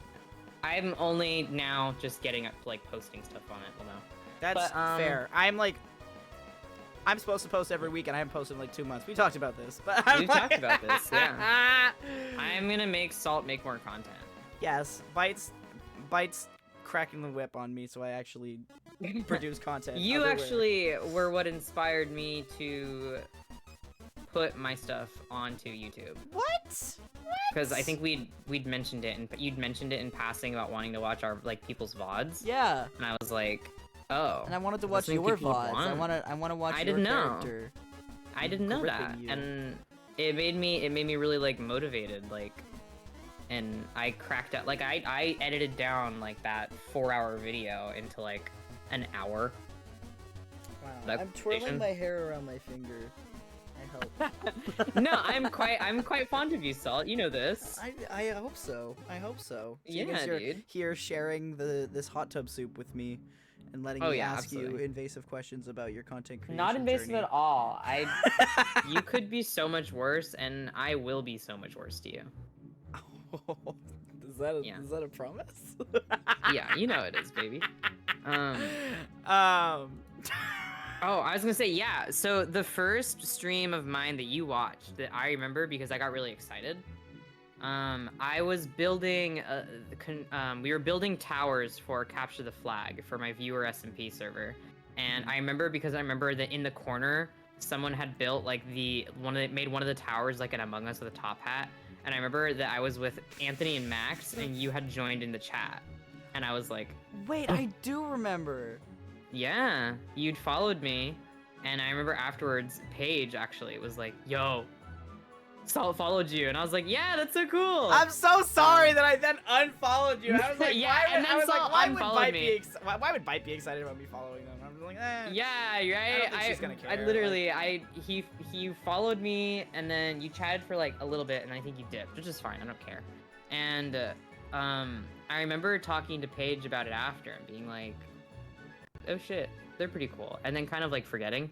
I'm only now just getting up to like posting stuff on it. Well, no. That's But, fair. I'm supposed to post every week and I haven't posted in like 2 months. We talked about this, but I'm We've talked about this, yeah. I'm gonna make Salt make more content. Yes, Bites cracking the whip on me, so I actually produce content. You everywhere. actually were what inspired me to put my stuff onto YouTube. What? Because I think we'd mentioned it, and you'd mentioned it in passing about wanting to watch our like people's VODs. Yeah. And I was like, oh. And I wanted to is watch this something your people VODs. want? I want to watch I your didn't know. character. I didn't know that, gripping you. and it made me really like motivated, like, and I cracked out, like I edited down like that 4-hour video into like an hour. Wow. That I'm twirling station. my hair around my finger. I hope. No, I'm quite fond of you, Salt. You know this. I hope so. I hope so. Yeah, Because you're dude. here sharing this hot tub soup with me and letting Oh, me yeah, ask you absolutely. invasive questions about your content creation Not invasive journey. at all. You could be so much worse, and I will be so much worse to you. Is that Yeah. is that a promise? Yeah, you know it is, baby. Oh, I was gonna say, yeah. So the first stream of mine that you watched that I remember because I got really excited. I was building, we were building towers for Capture the Flag for my viewer SMP server, and I remember because I remember that in the corner someone had built like made one of the towers like an Among Us with a top hat, and I remember that I was with Anthony and Max, and you had joined in the chat, and I was like, Wait, I do remember. yeah, you'd followed me, and I remember afterwards, Paige actually was like, yo, Salt followed you, and I was like, yeah, that's so cool. I'm so sorry that I then unfollowed you. I was like, Yeah, why would, and then I was like, Salt why would unfollowed Bite me. be why would Bite be excited about me following them? I'm like, eh. Yeah, I right. don't think she's gonna care, I literally, he followed me, and then you chatted for like a little bit, and I think you dipped, which is fine. I don't care. And I remember talking to Paige about it after, and being like, oh shit, they're pretty cool, and then kind of like forgetting.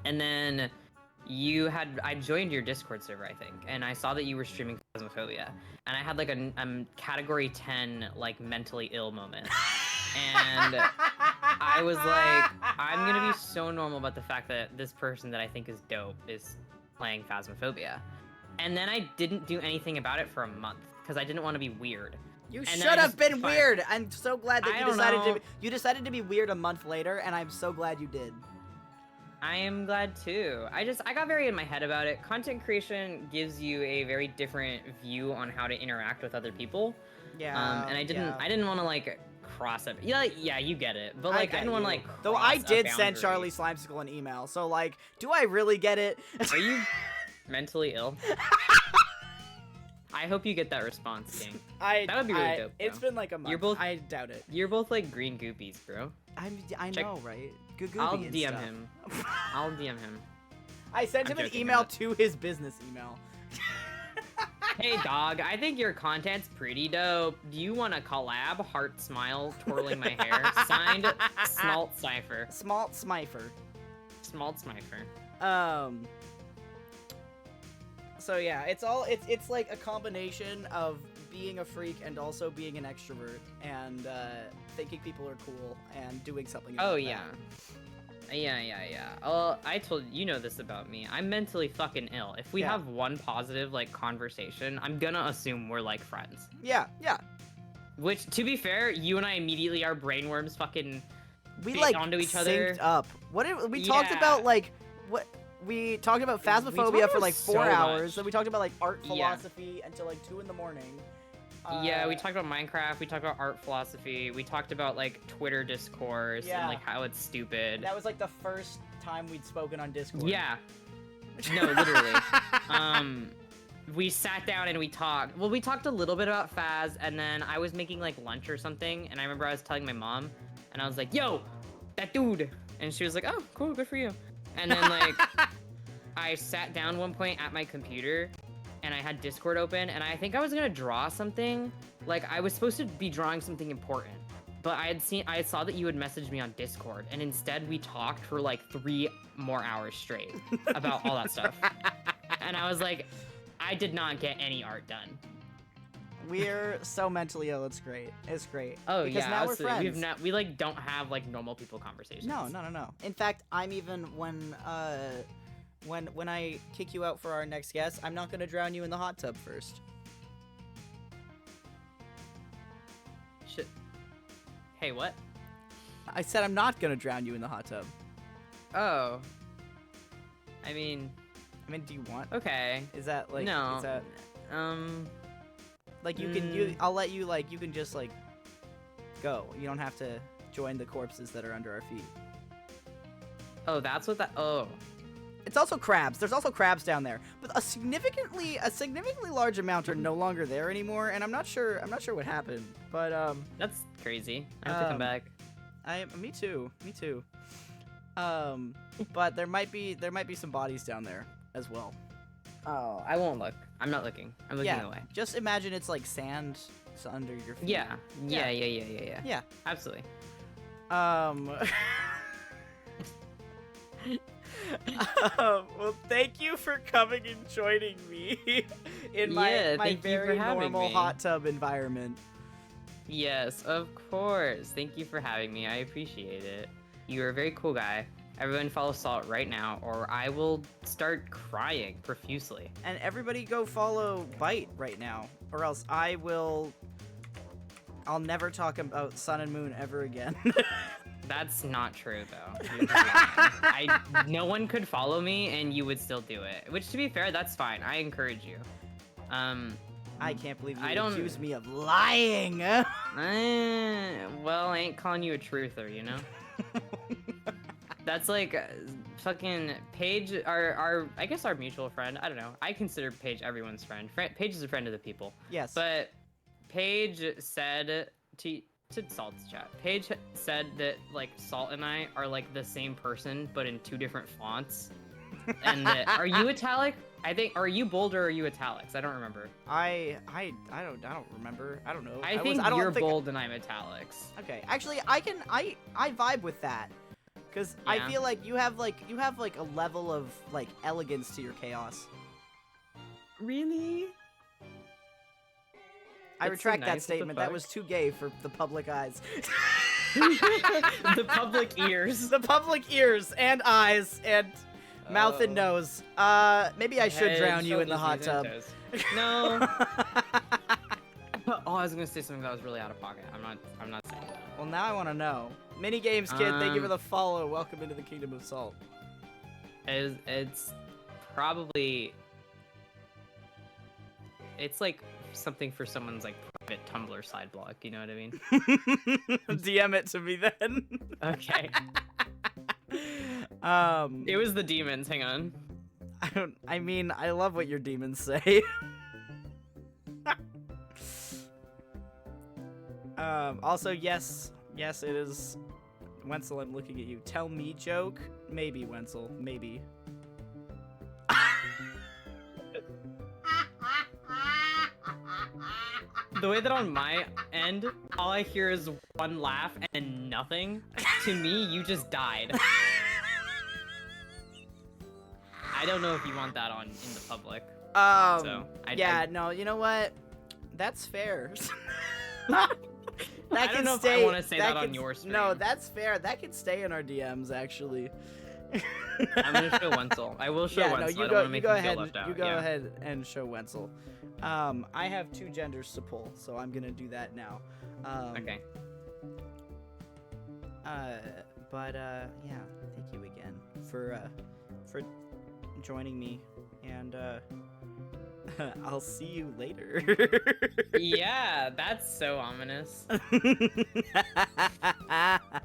And then I joined your Discord server, I think, and I saw that you were streaming Phasmophobia, and I had like a category 10 like mentally ill moment. And I was like, I'm gonna be so normal about the fact that this person that I think is dope is playing Phasmophobia. and then I didn't do anything about it for a month because I didn't want to be weird. You And then should I have just been find- weird. I'm so glad that I you don't decided know. to. You decided to be weird a month later, and I'm so glad you did. I am glad too. I got very in my head about it. Content creation gives you a very different view on how to interact with other people. Yeah. And I yeah. didn't want to like cross it. Yeah, you get it. But I like I get didn't want to you. like Though I cross a did send boundary. Charlie Slimesicle an email, so like, do I really get it? Are you mentally ill? I hope you get that response, King. That would be really dope, It's though. been like a month. You're both- I doubt it. You're both like green goopies, bro. I Check- know, right? I'll Googooby and DM stuff. him. I'll DM him. I sent I'm him an joking, email I'm not. to his business email. Hey dog, I think your content's pretty dope. Do you want to collab? Heart smile, twirling my hair. Signed, Smalt Cipher. Smalt Smifer. Smalt Cipher. So yeah, it's like a combination of being a freak and also being an extrovert and thinking people are cool and doing something about Oh that. yeah. Yeah. I told you know this about me. I'm mentally fucking ill. If we Yeah. have one positive like conversation, I'm gonna assume we're like friends. Yeah. Which, to be fair, you and I immediately our brainworms fucking We bit like onto each other. synced up. We talked Yeah. about like what we talked about phasmophobia talked for about like 4 so hours. much. Then we talked about like art Yeah. philosophy until like 2 in the morning. Yeah, we talked about Minecraft, we talked about art philosophy, we talked about like Twitter discourse Yeah. and like how it's stupid. That was like the first time we'd spoken on Discord. Yeah. No, literally. We sat down and we talked. Well, we talked a little bit about Phaz, and then I was making like lunch or something, and I remember I was telling my mom, and I was like, "Yo, that dude," and she was like, "Oh, cool, good for you." And then like, I sat down one point at my computer, and I had Discord open, and I think I was gonna draw something. Like I was supposed to be drawing something important, but I saw that you had messaged me on Discord, and instead we talked for like 3 more hours straight about all that stuff. And I was like, I did not get any art done. We're so mentally ill. It's great. It's great. Oh because yeah, now we're absolutely. friends. We like don't have like normal people conversations. No. In fact, I'm even when I kick you out for our next guest, I'm not gonna drown you in the hot tub first. Shit. Hey, what? I said I'm not gonna drown you in the hot tub. Oh. I mean, Do you want? okay. Is that like? No. Is that Um. like you can? I'll let you like. You can just like go. You don't have to join the corpses that are under our feet. Oh, that's what that. Oh. It's also crabs. There's also crabs down there, but a significantly large amount are no longer there anymore, and I'm not sure what happened. But That's crazy. I have to come back. Me too. But there might be some bodies down there as well. Oh, I won't look. I'm not looking. I'm looking Yeah. away. Just imagine it's like sand under your feet. Yeah. Yeah. Yeah. Absolutely. Well, thank you for coming and joining me in Yeah, my thank you for very having normal me. hot tub environment. Yes, of course. Thank you for having me. I appreciate it. You're a very cool guy. Everyone follow Salt right now, or I will start crying profusely. And everybody go follow Bite right now, or else I'll never talk about Sun and Moon ever again. That's not true, though. You're just lying. No one could follow me, and you would still do it. Which, to be fair, that's fine. I encourage you. I can't believe you I don't- accuse me of lying. Well, I ain't calling you a truther, you know? That's like fucking Paige, I guess our mutual friend. I don't know. I consider Paige everyone's friend. Paige is a friend of the people. Yes. But Paige said to Salt's chat, Paige said that like Salt and I are like the same person, but in 2 different fonts. And that, are you italic? I think, are you bold or are you italics? I don't remember. I don't remember. I don't know. I think don't you're think- bold and I'm italics. Okay, actually, I vibe with that, cause I Yeah. feel like you have like a level of like elegance to your chaos. Really? I That's so retract nice, that what the statement. That fuck? was too gay for the public eyes. The public ears. The public ears and eyes and Mouth and nose. Maybe I should drown you in the hot tub. No. Oh, I was gonna say something that was really out of pocket. I'm not saying that. Well, now I want to know. Mini Games Kid, thank you for the follow. Welcome into the Kingdom of Salt. It's probably... It's like something for someone's like private Tumblr side blog, you know what I mean? DM it to me then. Okay. It was the demons, hang on. I mean, I love what your demons say. Also, yes, it is. Wensel, I'm looking at you. Tell me joke? Maybe, Wensel, maybe. The way that on my end, all I hear is one laugh and nothing. To me, you just died. I don't know if you want that in the public. No, you know what? That's fair. I don't know if I want to say that on your stream. No, that's fair. That can stay in our DMs, actually. I'm gonna show Wensel. I will show Wensel. No, I don't want to make him feel left out. You go ahead and show Wensel. I have 2 genders to pull, so I'm gonna do that now. Okay. Yeah, thank you again for joining me, and I'll see you later. Yeah, that's so ominous.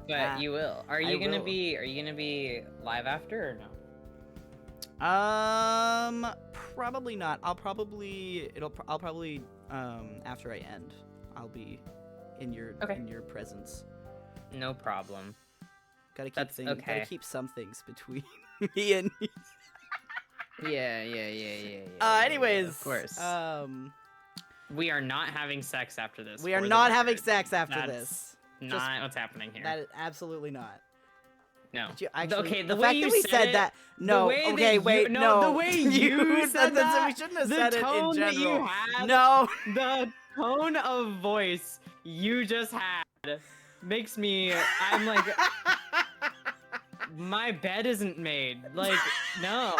But you will. Are you gonna be live after or no? Probably not. I'll probably after I end, I'll be in your presence. No problem. Gotta keep some things between me and you. Yeah. Anyways, of course. We are not having sex after this. We are not having sex after this. Not what's happening here. That is absolutely not. No. Actually, the way way you you said that. No. Okay, wait. No. The way you said that. We shouldn't have said it in general. The tone that you had. No. The tone of voice you just had makes me. I'm like. My bed isn't made. Like, no.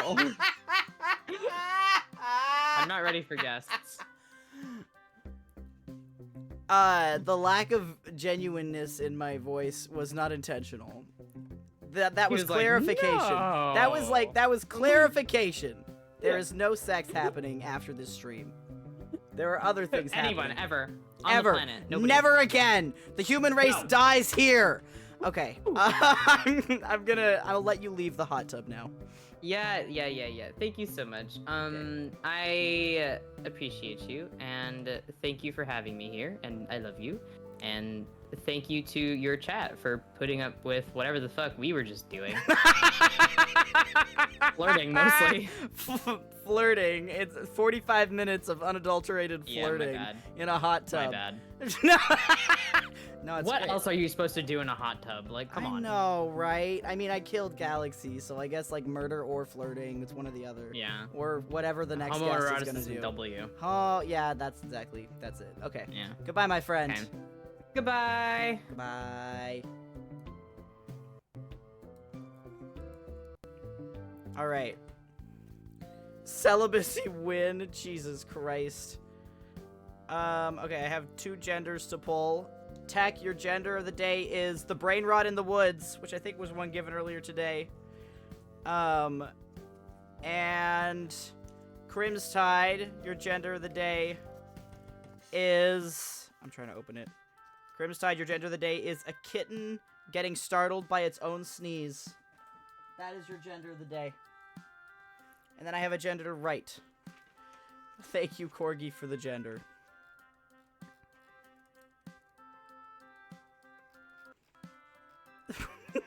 I'm not ready for guests. The lack of genuineness in my voice was not intentional. That was clarification. No. That was clarification. There is no sex happening after this stream. There are other things Anyone happening. ever on the planet. Nobody. Never again. The human race dies here. Okay. I'll let you leave the hot tub now. Yeah. Thank you so much. I appreciate you, and thank you for having me here, and I love you, and thank you to your chat for putting up with whatever the fuck we were just doing. Flirting, mostly. Flirting. It's 45 minutes of unadulterated flirting in a hot tub. My bad. No, it's what great. else are you supposed to do in a hot tub? Like, come on. I know, right? I mean, I killed Galaxe, so I guess like murder or flirting. It's one or the other. Yeah. Or whatever the next guest is gonna do. W. Oh, yeah, that's it. Okay. Yeah. Goodbye, my friend. Okay. Goodbye. Goodbye. All right. Celibacy win. Jesus Christ. Okay, I have 2 genders to pull. Tech, your gender of the day is the brain rot in the woods, which I think was one given earlier today. And Crimstide, your gender of the day is... I'm trying to open it. Crimstide, your gender of the day is a kitten getting startled by its own sneeze. That is your gender of the day. And then I have a gender to write. Thank you, Corgi, for the gender. What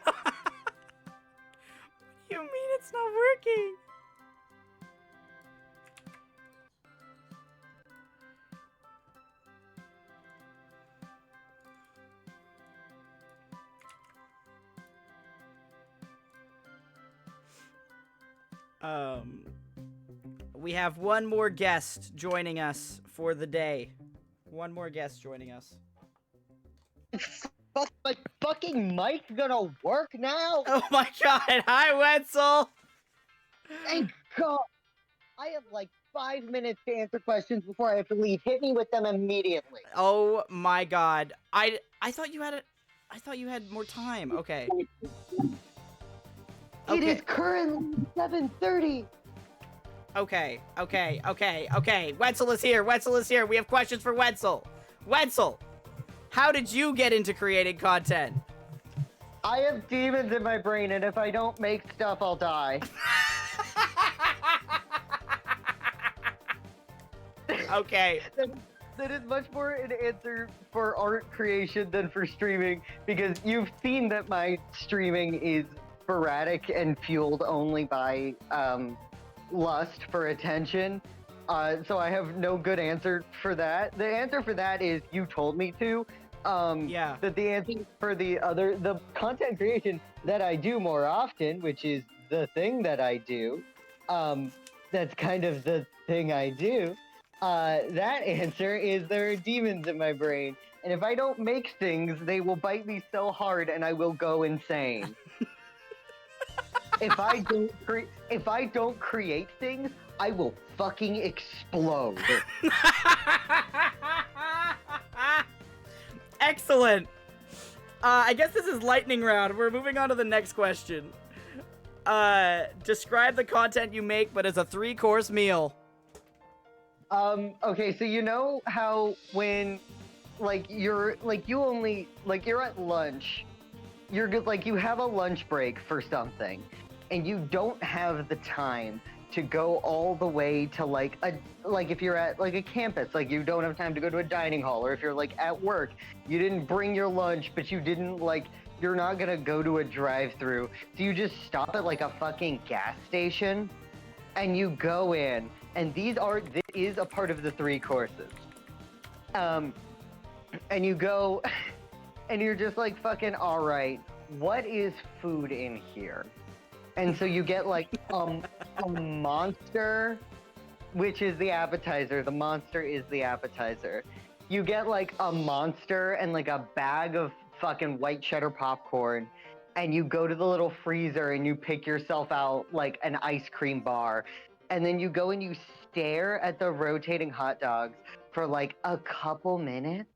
do you mean it's not working? We have one more guest joining us for the day. One more guest joining us. My fucking mic gonna work now? Oh my god, hi Wensel! Thank God. I have like 5 minutes to answer questions before I have to leave. Hit me with them immediately. Oh my god. I thought you had it. I thought you had more time. Okay. It is currently 7:30. Okay. Wensel is here. We have questions for Wensel. Wensel, how did you get into creating content? I have demons in my brain, and if I don't make stuff, I'll die. Okay. That is much more an answer for art creation than for streaming, because you've seen that my streaming is sporadic and fueled only by lust for attention. So I have no good answer for that. The answer for that is you told me to. Yeah. That the answer for the content creation that I do more often, which is the thing that I do, that's kind of the thing I do. That answer is there are demons in my brain, and if I don't make things, they will bite me so hard, and I will go insane. If I don't create things, I will fucking explode. Excellent. I guess this is lightning round. We're moving on to the next question. Describe the content you make, but as a 3-course meal. Okay, so you know how when, you're at lunch, you have a lunch break for something, and you don't have the time to go all the way to if you're at a campus, you don't have time to go to a dining hall, or if you're at work, you didn't bring your lunch, but you didn't you're not gonna go to a drive-through, so you just stop at a fucking gas station, and you go in, and this is a part of the 3 courses. And you go, and you're just fucking, all right, what is food in here? And so you get a monster, which is the appetizer. The monster is the appetizer. You get a monster and a bag of fucking white cheddar popcorn, and you go to the little freezer and you pick yourself out an ice cream bar, and then you go and you stare at the rotating hot dogs for a couple minutes,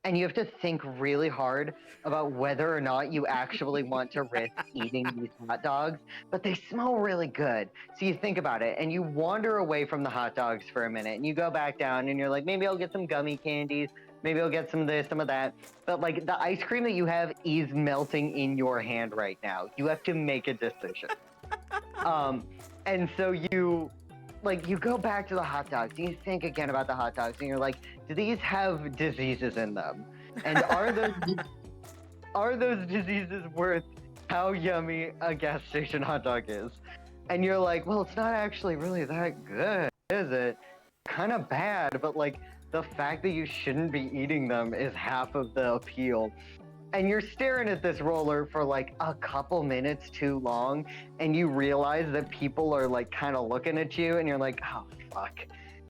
and you have to think really hard about whether or not you actually want to risk eating these hot dogs, but they smell really good. So you think about it, and you wander away from the hot dogs for a minute, and you go back down, and you're like, maybe I'll get some gummy candies, maybe I'll get some of this, some of that. But the ice cream that you have is melting in your hand right now. You have to make a decision. And so you go back to the hot dogs, and you think again about the hot dogs, and you're like, do these have diseases in them? And are those diseases worth how yummy a gas station hot dog is? And you're like, well, it's not actually really that good, is it? Kind of bad, but the fact that you shouldn't be eating them is half of the appeal. And you're staring at this roller for a couple minutes too long, and you realize that people are kind of looking at you, and you're like, oh fuck.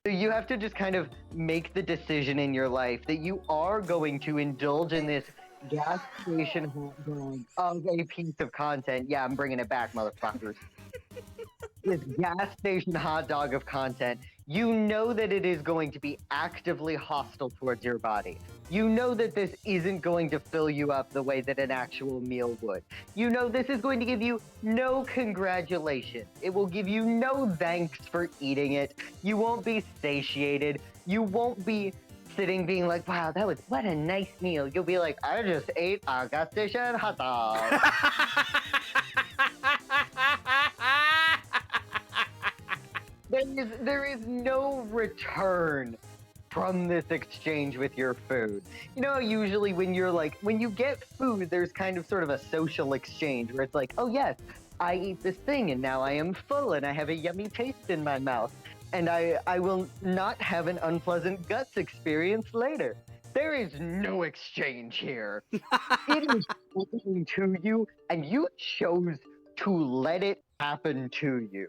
So you have to just kind of make the decision in your life that you are going to indulge in this gas station hot dog of a piece of content. Yeah, I'm bringing it back, motherfuckers. This gas station hot dog of content. You know that it is going to be actively hostile towards your body. You know that this isn't going to fill you up the way that an actual meal would. You know this is going to give you no congratulations. It will give you no thanks for eating it. You won't be satiated. You won't be sitting being like, wow, what a nice meal. You'll be like, I just ate a gas station hot dog. There is no return from this exchange with your food. You know, usually when you get food, there's kind of sort of a social exchange where it's like, oh yes, I eat this thing and now I am full and I have a yummy taste in my mouth. And I will not have an unpleasant guts experience later. There is no exchange here. It is happening to you, and you chose to let it happen to you.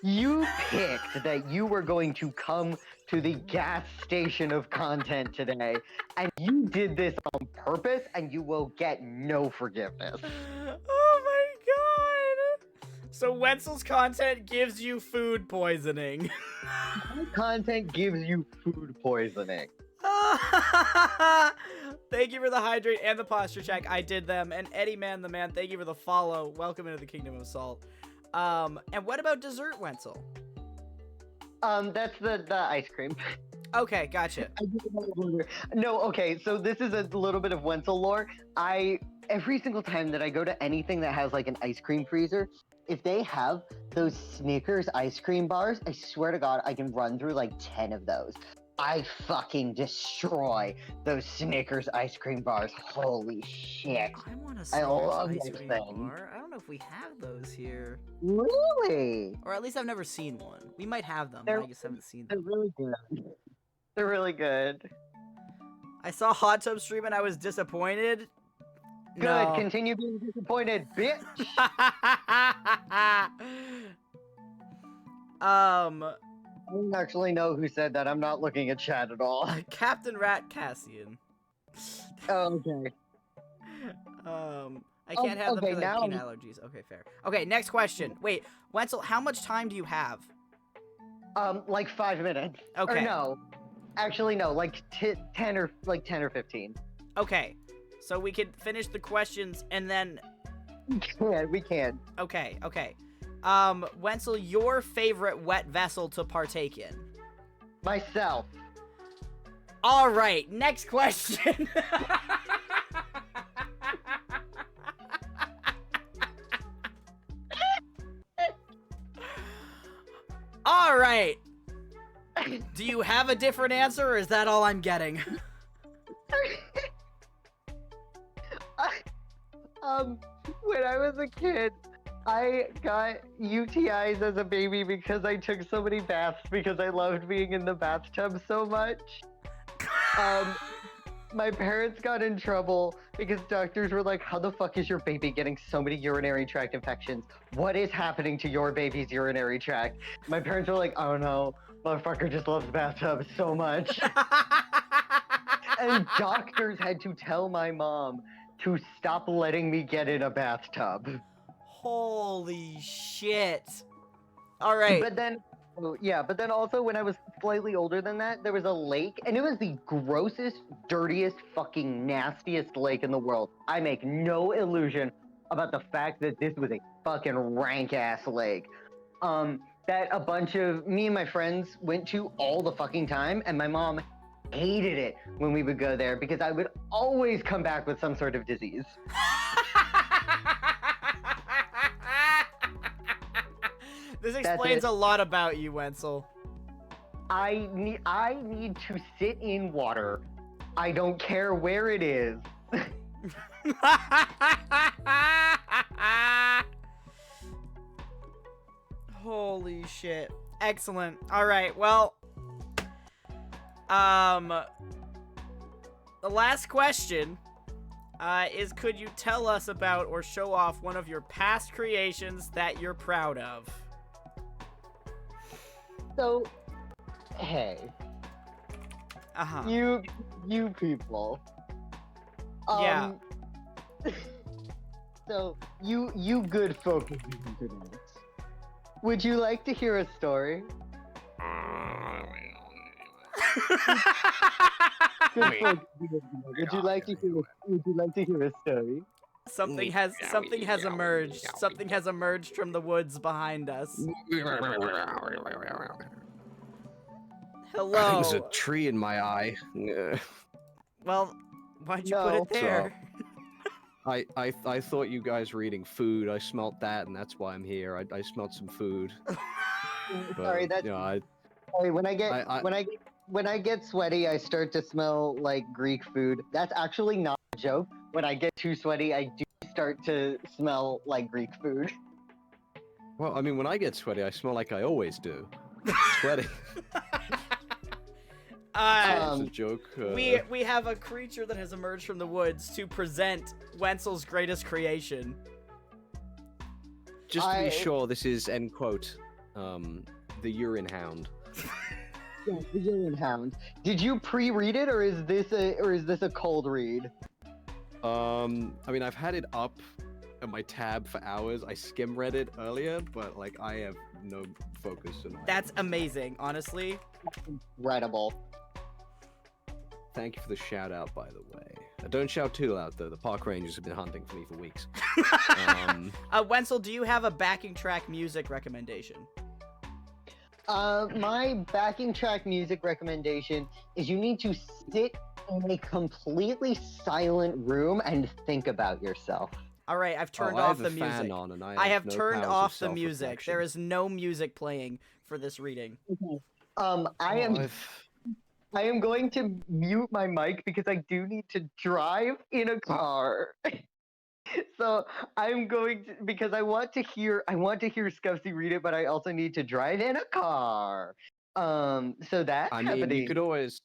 You picked that you were going to come to the gas station of content today, and you did this on purpose, and you will get no forgiveness. Oh my god! So Wensel's content gives you food poisoning. Content gives you food poisoning. Thank you for the hydrate and the posture check. I did them. And Eddie Man the Man, thank you for the follow. Welcome into the Kingdom of Salt. And what about dessert, Wensel? That's the ice cream. Okay, gotcha. No, okay, so this is a little bit of Wensel lore. Every single time that I go to anything that has like an ice cream freezer, if they have those Snickers ice cream bars, I swear to God, I can run through like 10 of those. I fucking destroy those Snickers ice cream bars. Holy shit. I want a I love Snickers ice this cream thing. bar. I don't know if we have those here. Really? Or at least I've never seen one. We might have them, They're- but I just haven't seen They're them. really good. They're really good. I saw Hot Tub stream and I was disappointed. Good, No. continue being disappointed, bitch! I don't actually know who said that. I'm not looking at chat at all. Captain Rat Cassian. Oh, okay. I can't have them okay, because I have now- peanut allergies. Okay, fair. Okay, next question. Wait, Wensel, how much time do you have? Like 5 minutes. Okay. Or no. Actually, no, like 10 or 15. Okay, so we can finish the questions and then. We can. Okay. Wensel, your favorite wet vessel to partake in? Myself. All right, next question. All right. Do you have a different answer, or is that all I'm getting? When I was a kid, I got UTIs as a baby because I took so many baths because I loved being in the bathtub so much. My parents got in trouble because doctors were like, how the fuck is your baby getting so many urinary tract infections? What is happening to your baby's urinary tract? My parents were like, oh no, motherfucker just loves bathtubs so much. And doctors had to tell my mom to stop letting me get in a bathtub. Holy shit. All right. But then also when I was slightly older than that, there was a lake, and it was the grossest, dirtiest, fucking nastiest lake in the world. I make no illusion about the fact that this was a fucking rank ass lake. That a bunch of me and my friends went to all the fucking time, and my mom hated it when we would go there because I would always come back with some sort of disease. This explains a lot about you, Wensel. I need to sit in water. I don't care where it is. Holy shit. Excellent. All right. Well, the last question is, could you tell us about or show off one of your past creations that you're proud of? So, hey, Uh-huh. you people. Yeah. So, you good folk of the internet. Would you like to hear a story? Good folk of the internet. Would you like to hear a story? Something has emerged. Something has emerged from the woods behind us. Hello. I think there's a tree in my eye. Well, why'd you put No. it there? I thought you guys were eating food. I smelt that, and that's why I'm here. I smelt some food. Sorry, that's you know, sorry. When I get sweaty, I start to smell like Greek food. That's actually not a joke. When I get too sweaty, I do start to smell like Greek food. well, I mean, when I get sweaty, I smell like I always do. Sweaty. That's a joke. We have a creature that has emerged from the woods to present Wensel's greatest creation. Just to be sure, this is end quote. The urine hound. Yeah, the urine hound. Did you pre-read it, or is this a cold read? I mean, I've had it up at my tab for hours. I skim read it earlier, but like I have no focus tonight. That's amazing, honestly. Incredible. Thank you for the shout out, by the way. Don't shout too loud though. The park rangers have been hunting for me for weeks. Wensel, do you have a backing track music recommendation? My backing track music recommendation is you need to sit in a completely silent room and think about yourself. All right, I've turned I off have the fan music. on and I have no turned powers of off the music. self-reflection. There is no music playing for this reading. I am going to mute my mic because I do need to drive in a car. So I'm going to, because I want to hear Skuffsy read it, but I also need to drive in a car. So that's happening. You could always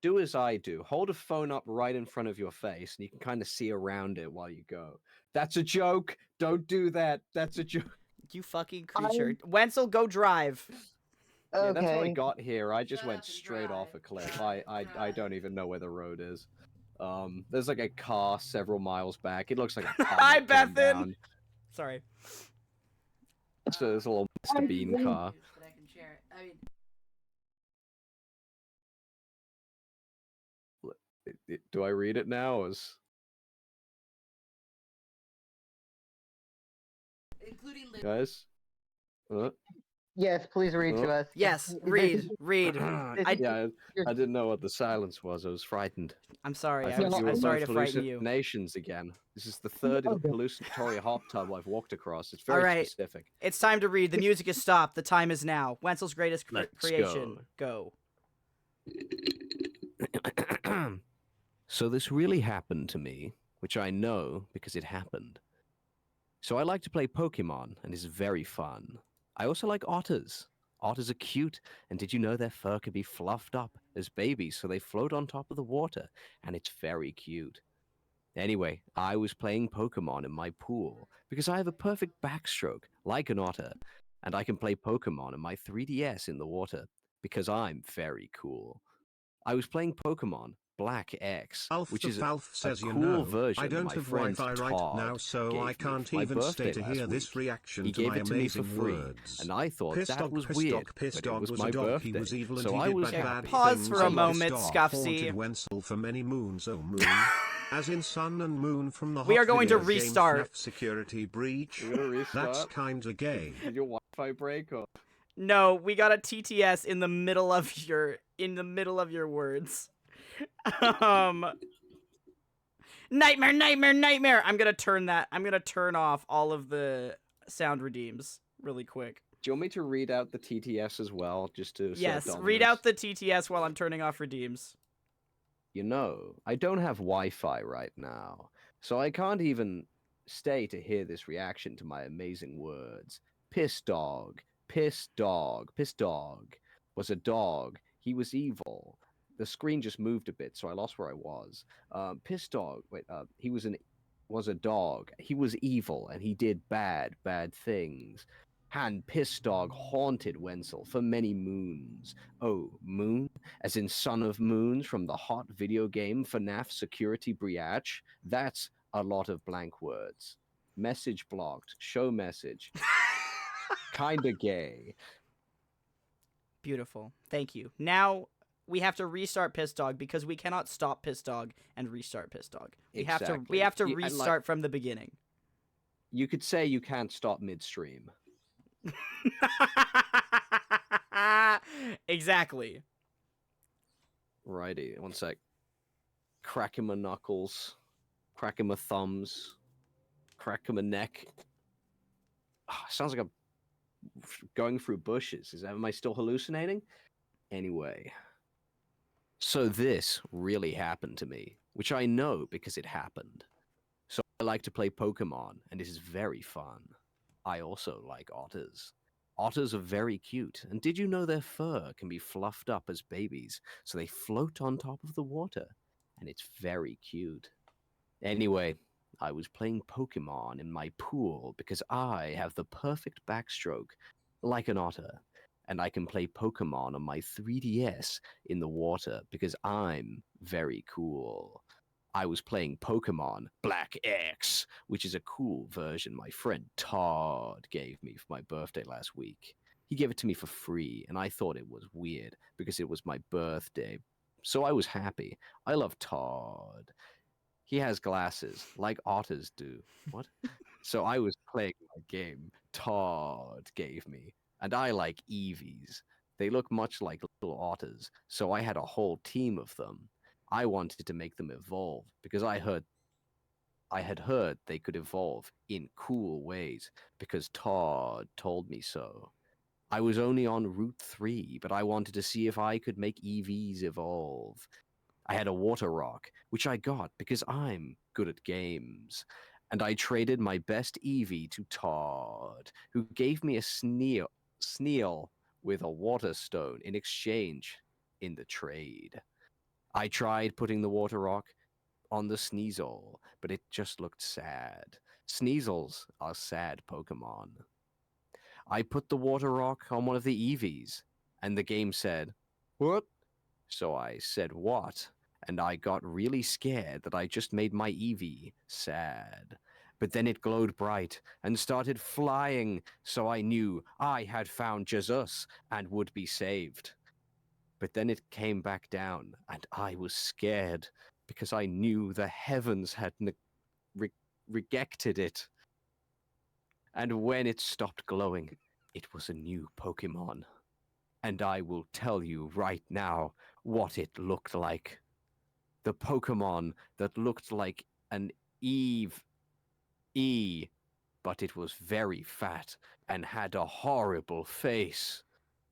do as I do. Hold a phone up right in front of your face, and you can kind of see around it while you go. That's a joke. Don't do that. That's a joke. You fucking creature. Wensel, go drive. Okay. Yeah, that's how I got here. I just went straight off a cliff. I don't even know where the road is. There's like a car several miles back. It looks like a car. Hi, that came Bethan. down. Sorry. It's a little Mr. Bean car. But I can share it. I mean, Do I read it now? including Guys? Yes, please read to us. Yes, read. I didn't know what the silence was. I was frightened. I'm sorry. I I'm thought you were sorry to both frighten you. hallucinations again. This is the third hallucinatory hot tub I've walked across. It's very All right. specific. It's time to read. The music is stopped. The time is now. Wensel's greatest Let's creation. Go. So this really happened to me, which I know because it happened. So I like to play Pokemon, and it's very fun. I also like otters. Otters are cute, and did you know their fur can be fluffed up as babies so they float on top of the water, and it's very cute. Anyway, I was playing Pokemon in my pool because I have a perfect backstroke, like an otter, and I can play Pokemon in my 3DS in the water because I'm very cool. I was playing Pokemon Black X, which is a cool version I don't my have friend Wi-Fi right Todd now, so gave I me can't for my even stay birthday to hear last this week. reaction He to gave my it to me for amazing free, words. and I thought Piss that dog, was piss weird, dog, piss but dog it was was my a dog. birthday, He was evil and so he I did was bad happy. Pause things. for a And moment, this dog Skuffsy. haunted Wensel for many moons, oh moon. As in sun and moon from the We hot are going to video game restart. FNAF security breach. We're gonna restart. That's kinda gay. Did your Wi-Fi break or? No, we got a TTS in the middle of your words. Nightmare, nightmare, nightmare. I'm gonna turn off all of the sound redeems really quick. Do you want me to read out the TTS as well, just to? Yes, assert read dominance? out the TTS while I'm turning off redeems. You know, I don't have Wi-Fi right now, so I can't even stay to hear this reaction to my amazing words. Piss dog, piss dog, piss dog was a dog. He was evil. The screen just moved a bit, so I lost where I was. Piss dog. Wait, he was a dog. He was evil, and he did bad things. And Piss Dog haunted Wensel for many moons. Oh, moon? As in son of moons from the hot video game FNAF Security Breach? That's a lot of blank words. Message blocked. Show message. Kinda gay. Beautiful. Thank you. Now we have to restart Piss Dog because we cannot stop Piss Dog and restart Piss Dog. We have to Exactly. And, like, restart from the beginning. You could say you can't stop midstream. Exactly. Righty, one sec. Cracking my knuckles, cracking my thumbs, cracking my neck. Sounds like I'm going through bushes. Am I still hallucinating? Anyway. So this really happened to me, which I know because it happened. So I like to play Pokemon, and it is very fun. I also like otters. Otters are very cute, and did you know their fur can be fluffed up as babies, so they float on top of the water, and it's very cute. Anyway, I was playing Pokemon in my pool because I have the perfect backstroke, like an otter, and I can play Pokemon on my 3DS in the water because I'm very cool. I was playing Pokemon Black X, which is a cool version my friend Todd gave me for my birthday last week. He gave it to me for free, and I thought it was weird because it was my birthday. So I was happy. I love Todd. He has glasses, like otters do. What? So I was playing my game Todd gave me, and I like Eevees. They look much like little otters, so I had a whole team of them. I wanted to make them evolve because I had heard they could evolve in cool ways because Todd told me so. I was only on Route 3, but I wanted to see if I could make EVs evolve. I had a water rock, which I got because I'm good at games. And I traded my best Eevee to Todd, who gave me a Sneal with a water stone in exchange in the trade. I tried putting the water rock on the Sneasel, but it just looked sad. Sneasels are sad Pokemon. I put the water rock on one of the Eevees, and the game said, "What?" So I said, "What?" And I got really scared that I just made my Eevee sad. But then it glowed bright and started flying, so I knew I had found Jesus and would be saved. But then it came back down, and I was scared because I knew the heavens had rejected it. And when it stopped glowing, it was a new Pokemon. And I will tell you right now what it looked like. The Pokemon that looked like an but it was very fat and had a horrible face.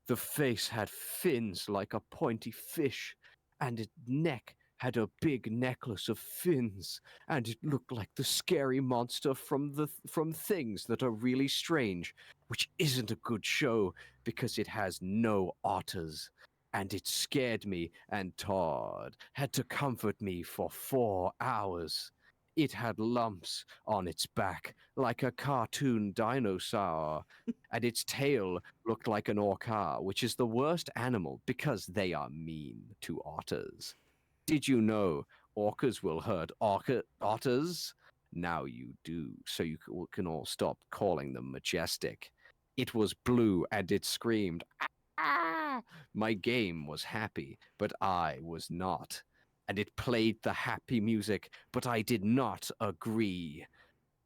The face had fins like a pointy fish, and its neck had a big necklace of fins, and it looked like the scary monster from Things That Are Really Strange, which isn't a good show because it has no otters. And it scared me, and Todd had to comfort me for 4 hours. It had lumps on its back like a cartoon dinosaur, and its tail looked like an orca, which is the worst animal because they are mean to otters. Did you know orcas will hurt otters? Now you do, so you can all stop calling them majestic. It was blue and it screamed, "Ah!" My game was happy, but I was not. And it played the happy music, but I did not agree.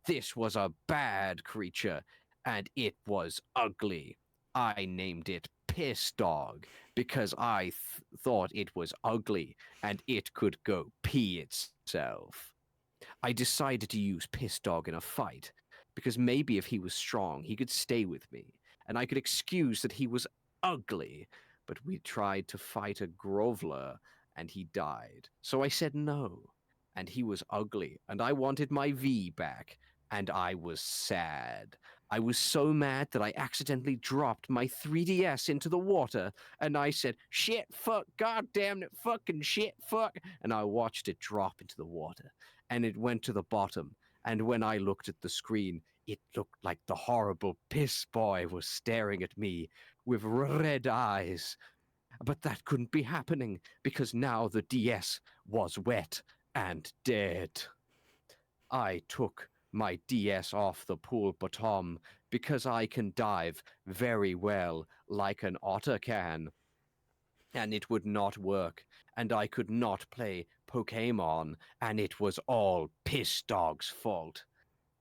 This was a bad creature, and it was ugly. I named it Piss Dog because I thought it was ugly and it could go pee itself. I decided to use Piss Dog in a fight because maybe if he was strong, he could stay with me, and I could excuse that he was ugly. But we tried to fight a Groveler, and he died. So I said no, and he was ugly, and I wanted my V back, and I was sad. I was so mad that I accidentally dropped my 3DS into the water, and I said, "Shit, fuck, goddamn it, fucking shit, fuck," and I watched it drop into the water, and it went to the bottom, and when I looked at the screen, it looked like the horrible piss boy was staring at me with red eyes. But that couldn't be happening, because now the DS was wet and dead. I took my DS off the pool bottom because I can dive very well like an otter can. And it would not work, and I could not play Pokemon, and it was all Piss Dog's fault.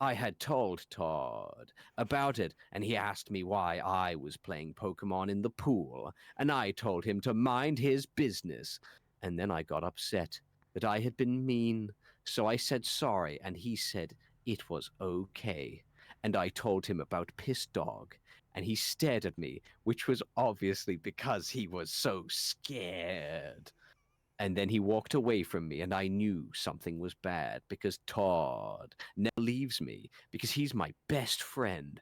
I had told Todd about it, and he asked me why I was playing Pokemon in the pool, and I told him to mind his business. And then I got upset that I had been mean, so I said sorry, and he said it was okay. And I told him about Piss Dog, and he stared at me, which was obviously because he was so scared. And then he walked away from me, and I knew something was bad because Todd never leaves me because he's my best friend.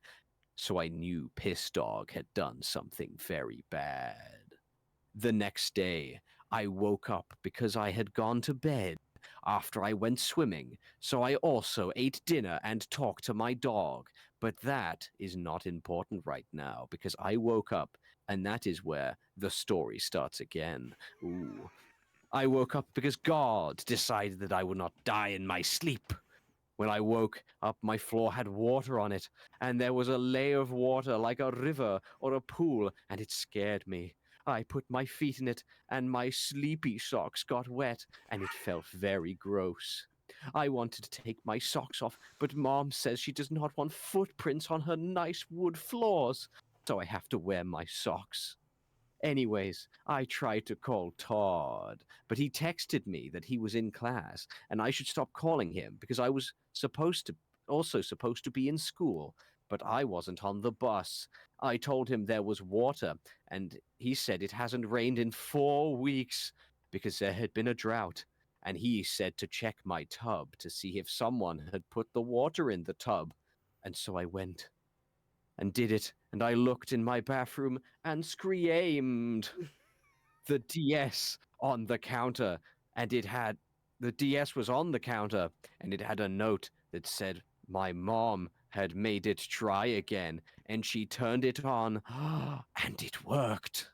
So I knew Piss Dog had done something very bad. The next day, I woke up because I had gone to bed after I went swimming, so I also ate dinner and talked to my dog. But that is not important right now because I woke up, and that is where the story starts again. Ooh. I woke up because God decided that I would not die in my sleep. When I woke up, my floor had water on it, and there was a layer of water like a river or a pool, and it scared me. I put my feet in it, and my sleepy socks got wet, and it felt very gross. I wanted to take my socks off, but Mom says she does not want footprints on her nice wood floors, so I have to wear my socks. Anyways, I tried to call Todd, but he texted me that he was in class and I should stop calling him because I was supposed to be in school, but I wasn't on the bus. I told him there was water, and he said it hasn't rained in 4 weeks because there had been a drought. And he said to check my tub to see if someone had put the water in the tub. And so I went and did it, and I looked in my bathroom and screamed. The DS on the counter, and the DS was on the counter, and it had a note that said my mom had made it try again, and she turned it on, and it worked.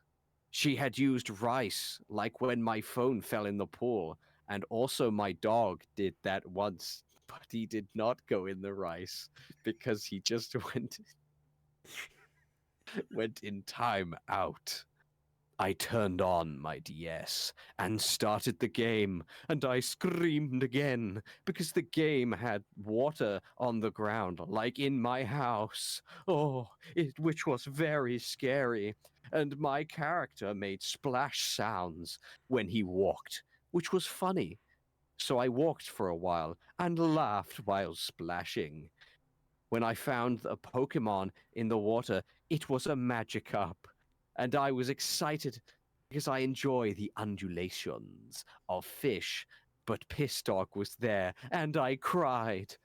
She had used rice, like when my phone fell in the pool, and also my dog did that once, but he did not go in the rice because he just went in time out. I turned on my DS and started the game, and I screamed again because the game had water on the ground, like in my house. Which was very scary. And my character made splash sounds when he walked, which was funny. So I walked for a while and laughed while splashing. When I found a Pokemon in the water, it was a Magikarp. And I was excited because I enjoy the undulations of fish. But Piss Dog was there, and I cried.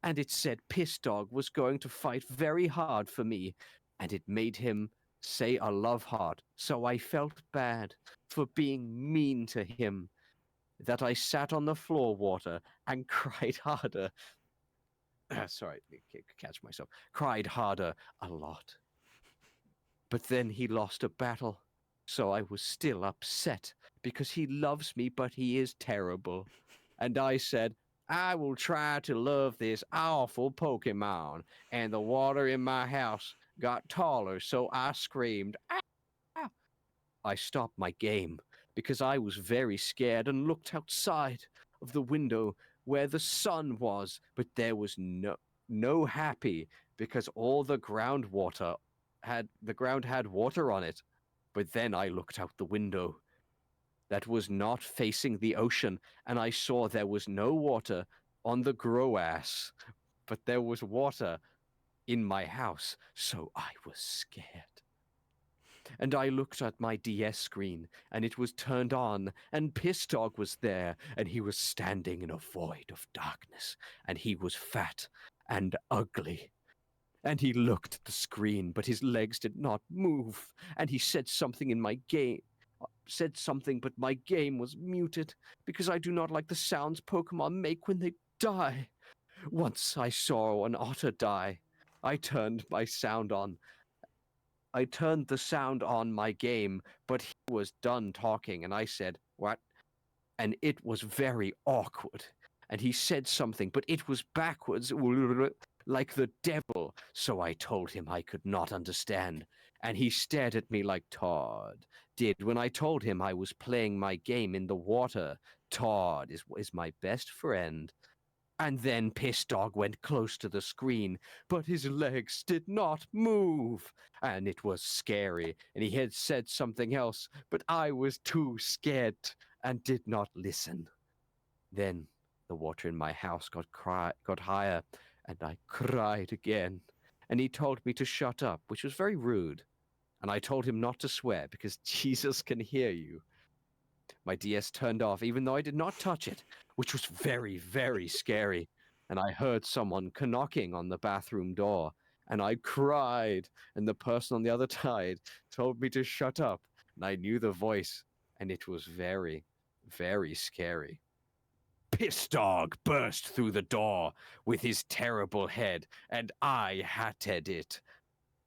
And it said Piss Dog was going to fight very hard for me, and it made him say a love heart. So I felt bad for being mean to him, that I sat on the floor water and cried harder. Sorry, catch myself. Cried harder a lot. But then he lost a battle, so I was still upset because he loves me, but he is terrible. And I said, I will try to love this awful Pokemon. And the water in my house got taller, so I screamed, ah! I stopped my game because I was very scared and looked outside of the window where the sun was, but there was no happy because all the ground had water on it. But then I looked out the window that was not facing the ocean, and I saw there was no water on the grass, but there was water in my house, so I was scared. And I looked at my DS screen, and it was turned on, and Piss Dog was there, and he was standing in a void of darkness, and he was fat and ugly. And he looked at the screen, but his legs did not move, and he said something in my game. But my game was muted, because I do not like the sounds Pokemon make when they die. Once I saw an otter die. I turned the sound on my game, but he was done talking, and I said, what? And it was very awkward. And he said something, but it was backwards, like the devil. So I told him I could not understand. And he stared at me like Todd did when I told him I was playing my game in the water. Todd is my best friend. And then Piss Dog went close to the screen, but his legs did not move. And it was scary, and he had said something else, but I was too scared and did not listen. Then the water in my house got higher, and I cried again. And he told me to shut up, which was very rude. And I told him not to swear, because Jesus can hear you. My DS turned off, even though I did not touch it, which was very, very scary. And I heard someone knocking on the bathroom door, and I cried, and the person on the other side told me to shut up, and I knew the voice, and it was very, very scary. Piss Dog burst through the door with his terrible head, and I hatted it.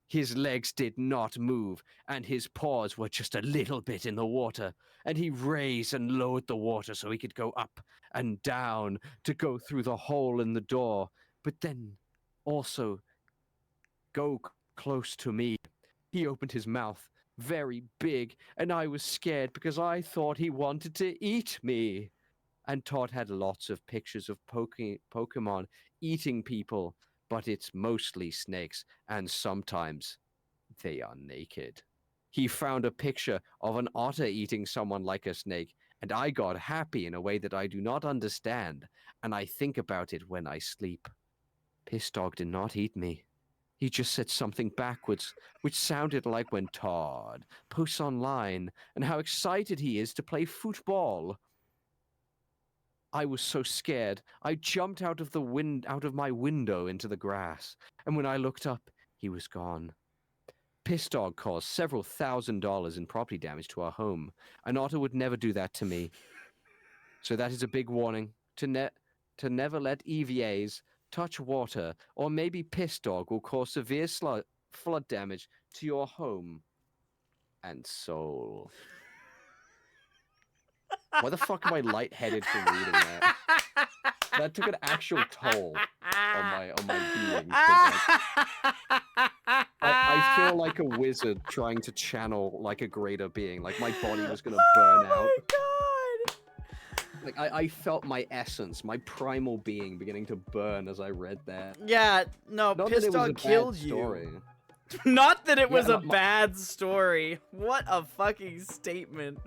His legs did not move, and his paws were just a little bit in the water. And he raised and lowered the water so he could go up and down to go through the hole in the door, but then also go close to me. He opened his mouth very big, and I was scared because I thought he wanted to eat me. And Todd had lots of pictures of Pokemon eating people, but it's mostly snakes, and sometimes they are naked. He found a picture of an otter eating someone like a snake, and I got happy in a way that I do not understand, and I think about it when I sleep. Piss Dog did not eat me. He just said something backwards, which sounded like when Todd posts online and how excited he is to play football. I was so scared, I jumped out of my window into the grass, and when I looked up, he was gone. Piss Dog caused several $1,000s in property damage to our home. An otter would never do that to me. So that is a big warning to never let EVAs touch water, or maybe Piss Dog will cause severe flood damage to your home and soul. Why the fuck am I lightheaded from reading that? That took an actual toll on my being. I feel like a wizard trying to channel like a greater being. Like my body was gonna burn out. Oh my god! Like I felt my essence, my primal being beginning to burn as I read that. Yeah, no, Not Piss that it was a Dog bad killed story. you. Not that it was Yeah, a bad story. What a fucking statement.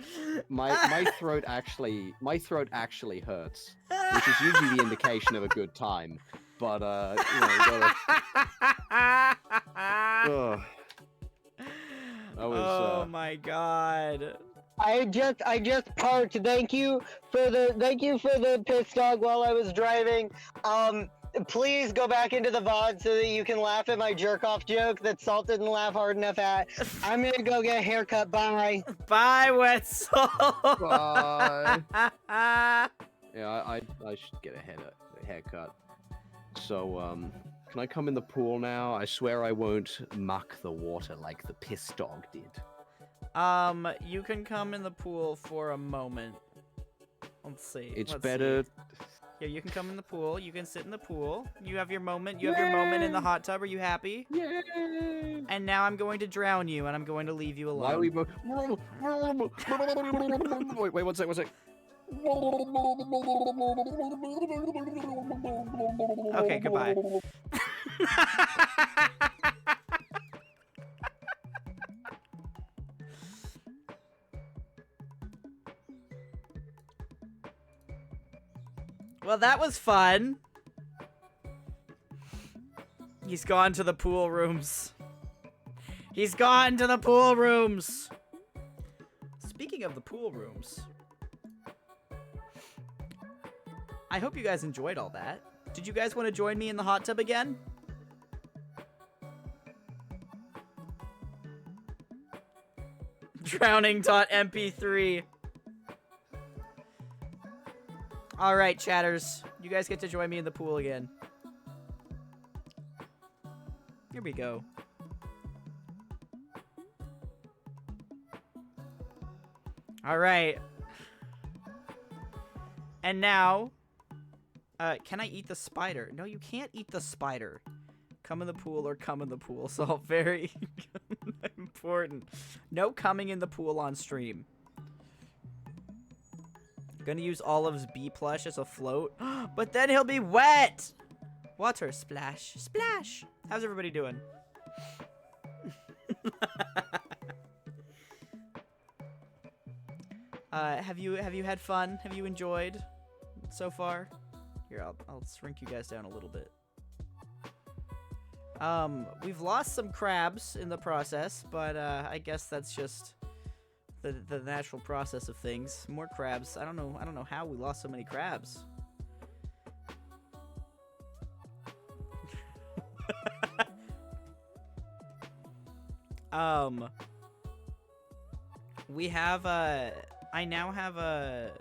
My throat actually hurts, which is usually the indication of a good time. But you gotta. Ugh. Oh my god. I just parked. Thank you for the piss dog while I was driving. Please go back into the VOD so that you can laugh at my jerk off joke that Salt didn't laugh hard enough at. I'm gonna go get a haircut. Bye. Bye, Wensel. Bye. Yeah, I should get a haircut. So, can I come in the pool now? I swear I won't muck the water like the piss dog did. You can come in the pool for a moment. Let's see. It's Let's better. see. Here, you can come in the pool. You can sit in the pool. You have your moment. You have your moment in the hot tub. Are you happy? Yay! And now I'm going to drown you, and I'm going to leave you alone. Why are we both? Wait, one sec. Okay, goodbye. Well, that was fun. He's gone to the pool rooms. He's gone to the pool rooms. Speaking of the pool rooms, I hope you guys enjoyed all that. Did you guys want to join me in the hot tub again? Drowning.mp3. Alright, chatters. You guys get to join me in the pool again. Here we go. Alright. And now... can I eat the spider? No, you can't eat the spider. Come in the pool or come in the pool. So very important. No coming in the pool on stream. Gonna use Olive's bee plush as a float. But then he'll be wet! Water splash. Splash! How's everybody doing? Have you had fun? Have you enjoyed so far? Here, I'll shrink you guys down a little bit. We've lost some crabs in the process, but I guess that's just the natural process of things. More crabs. I don't know how we lost so many crabs. We have I now have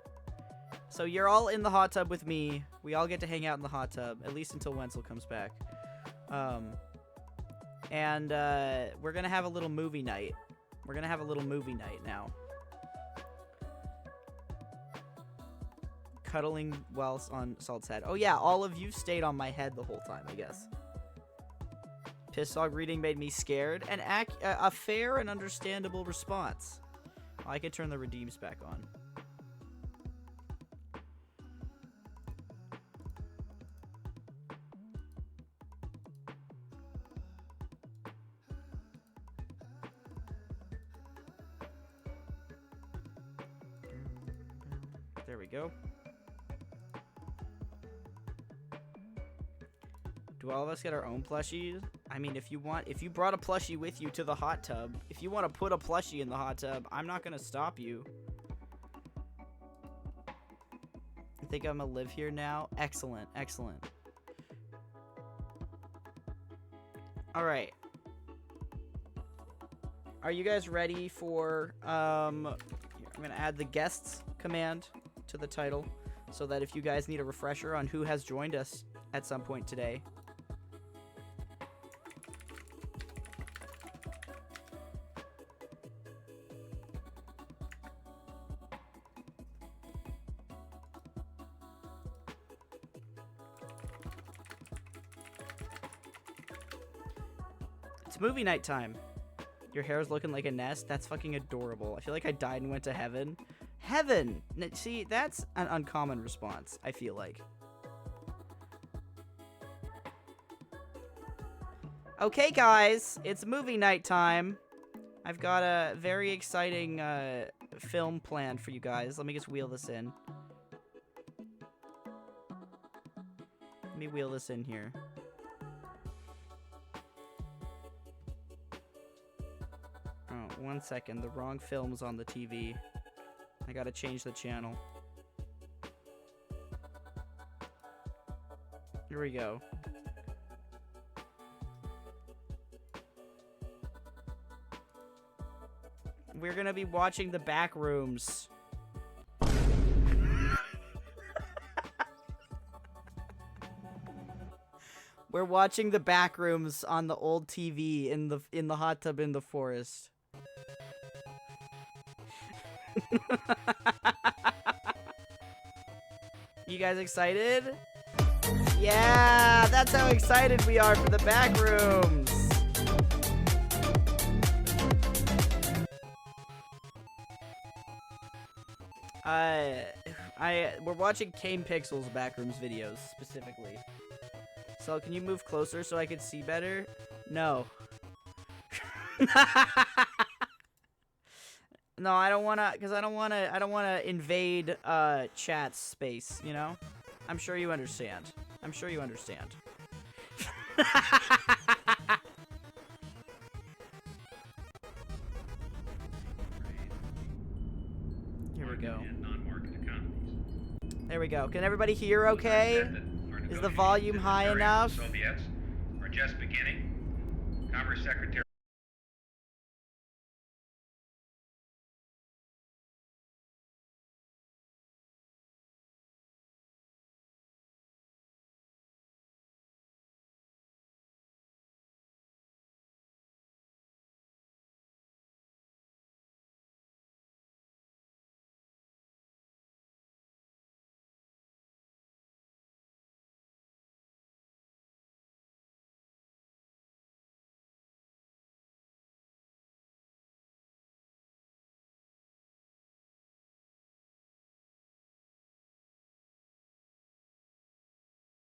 so you're all in the hot tub with me. We all get to hang out in the hot tub, at least until Wensel comes back. And we're gonna have a little movie night. We're gonna have a little movie night now. Cuddling while on Salt's head. Oh yeah, all of you stayed on my head the whole time, I guess. Piss dog reading made me scared. A fair and understandable response. I could turn the redeems back on. There we go. Do all of us get our own plushies? I mean, if you brought a plushie with you to the hot tub, if you want to put a plushie in the hot tub, I'm not going to stop you. I think I'm going to live here now. Excellent, excellent. All right. Are you guys ready for, I'm going to add the guests command to the title so that if you guys need a refresher on who has joined us at some point today. It's movie night time. Your hair is looking like a nest. That's fucking adorable. I feel like I died and went to heaven. Heaven! See, that's an uncommon response, I feel like. Okay, guys. It's movie night time. I've got a very exciting film planned for you guys. Let me just wheel this in. Let me wheel this in here. Oh, 1 second. The wrong film's on the TV. I gotta change the channel. Here we go. We're gonna be watching the Backrooms. We're watching the Backrooms on the old TV in the hot tub in the forest. You guys excited? Yeah, that's how excited we are for the Backrooms. We're watching Kane Pixel's Backrooms videos specifically. So can you move closer so I can see better? No. No, I don't wanna, cause I don't wanna invade chat's space, you know? I'm sure you understand. I'm sure you understand. Here we go. There we go. Can everybody hear okay? Is the volume high enough? Soviets are just beginning. Commerce Secretary